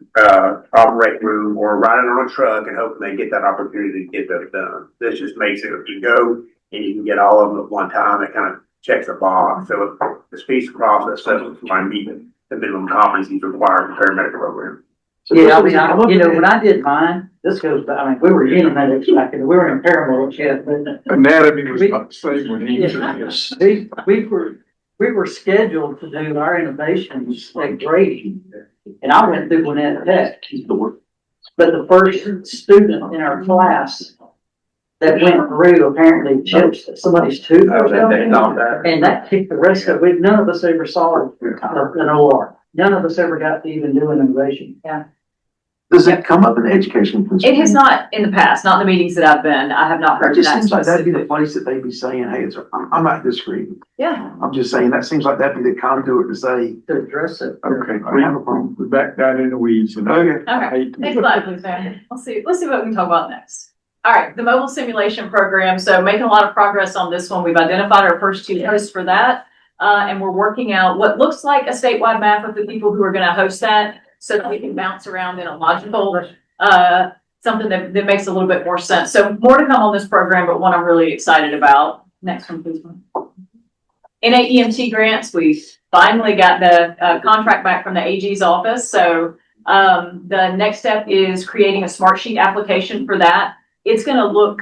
operating room, or riding on a truck and hoping they get that opportunity to get that done. This just makes it, if you go and you can get all of them at one time, it kind of checks the box. So it speeds the process, so by meeting the minimum competencies required for paramedic program. So Yeah, I this mean, was- when I did mine, this goes back, I mean, we were in medics back in, we were in paramedics yet, but Anatomy was not the same when he was in yeah, this. we were scheduled to do our innovations at Grady. And I went through Gwinnett Tech. But the first student in our class that went through apparently chipped somebody's tooth or something. And that kicked the rest of it. None of us ever saw an OR. None of us ever got to even do an innovation. Yeah. Does it come up in the education consortium? It has not in the past, not in the meetings that I've been, I have not It heard just that seems like that'd be the specific. place that they'd be saying, hey, I'm not disagreeing. Yeah, I'm just saying, that seems like that'd be the conduit to say, To address it. Okay, I have a problem. we back down in the weeds and I okay. hate to. Thanks a lot, Luther. Let's see what we can talk about next. All right, the mobile simulation program. So making a lot of progress on this one. We've identified our first 2 hosts for that. And we're working out what looks like a statewide map of the people who are going to host that so that we can bounce around in a logical, something that makes a little bit more sense. So more to come on this program, but one I'm really excited about. Next one, please. NAEMT grants, we finally got the contract back from the AG's office. So the next step is creating a smart sheet application for that. It's going to look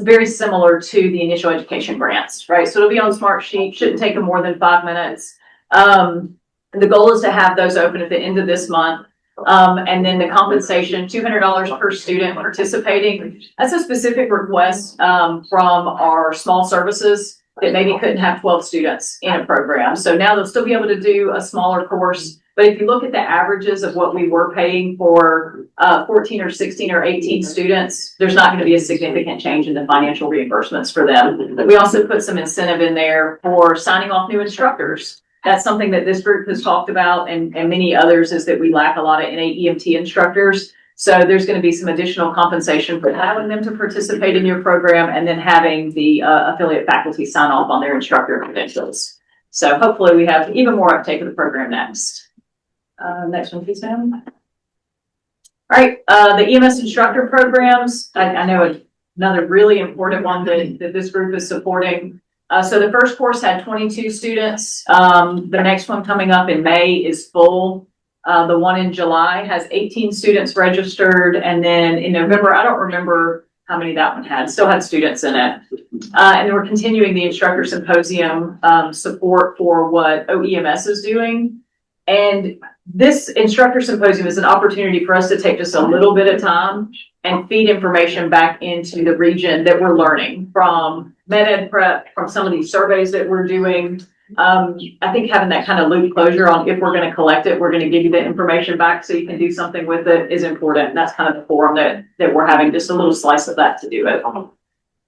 very similar to the initial education grants, right? So it'll be on smart sheet, shouldn't take them more than 5 minutes. The goal is to have those open at the end of this month. And then the compensation, $200 per student participating. That's a specific request from our small services that maybe couldn't have 12 students in a program. So now they'll still be able to do a smaller course. But if you look at the averages of what we were paying for 14 or 16 or 18 students, there's not going to be a significant change in the financial reimbursements for them. But we also put some incentive in there for signing off new instructors. That's something that this group has talked about and many others, is that we lack a lot of NAEMT instructors. So there's going to be some additional compensation for allowing them to participate in your program and then having the affiliate faculty sign off on their instructor credentials. So hopefully we have even more uptake of the program next. Next one, please, ma'am. All right, the EMS instructor programs. I know another really important one that this group is supporting. So the first course had 22 students. The next one coming up in May is full. The one in July has 18 students registered. And then in November, I don't remember how many that one had, still had students in it. And then we're continuing the instructor symposium support for what OEMS is doing. And this instructor symposium is an opportunity for us to take just a little bit of time and feed information back into the region that we're learning from med-ed prep, from some of these surveys that we're doing. I think having that kind of loop closure on if we're going to collect it, we're going to give you the information back so you can do something with it is important. And that's kind of the forum that we're having just a little slice of that to do it. All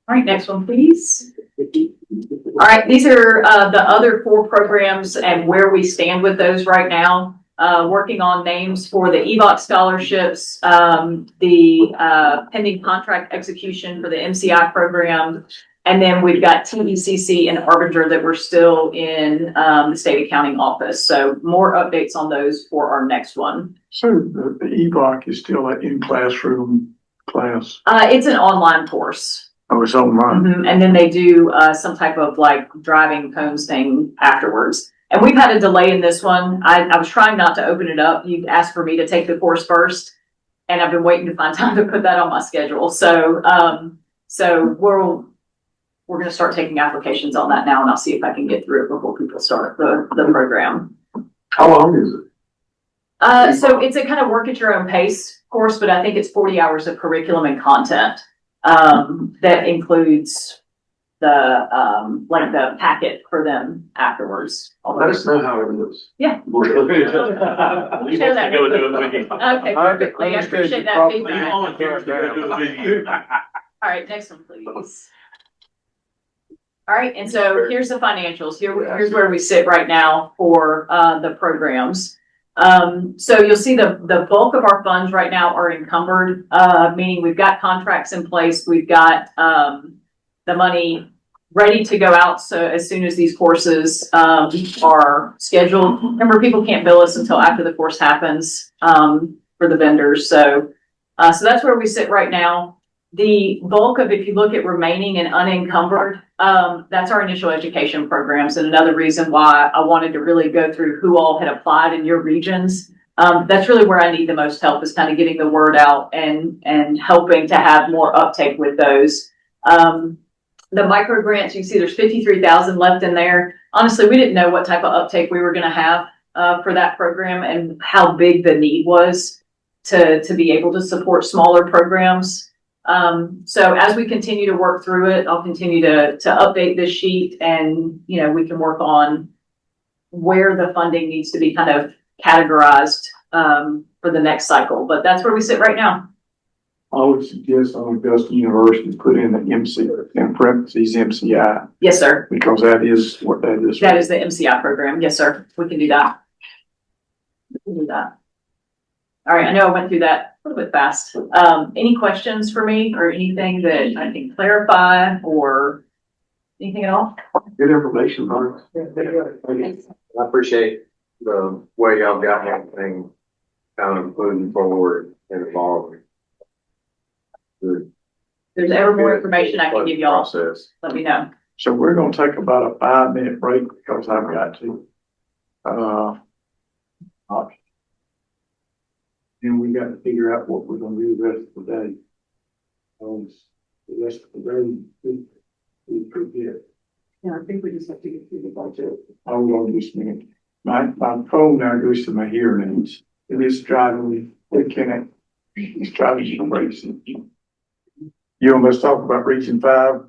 right, next one, please. All right, these are the other 4 programs and where we stand with those right now. working on names for the EVOC scholarships, the pending contract execution for the MCI program. And then we've got TDCC and Arbinger that we're still in the state accounting office. So more updates on those for our next one. So the EVOC is still an in-classroom class. It's an online course. Oh, it's online. Mhm. And then they do some type of like driving cones thing afterwards. And we've had a delay in this one. I was trying not to open it up. You asked for me to take the course first, and I've been waiting to find time to put that on my schedule. So we're going to start taking applications on that now, and I'll see if I can get through it before people start the program. How long is it? So it's a kind of work at your own pace course, but I think it's 40 hours of curriculum and content that includes the like the packet for them afterwards. Let us know how it is. Yeah. We want to go do it with you. Okay, perfectly. I appreciate that We feedback. volunteer to go do it with you. All right, next one, please. All right, and so here's the financials. Here's where we sit right now for the programs. So you'll see the bulk of our funds right now are encumbered, meaning we've got contracts in place. We've got the money ready to go out. So as soon as these courses are scheduled, remember, people can't bill us until after the course happens for the vendors. So that's where we sit right now. The bulk of, if you look at remaining and unencumbered, that's our initial education programs. And another reason why I wanted to really go through who all had applied in your regions. That's really where I need the most help, is kind of getting the word out and helping to have more uptake with those. The micro grants, you see there's 53,000 left in there. Honestly, we didn't know what type of uptake we were going to have for that program and how big the need was to be able to support smaller programs. So as we continue to work through it, I'll continue to update this sheet, and, you know, we can work on where the funding needs to be kind of categorized for the next cycle. But that's where we sit right now. I would suggest on Augusta University, put in the MC, in parentheses, MCI, Yes, sir. because that is what that is. That is the MCI program. Yes, sir. We can do that. We can do that. All right. I know I went through that a little bit fast. Any questions for me or anything that I can clarify or anything at all? Good information, Mark. I appreciate the way y'all got everything kind of moving forward and evolving. If there's ever more information I can give y'all, Process. let me know. So we're gonna take about a 5-minute break because I've got to. And we got to figure out what we're gonna do the rest of the day. The rest of the day, we pretty good. Yeah, I think we just have to get through the budget. Hold on just a minute. My phone now goes to my hearing aids. It is driving me, it's driving me crazy. You let's talk about Region 5.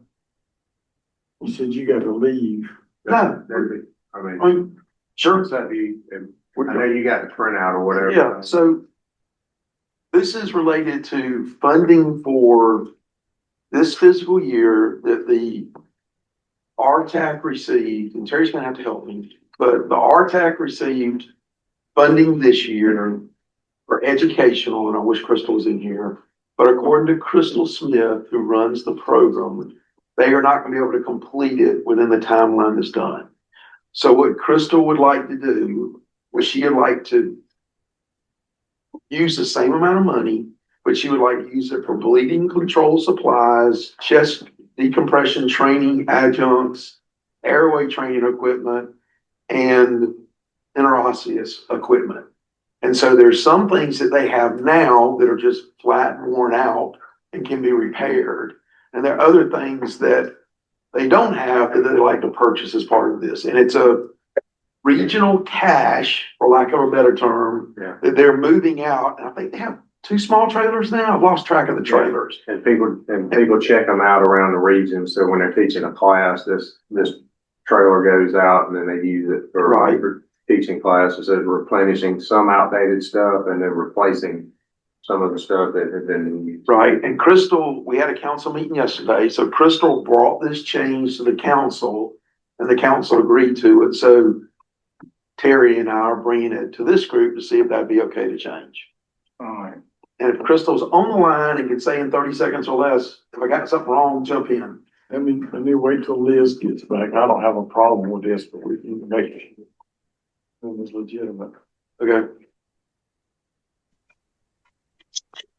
You said you got to leave. No. I mean, I mean, sure. so I know you got the printout or whatever. Yeah, so this is related to funding for this fiscal year that the RTAC received, and Terry's gonna have to help me, but the RTAC received funding this year for educational, and I wish Crystal was in here, but according to Crystal Smith, who runs the program, they are not gonna be able to complete it within the timeline that's done. So what Crystal would like to do was she would like to use the same amount of money, but she would like to use it for bleeding control supplies, chest decompression training adjuncts, airway training equipment, and interosseous equipment. And so there's some things that they have now that are just flat and worn out and can be repaired. And there are other things that they don't have that they like to purchase as part of this. And it's a regional cash, for lack of a better term, that they're moving out. And I think they have 2 small trailers now. I've lost track of the trailers. And people check them out around the region. So when they're teaching a class, this trailer goes out and then they use it for teaching classes, and replenishing some outdated stuff and then replacing some of the stuff that had been used. Right. And Crystal, we had a council meeting yesterday. So Crystal brought this change to the council and the council agreed to it. So Terry and I are bringing it to this group to see if that'd be okay to change. All right. And if Crystal's on the line and can say in 30 seconds or less, if I got something wrong, jump in. Let me wait till Liz gets back. I don't have a problem with this, but we can make it. It was legitimate. Okay.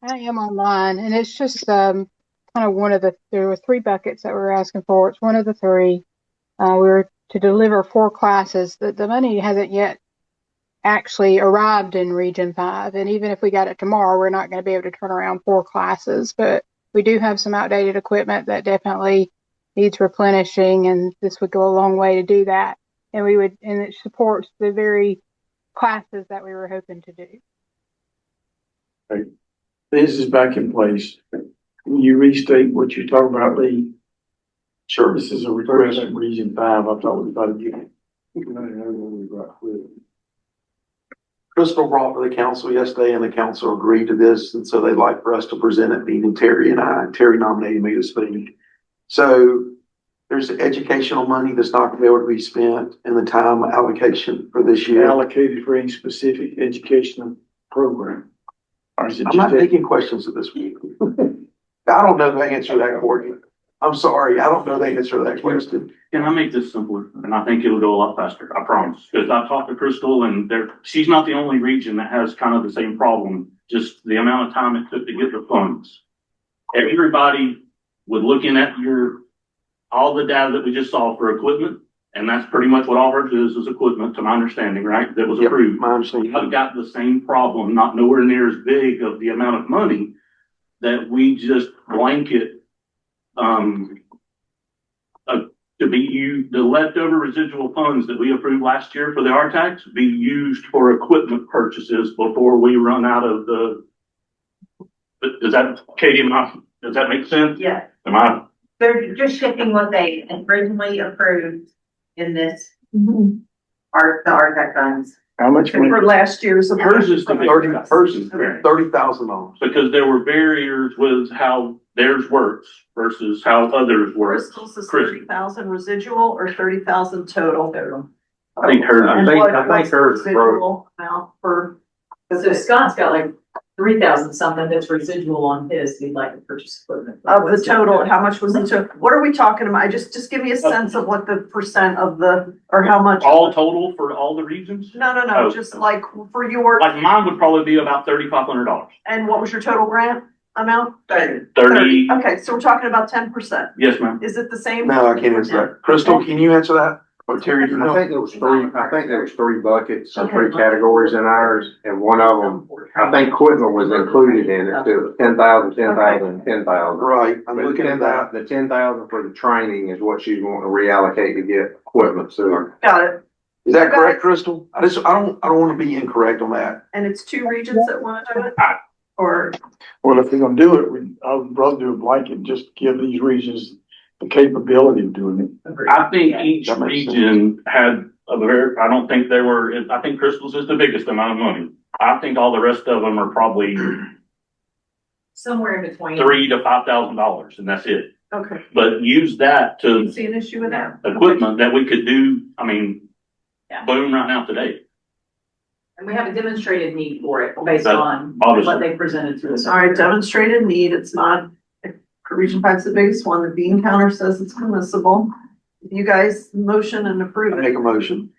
I am online, and it's just kind of there were 3 buckets that we were asking for. It's one of the 3. We were to deliver 4 classes. The money hasn't yet actually arrived in Region 5, and even if we got it tomorrow, we're not going to be able to turn around 4 classes. But we do have some outdated equipment that definitely needs replenishing, and this would go a long way to do that. And it supports the very classes that we were hoping to do. This is back in place. Can you restate what you're talking about, Lee? Sure. This is a request from Region 5. I thought we thought you. Crystal brought to the council yesterday and the council agreed to this. And so they'd like for us to present it, meaning Terry and I. Terry nominated me to speak. So there's educational money that's not going to be able to be spent in the time allocation for this year. Allocated for any specific educational program. Or is it I'm not just taking questions at this week. I don't know the answer to that, Courtney. I'm sorry. I don't know the answer to that question. Can I make this simpler? And I think it'll go a lot faster, I promise. Because I've talked to Crystal and she's not the only region that has kind of the same problem, just the amount of time it took to get the funds. Everybody was looking at all the data that we just saw for equipment, and that's pretty much what all hers is equipment, to my understanding, right? That was approved. My understanding. I've got the same problem, not nowhere near as big of the amount of money that we just blanket to be used, the leftover residual funds that we approved last year for the RTAX be used for equipment purchases before we run out of does that make sense? Yeah, Am I? they're just shifting what they originally approved in this the RTAC funds. how much money? For last year's. Hers is the $30,000. because there were barriers with how theirs works versus how others work. Crystal's is 30,000 residual or 30,000 total? I think hers. And think what's the hers is broke. residual amount for? So Scott's got like 3,000 something that's residual on his, he'd like to purchase equipment. Of the total, how much was the total? What are we talking about? Just give me a sense of what the percent of or how much. All total for all the regions? No, Oh. just like for your, Like mine would probably be about $3,500. and what was your total grant amount? 30. Okay, so we're talking about 10%. Yes, ma'am. Is it the same? No, I can't answer that. Crystal, can you answer that? Or Terry, do you I know? think there was 3 buckets, Okay. 3 categories in ours, and one of them, I think equipment was included in it, too. 10,000, 10,000, 10,000. Right, I'm looking at that. The 10,000 for the training is what she's wanting to reallocate to get equipment, so. Got it. Is that correct, Crystal? I don't want to be incorrect on that. And it's 2 regions that want to do it? Or, Well, if we're gonna do it, I would rather do a blanket, just give these regions the capability of doing it. I think each That makes region had I don't think I think Crystal's is the biggest amount of money. I think all the rest of them are probably Somewhere in between. $3,000 to $5,000 and that's it. okay. But use that Do you to see an issue with that? equipment that we could do, Yeah. boom right now today. And we have a demonstrated need for it based That- on obviously. what they presented to us. All right, demonstrated need, it's not, Region 5's the biggest one, the bean counter says it's permissible. You guys motion and approve I it. make a motion.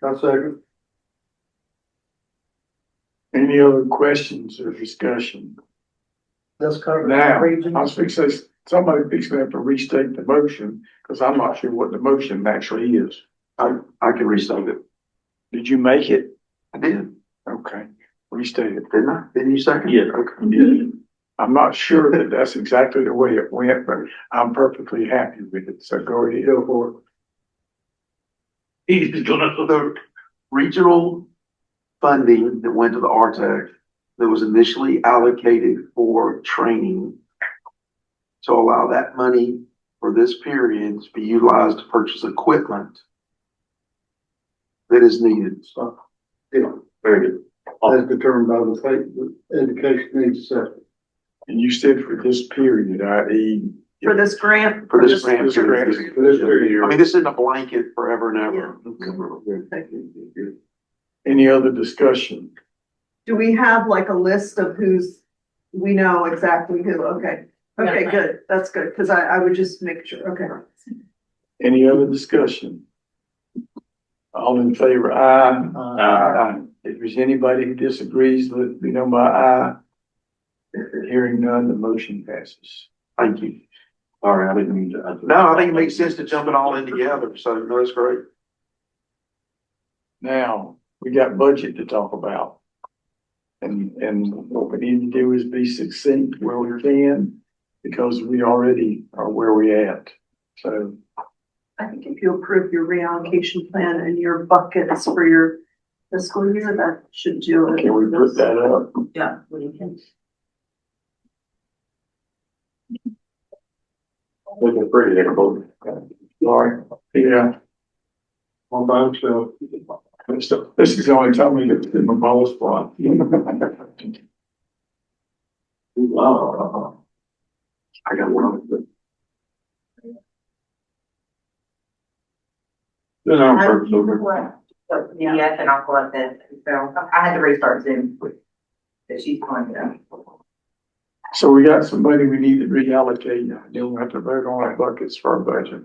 Any other questions or discussion? Let's cover Now, regions. I was fixing to say, somebody fixing to have to restate the motion, because I'm not sure what the motion actually is. I can restate it. Did you make it? I did, Okay, restate it. didn't I? Didn't you second? Yeah. Okay. Yeah. I'm not sure that that's exactly the way it went, but I'm perfectly happy with it, so go ahead. Go for it. He's gonna, The regional funding that went to the RTAC that was initially allocated for training to allow that money for this period to be utilized to purchase equipment that is needed. very good. As determined by the state education needs assessment. And you said for this period, i.e. For this grant? For this grant This grant. period. I mean, this isn't a blanket forever and ever. Any other discussion? Do we have like a list of we know exactly who? Okay. Okay, good. That's good. Cause I would just make sure. Okay. Any other discussion? All in favor, aye. Aye. If there's anybody who disagrees, let it be known by aye. Hearing none, the motion passes. Thank you. Sorry, I didn't mean to. No, I think it makes sense to jump it all in together, so no, that's great. Now, we got budget to talk about. And what we need to do is be succinct where we can, because we already are where we at. So, I think if you approve your reallocation plan and your buckets for your fiscal year, that should do it. can we put that up? Yeah. We can. Looking pretty there, both. Laurie? Yeah. On by himself. This is the only time we get to my ball spot. Wow. I got one. Then I'm first over. Yes, and I'll collect this, so I had to restart Zoom. That she's going to. So we got some money we need to reallocate. Then we'll have to vote on our buckets for our budget.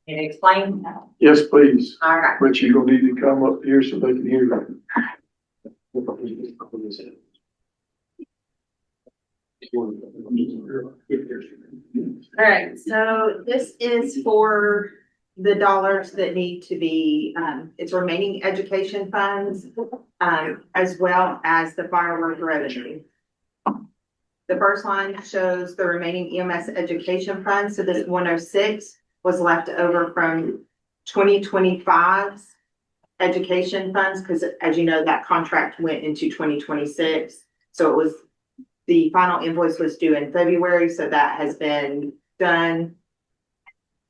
Can you explain? Yes, please. All right. But you're gonna need to come up here so they can hear you. All right, so this is for the dollars that need to be, it's remaining education funds, as well as the fireworks revenue. The first line shows the remaining EMS education funds, so this 106 was left over from 2025's education funds, because as you know, that contract went into 2026. So it was, the final invoice was due in February, so that has been done.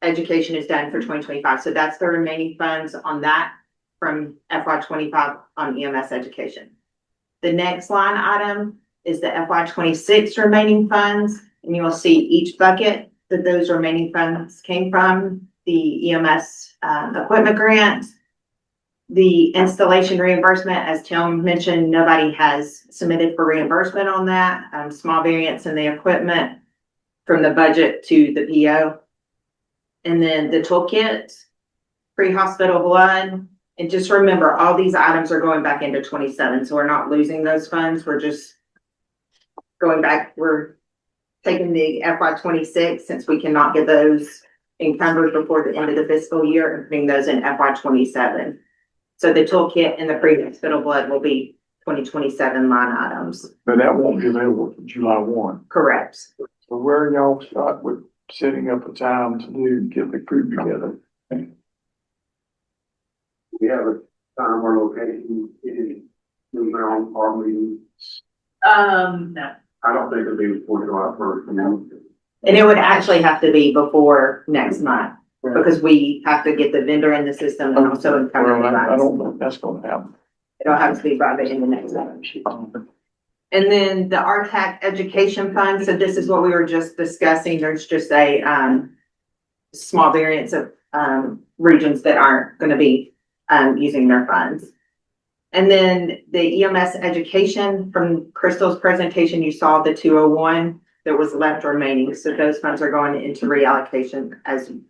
Education is done for 2025. So that's the remaining funds on that from FY25 on EMS education. The next line item is the FY26 remaining funds, and you will see each bucket that those remaining funds came from: the EMS equipment grant, the installation reimbursement. As Tim mentioned, nobody has submitted for reimbursement on that. Small variance in the equipment from the budget to the PO. And then the toolkit, pre-hospital blood. And just remember, all these items are going back into 27. So we're not losing those funds. We're just going back. We're taking the FY26, since we cannot get those encumbered before the end of the fiscal year, and putting those in FY27. So the toolkit and the pre-hospital blood will be 2027 line items. But that won't be available for July 1. Correct. So where y'all start with setting up a time to get the group together? We have a time or location in moving on our meeting. No. I don't think it'll be before July 1st. And it would actually have to be before next month, because we have to get the vendor in the system and also encumber Well, the I funds. don't know if that's gonna happen. It'll have to be by the end of next month. And then the RTAC education fund, so this is what we were just discussing. There's just a small variance of regions that aren't gonna be using their funds. And then the EMS education, from Crystal's presentation, you saw the 201 that was left remaining. So those funds are going into reallocation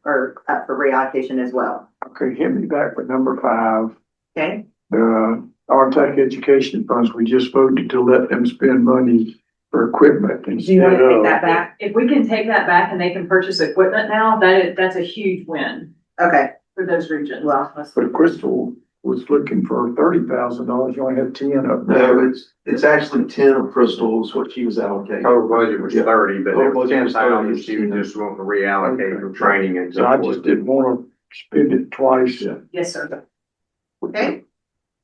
for reallocation as well. Okay, hit me back with number 5. Okay, The RTAC education funds, we just voted to let them spend money for equipment do you instead want to take of. that back? If we can take that back and they can purchase equipment now, that's a huge win Okay, for those regions. well, But Crystal was looking for $30,000. You only had 10 up there. No, it's actually 10 of Crystal's what she was allocated. Total budget was 30, but there was Total budget was 10,000 30. she was just wanting to reallocate for training and So so I forth. just didn't want to spend it twice. Yes, sir. okay.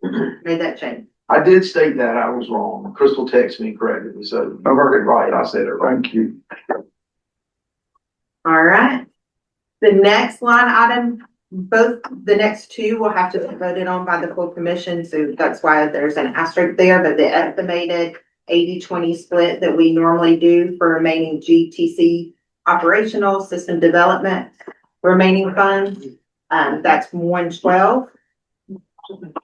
Made that change. I did state that, I was wrong. Crystal texted me and corrected me, so I heard it right, I said it right. Thank you. All right. The next line item, both the next two will have to be voted on by the full commission, so that's why there's an asterisk there, but the estimated 80-20 split that we normally do for remaining GTC operational system development remaining funds, that's 112.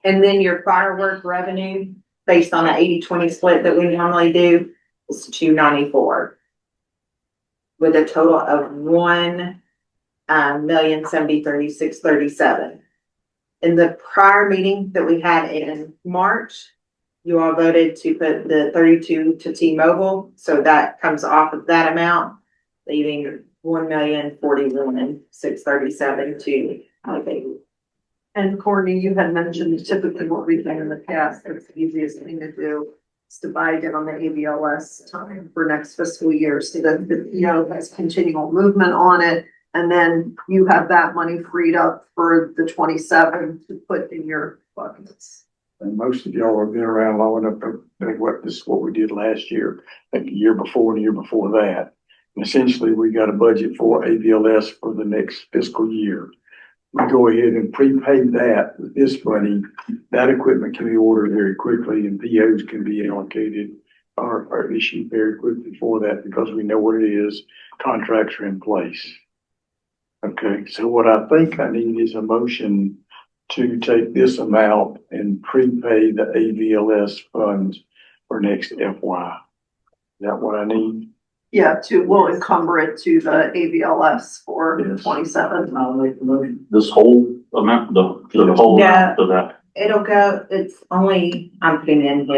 And then your firework revenue, based on the 80-20 split that we normally do, is 294. With a total of 1,070,3637. In the prior meeting that we had in March, you all voted to put the 32 to T-Mobile, so that comes off of that amount, leaving 1,041,637 to allocate. And Courtney, you had mentioned typically what we've done in the past, it's the easiest thing to do is to buy it on the ABLS time for next fiscal year, so that the PO has continual movement on it. And then you have that money freed up for the 27 to put in your buckets. And most of y'all have been around long enough to think what this is what we did last year, like the year before and the year before that. And essentially, we got a budget for ABLS for the next fiscal year. We go ahead and prepay that with this money. That equipment can be ordered very quickly and POs can be allocated or issued very quickly for that because we know what it is. Contracts are in place. Okay, so what I think I need is a motion to take this amount and prepay the ABLS funds for next FY. Is that what I need? Yeah, we'll encumber it to the ABLS for Yes. 27. I'll make the motion. This whole amount, the whole amount of that. It'll go, it's only, I'm putting in his,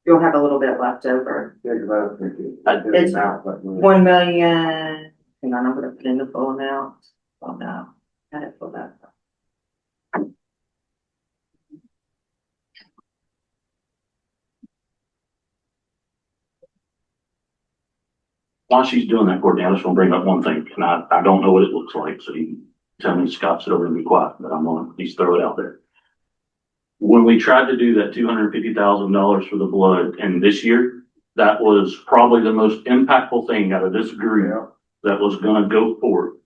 you'll have a little bit left over. It's 1 million, hang on, I'm gonna put in the full amount. Oh no, got it pulled up. While she's doing that, Courtney, I just want to bring up one thing, and I don't know what it looks like, so you can tell me, Scott, sit over and be quiet, but I'm gonna at least throw it out there. When we tried to do that $250,000 for the blood, and this year, that was probably the most impactful thing out of this group that was gonna go forward.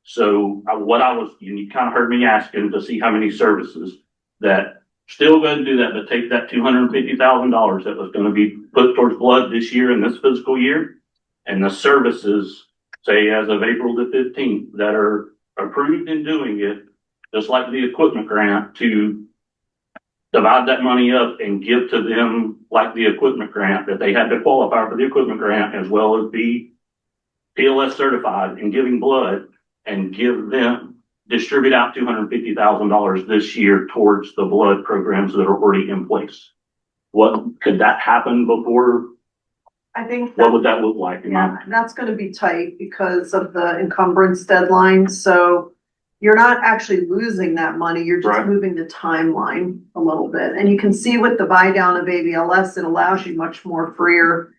So you kind of heard me asking to see how many services that still going to do that, but take that $250,000 that was going to be put towards blood this year in this fiscal year, and the services, say as of April the 15th, that are approved in doing it, just like the equipment grant, to divide that money up and give to them like the equipment grant, that they had to qualify for the equipment grant as well as be PLS certified in giving blood, and distribute out $250,000 this year towards the blood programs that are already in place. Could that happen before? I think. What would that look like? Yeah, that's gonna be tight because of the encumbrance deadline, so you're not actually losing that money, you're just Right. moving the timeline a little bit. And you can see with the buy down of ABLS, it allows you much more freer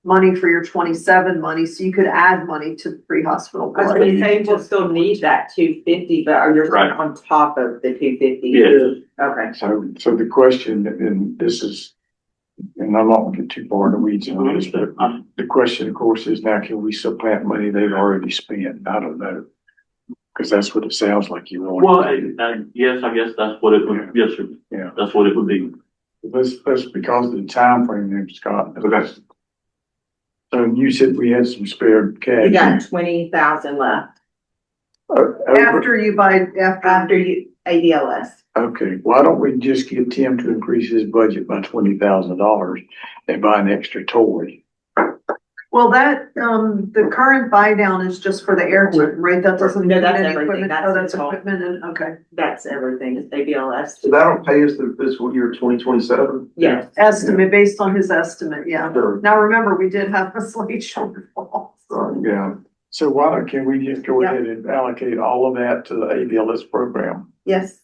money for your 27 money, so you could add money to the pre-hospital. I was gonna say, we'll still need that 250, but are you Right. on top of the 250? Yes. Okay. So the question, and this is, and I'm not gonna get too far in the weeds on this, but the question, of course, is now can we supplant money they've already spent? I don't know. Cause that's what it sounds like you want. Well, yes, I guess that's what it would, yes, sir. Yeah. That's what it would be. That's because of the time frame there, Scott. So you said we had some spare cash. We got 20,000 left After you buy, after you, ABLS. Okay, why don't we just get Tim to increase his budget by $20,000 and buy an extra toy? well, that, the current buy down is just for the air team, right? That doesn't. No, that's include any everything. equipment. That's Oh, that's all. equipment and, okay. That's everything, is ABLS. So that'll pay us through fiscal year 2027? Yes. Estimate, based on his estimate, yeah. Sure. Now, remember, we did have a slight shortfall, so. Yeah, so can we just go ahead and allocate all of that to the ABLS program? Yes.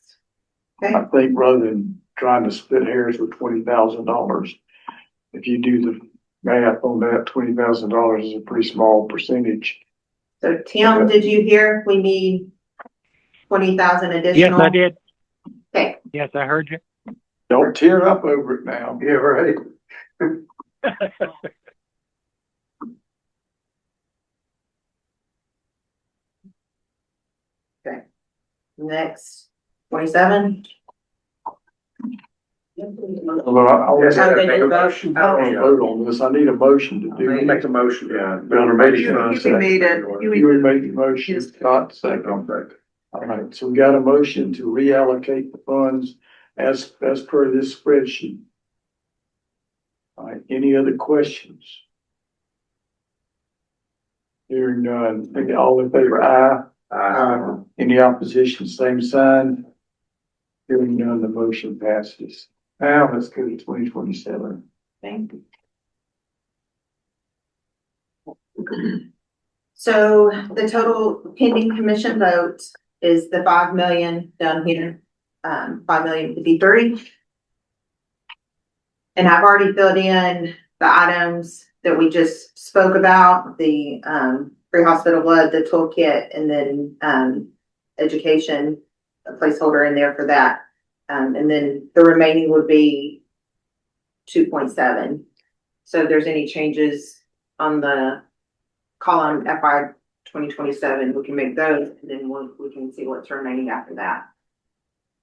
Okay. I think rather than trying to split hairs with $20,000, if you do the math on that, $20,000 is a pretty small percentage. So Tim, did you hear we need 20,000 additional? Yes, I did. Okay. Yes, I heard you. Don't tear up over it now. Yeah, right. Next, 27. Well, I always Yes, have I to make a motion. I don't vote on this. I need a motion to do. Make a motion, yeah. You made it. You made the motion, Scott, second. All right, so we got a motion to reallocate the funds as per this spreadsheet. All right, any other questions? Hearing none, all in favor, aye. Any opposition, same sign. Hearing none, the motion passes. Now let's go to 2027. Thank you. So the total pending commission vote is the 5 million down here, 5 million 53. And I've already filled in the items that we just spoke about, the pre-hospital blood, the toolkit, and then education, a placeholder in there for that. And then the remaining would be 2.7. So if there's any changes on the column FY 2027, we can make those, and then we can see what's remaining after that.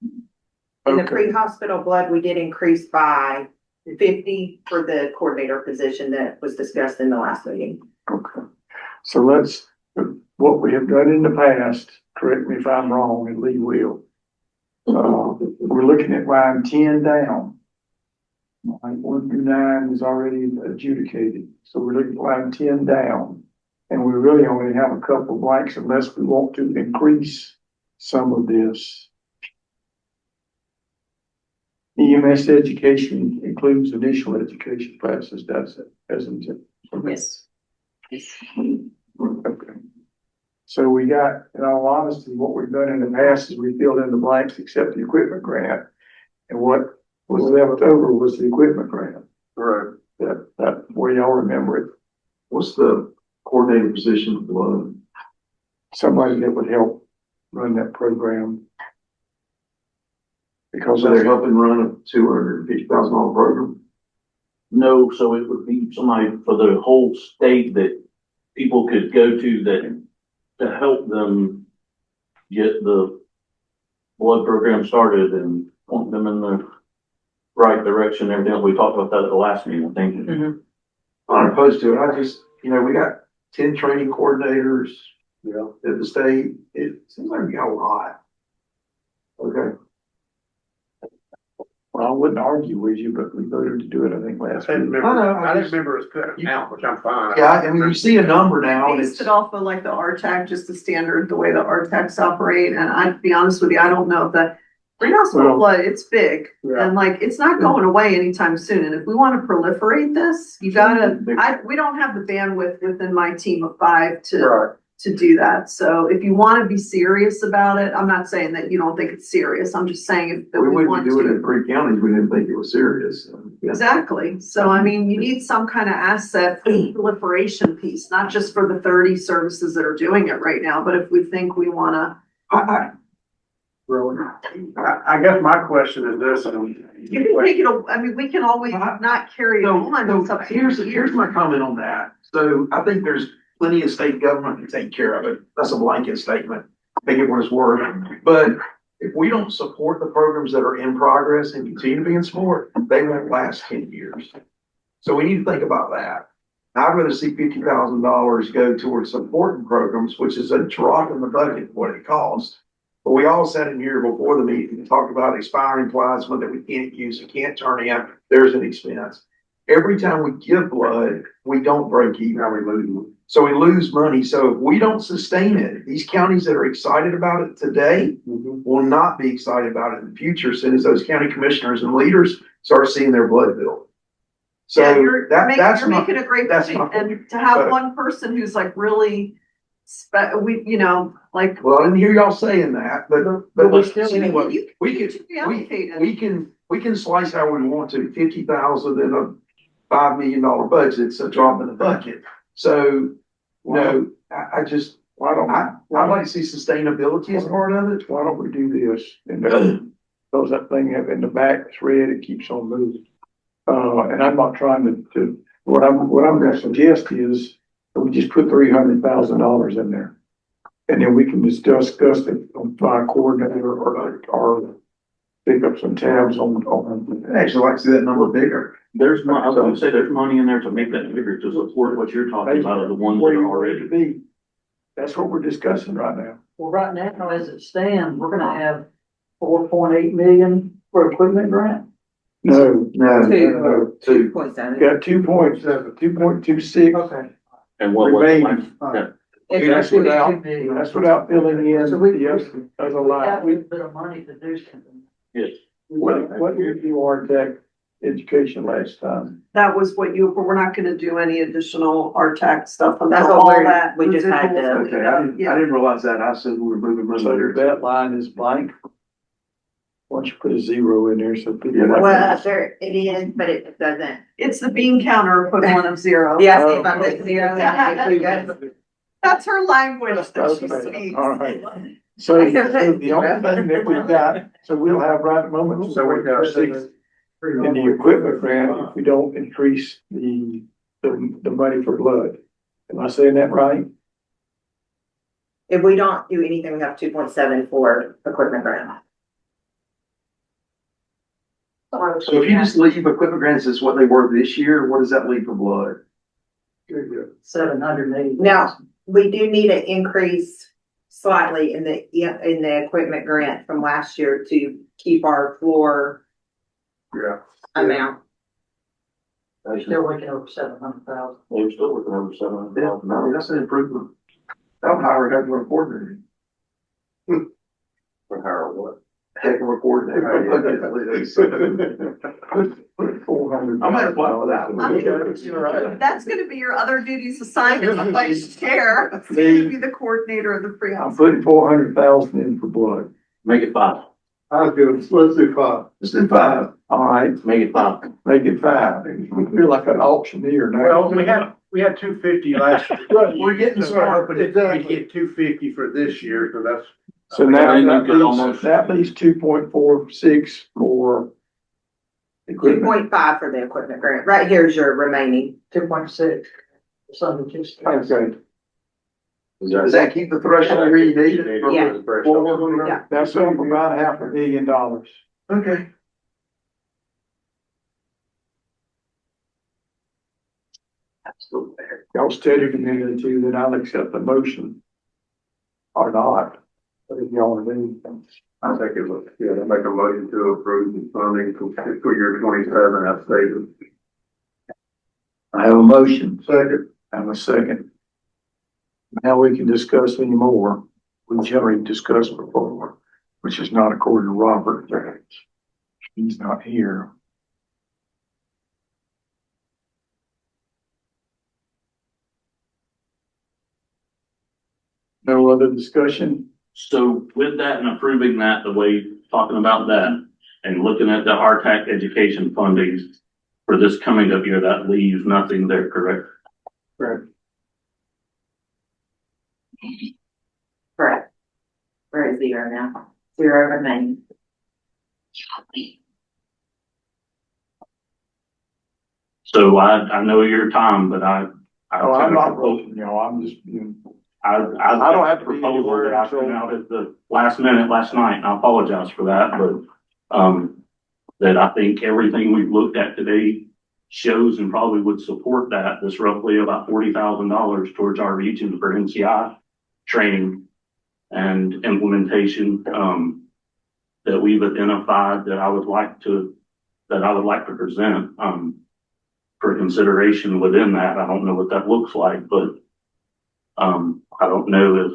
In the Okay. pre-hospital blood, we did increase by 50 for the coordinator position that was discussed in the last meeting. Okay, so let's, what we have done in the past, correct me if I'm wrong, and Lee will. We're looking at line 10 down. Line 1 through 9 is already adjudicated, so we're looking at line 10 down. And we really only have a couple blanks unless we want to increase some of this. EMS education includes initial education classes, does it, doesn't it? Yes. Okay. So we got, in all honesty, what we've done in the past is we filled in the blanks except the equipment grant. And what was left over was the equipment grant. Right. That where y'all remember it. What's the coordinator position below? Somebody that would help run that program. Because So they're helping run a $250,000 program? No, so it would be somebody for the whole state that people could go to that, to help them get the blood program started and point them in the right direction, everything. We talked about that at the last meeting, I think. Mm-hmm. I'm not opposed to it. I just, we got 10 training coordinators, at the state. It seems like we got a lot. Okay. Well, I wouldn't argue with you, but we voted to do it, I think, last week. I didn't remember it was put out, which I'm fine. Yeah, I mean, you see a number now and Based it's, it off of like the RTAC, just the standard, the way the RTACs operate, and I'd be honest with you, I don't know if that pre-hospital blood, it's big, and like, it's not going away anytime soon, and if we wanna proliferate this, you gotta, we don't have the bandwidth within my team of 5 to do that, so if you wanna be serious about it, I'm not saying that you don't think it's serious, I'm just saying if we we wouldn't want be doing it to. in 3 counties. We didn't think it was serious. Exactly. So I mean, you need some kind of asset proliferation piece, not just for the 30 services that are doing it right now, but if we think we wanna. I guess my question is this, You can take it, I mean, we can always not carry it on. It's up to you. Here's my comment on that. So I think there's plenty of state government to take care of it. That's a blanket statement. Take it what it's worth. But if we don't support the programs that are in progress and continue to be in support, they won't last 10 years. So we need to think about that. I'd rather see $50,000 go towards supporting programs, which is a drop in the budget, what it costs. But we all sat in here before the meeting and talked about expiring plasma that we can't use, and can't turn in. There's an expense. Every time we give blood, we don't break even. now we lose them. So we lose money. So if we don't sustain it, these counties that are excited about it today will not be excited about it in the future, as soon as those county commissioners and leaders start seeing their blood bill. So Yeah, you're that's making a great that's my point, point. and to have So- one person who's like really, like. Well, I didn't hear y'all saying that, but we still- anyway, You we can, reallocate it. we can slice how we want to. 50,000 in a $5 million budget, it's a drop in the bucket. So, I just, I'd like to see sustainability as part of it. Why don't we do this? And Because that thing in the back is red, it keeps on moving. And I'm not trying what I'm gonna suggest is that we just put $300,000 in there. And then we can just discuss it by coordinator or pick up some tabs on. Actually, like to see that number bigger. There's I was gonna say, there's money in there to make that bigger, to support what you're talking about, the ones that Where are you want it already. to be. That's what we're discussing right now. Well, right now, as it stands, we're gonna have 4.8 million for equipment grant. No, No, two. 2.7. got 2.7, 2.26. Okay. And what was the Remaining. last? Yeah. It's That's actually without, 2 million. that's without filling in So we- the other We line. have a little bit of money to do something. Yes. What did you are tech education last time? That was what we're not gonna do any additional RTAC stuff That's until what all we're- that. we just had to- residual- Okay, I didn't realize that. I said we were moving money So later. that line is blank. Why don't you put a 0 in there so people. Yeah, that's- Well, there it is, but it doesn't. It's the bean counter equivalent of 0. Yeah, Oh. see if I put 0 in. That's her language that she Okay, speaks. all right. So the only thing that we've got, so we'll have right at the moment. So we got 6 in the equipment grant if we don't increase the money for blood. Am I saying that right? If we don't do anything, we have 2.7 for equipment grant. So if you just leave equipment grants as what they were this year, what does that leave for blood? 780. Now, we do need an increase slightly in the equipment grant from last year to keep our floor Yeah. amount. We're still looking over 700,000. They're still looking over 700,000. Yeah, I mean, that's an improvement. I'll hire a heck of a coordinator. For Harold, what? Heck of a coordinator. Put 400. I might apply for that one. You're right. That's gonna be your other duties assigned as a vice chair. It's gonna be the coordinator of the I'm pre-house. putting 400,000 in for blood. Make it 5. I was good. Let's do 5. Let's do 5. All right, Make it 5. make it 5. We feel like an auctioneer now. Well, we had 250 last year. We're getting So we're smart. hoping we get 250 for this year, so that's. So now And that you could almost- leaves 2.46 for equipment. 2.5 for the equipment grant. Right here's your remaining. 2.6. Something just. Okay, Does that keep the threshold where you need it? Yeah. Yeah. that's up about $500,000. Okay. Absolutely. Y'all steady committed to that I'll accept the motion or not. But if y'all want to do anything. I think it was, yeah, to make a motion to approve the funding for fiscal year 27 as stated. I have a motion. Second. I have a second. Now we can discuss any more. We generally discussed before, which is not according to Robert. He's not here. No other discussion? So with that and approving that, the way, talking about that and looking at the RTAC education funding for this coming up year, that leaves nothing there, correct? Correct. Correct. We're at 0 now. 0 remaining. So I know your time, but Oh, I'm not voting, you know, I'm just, you know. I don't have to be proposal anywhere that I until- sent out at the last minute last night, and I apologize for that, but, that I think everything we've looked at today shows and probably would support that. That's roughly about $40,000 towards our region for NCI training and implementation, that we've identified that I would like to present, for consideration within that. I don't know what that looks like, but I don't know if,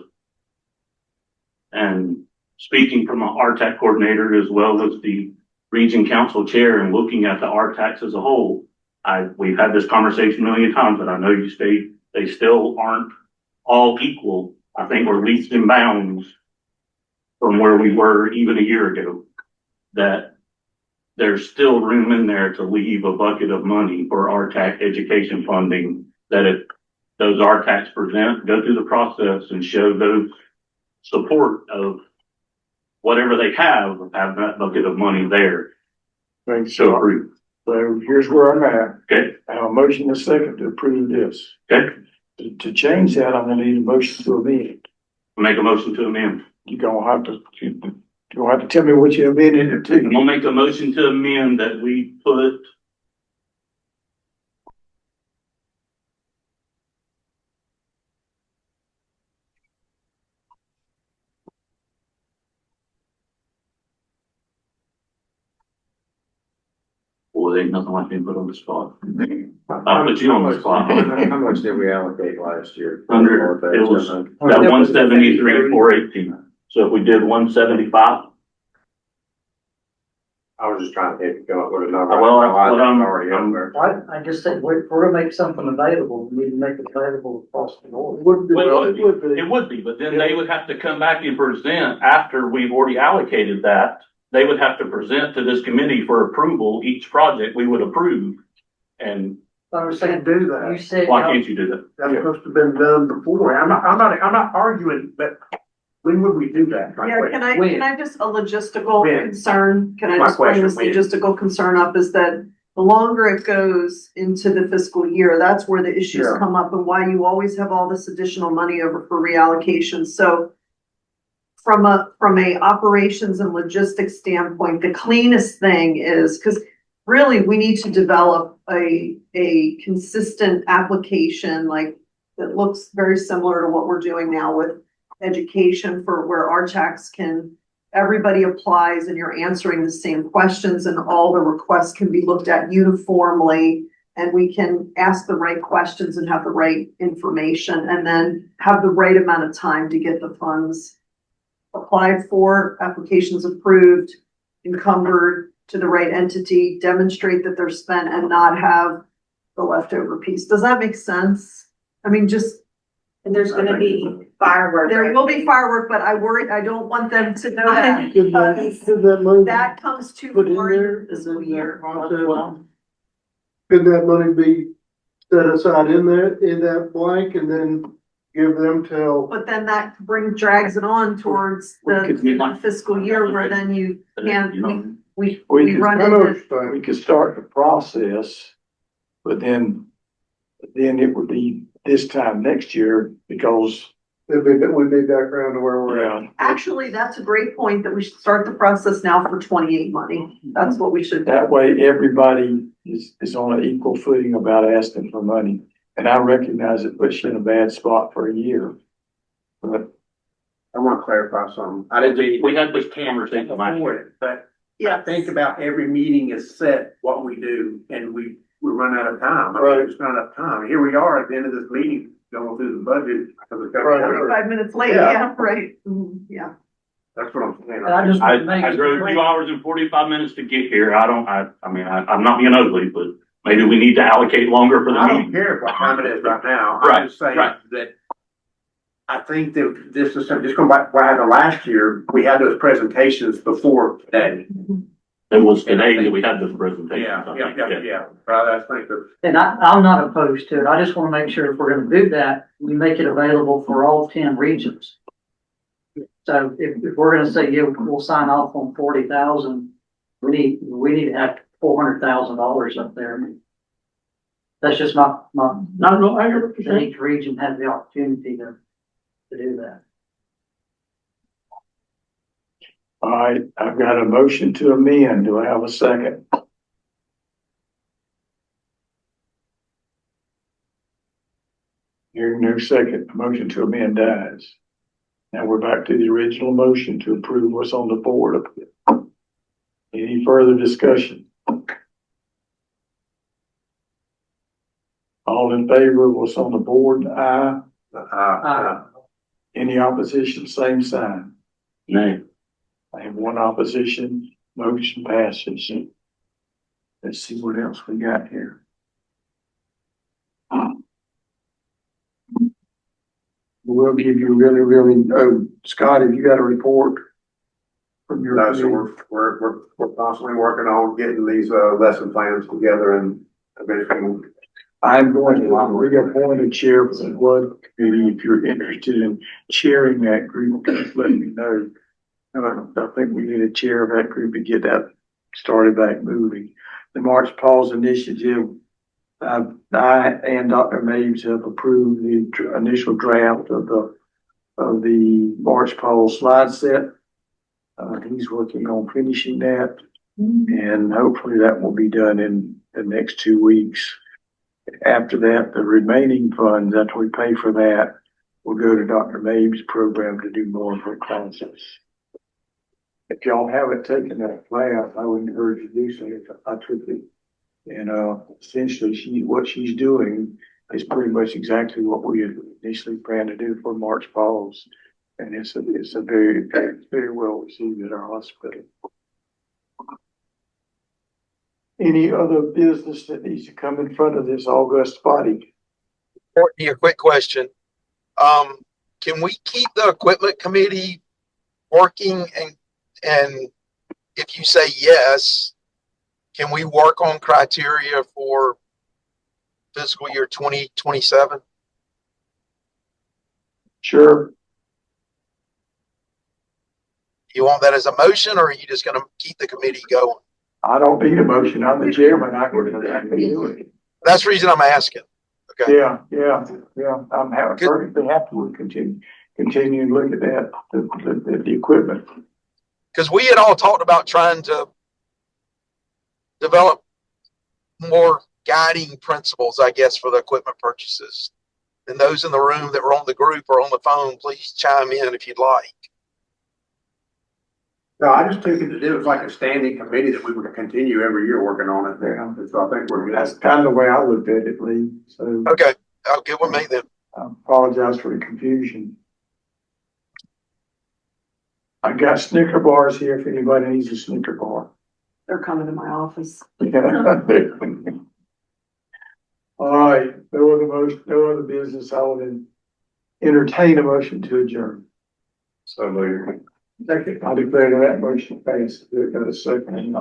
and speaking from an RTAC coordinator as well as the region council chair and looking at the RTACs as a whole, we've had this conversation a million times, but I know you state they still aren't all equal. I think we're leaps and bounds from where we were even a year ago, that there's still room in there to leave a bucket of money for RTAC education funding, that if those RTACs go through the process and show those support of whatever they have that bucket of money there Thank to approve. So here's where I'm at. Okay, I have a motion and a second to approve this. okay, To change that, I'm gonna need a motion to amend. make a motion to amend. You're gonna have to tell me what you amended it I'm to. gonna make a motion to amend that we put well, ain't nothing like being put on the spot. I'll put you on the spot. How much did we allocate last year? Under, it was that 173, 418. So if we did 175, I was just trying to come up with a number. Well, Already up there. I just think if we're gonna make something available, we need to make it available across the board. well, it would be, but then they would have to come back and present after we've already allocated that. They would have to present to this committee for approval, each project we would approve. And I was saying, do you that. said. why can't you do that? That's supposed to have been done before. I'm not arguing, but when would we do that? Yeah, can I just, a logistical When? concern, can I My just bring this question, when? logistical concern up, is that the longer it goes into the fiscal year, that's where the issues Yeah. come up and why you always have all this additional money over for reallocation. So from a operations and logistics standpoint, the cleanest thing is, because really we need to develop a consistent application like that looks very similar to what we're doing now with education, for where our tax everybody applies and you're answering the same questions and all the requests can be looked at uniformly and we can ask the right questions and have the right information and then have the right amount of time to get the funds applied for, applications approved, encumbered to the right entity, demonstrate that they're spent and not have the leftover piece. Does that make sense? I mean, just. And there's gonna be fireworks. There will be firework, but I don't want them to know that. Could that money, That comes too Put in far there, into the fiscal year. could that money be set aside in that blank and then give them till? But then that drags it on towards the fiscal year where then you can't, we run into. We could start the process, but then it would be this time next year because. We'd be back around to where we're at. Actually, that's a great point that we should start the process now for 28 money. That's what we should do. That way, everybody is on an equal footing about asking for money. And I recognize it puts you in a bad spot for a year. But I want to clarify something. We had this conversation last year. But Yeah. think about every meeting is set what we do and we run out of time. I mean, there's not enough time. Here we are at the end of this meeting, going through the budget. 45 minutes late, yeah, right. Yeah. That's what I'm saying. And I just. I drove 2 hours and 45 minutes to get here. I'm not being ugly, but maybe we need to allocate longer for the I don't meeting. care what time it is right now. Right, I'm just saying right. that I think that this is, just going back, what happened last year, we had those presentations before today. It was today that we had this presentation. Yeah. Right, I think that. And I'm not opposed to it. I just want to make sure if we're gonna do that, we make it available for all 10 regions. So if we're gonna say, yeah, we'll sign off on 40,000, we need to have $400,000 up there. That's just my. No, I hear what you're saying. Each region has the opportunity to do that. All right, I've got a motion to amend. Do I have a second? Hearing no second, the motion to amend dies. Now we're back to the original motion to approve what's on the board. Any further discussion? All in favor of what's on the board, aye. Any opposition, same sign. Nay. I have one opposition, motion passes. Let's see what else we got here. We'll give you oh, Scott, have you got a report from your? No, so we're constantly working on getting these, lesson plans together and eventually. I'm going to reappoint a chair for the blood committee. If you're interested in chairing that group, just let me know. I think we need a chair of that group to get that started back moving. The March Pause Initiative, I and Dr. Maves have approved the initial draft of the March Pause slide set. He's working on finishing that, and hopefully that will be done in the next 2 weeks. After that, the remaining funds, after we pay for that, will go to Dr. Maves' program to do more of her classes. If y'all haven't taken that class, I would encourage you to do so. I took it. And, essentially what she's doing is pretty much exactly what we had initially planned to do for March Falls. And it's very well received at our hospital. Any other business that needs to come in front of this august body? Courtney, a quick question. Can we keep the equipment committee working and if you say yes, can we work on criteria for fiscal year 2027? Sure. You want that as a motion or are you just going to keep the committee going? I don't need a motion. I'm the chairman. I can do it. That's the reason I'm asking. Okay. Yeah. I'm perfectly happy with continue and look at that, the equipment. Because we had all talked about trying to develop more guiding principles, I guess, for the equipment purchases. And those in the room that were on the group or on the phone, please chime in if you'd like. No, I just took it to do it like a standing committee that we would continue every year working on it. Yeah. So I think we're good. That's kind of the way I looked at it, Lee. So Okay, I'll get with me then. I apologize for the confusion. I got Snicker bars here if anybody needs a Snicker bar. They're coming to my office. All right, no other business. I will entertain a motion to adjourn. So moved. Second, I declare that motion passed. Got a second.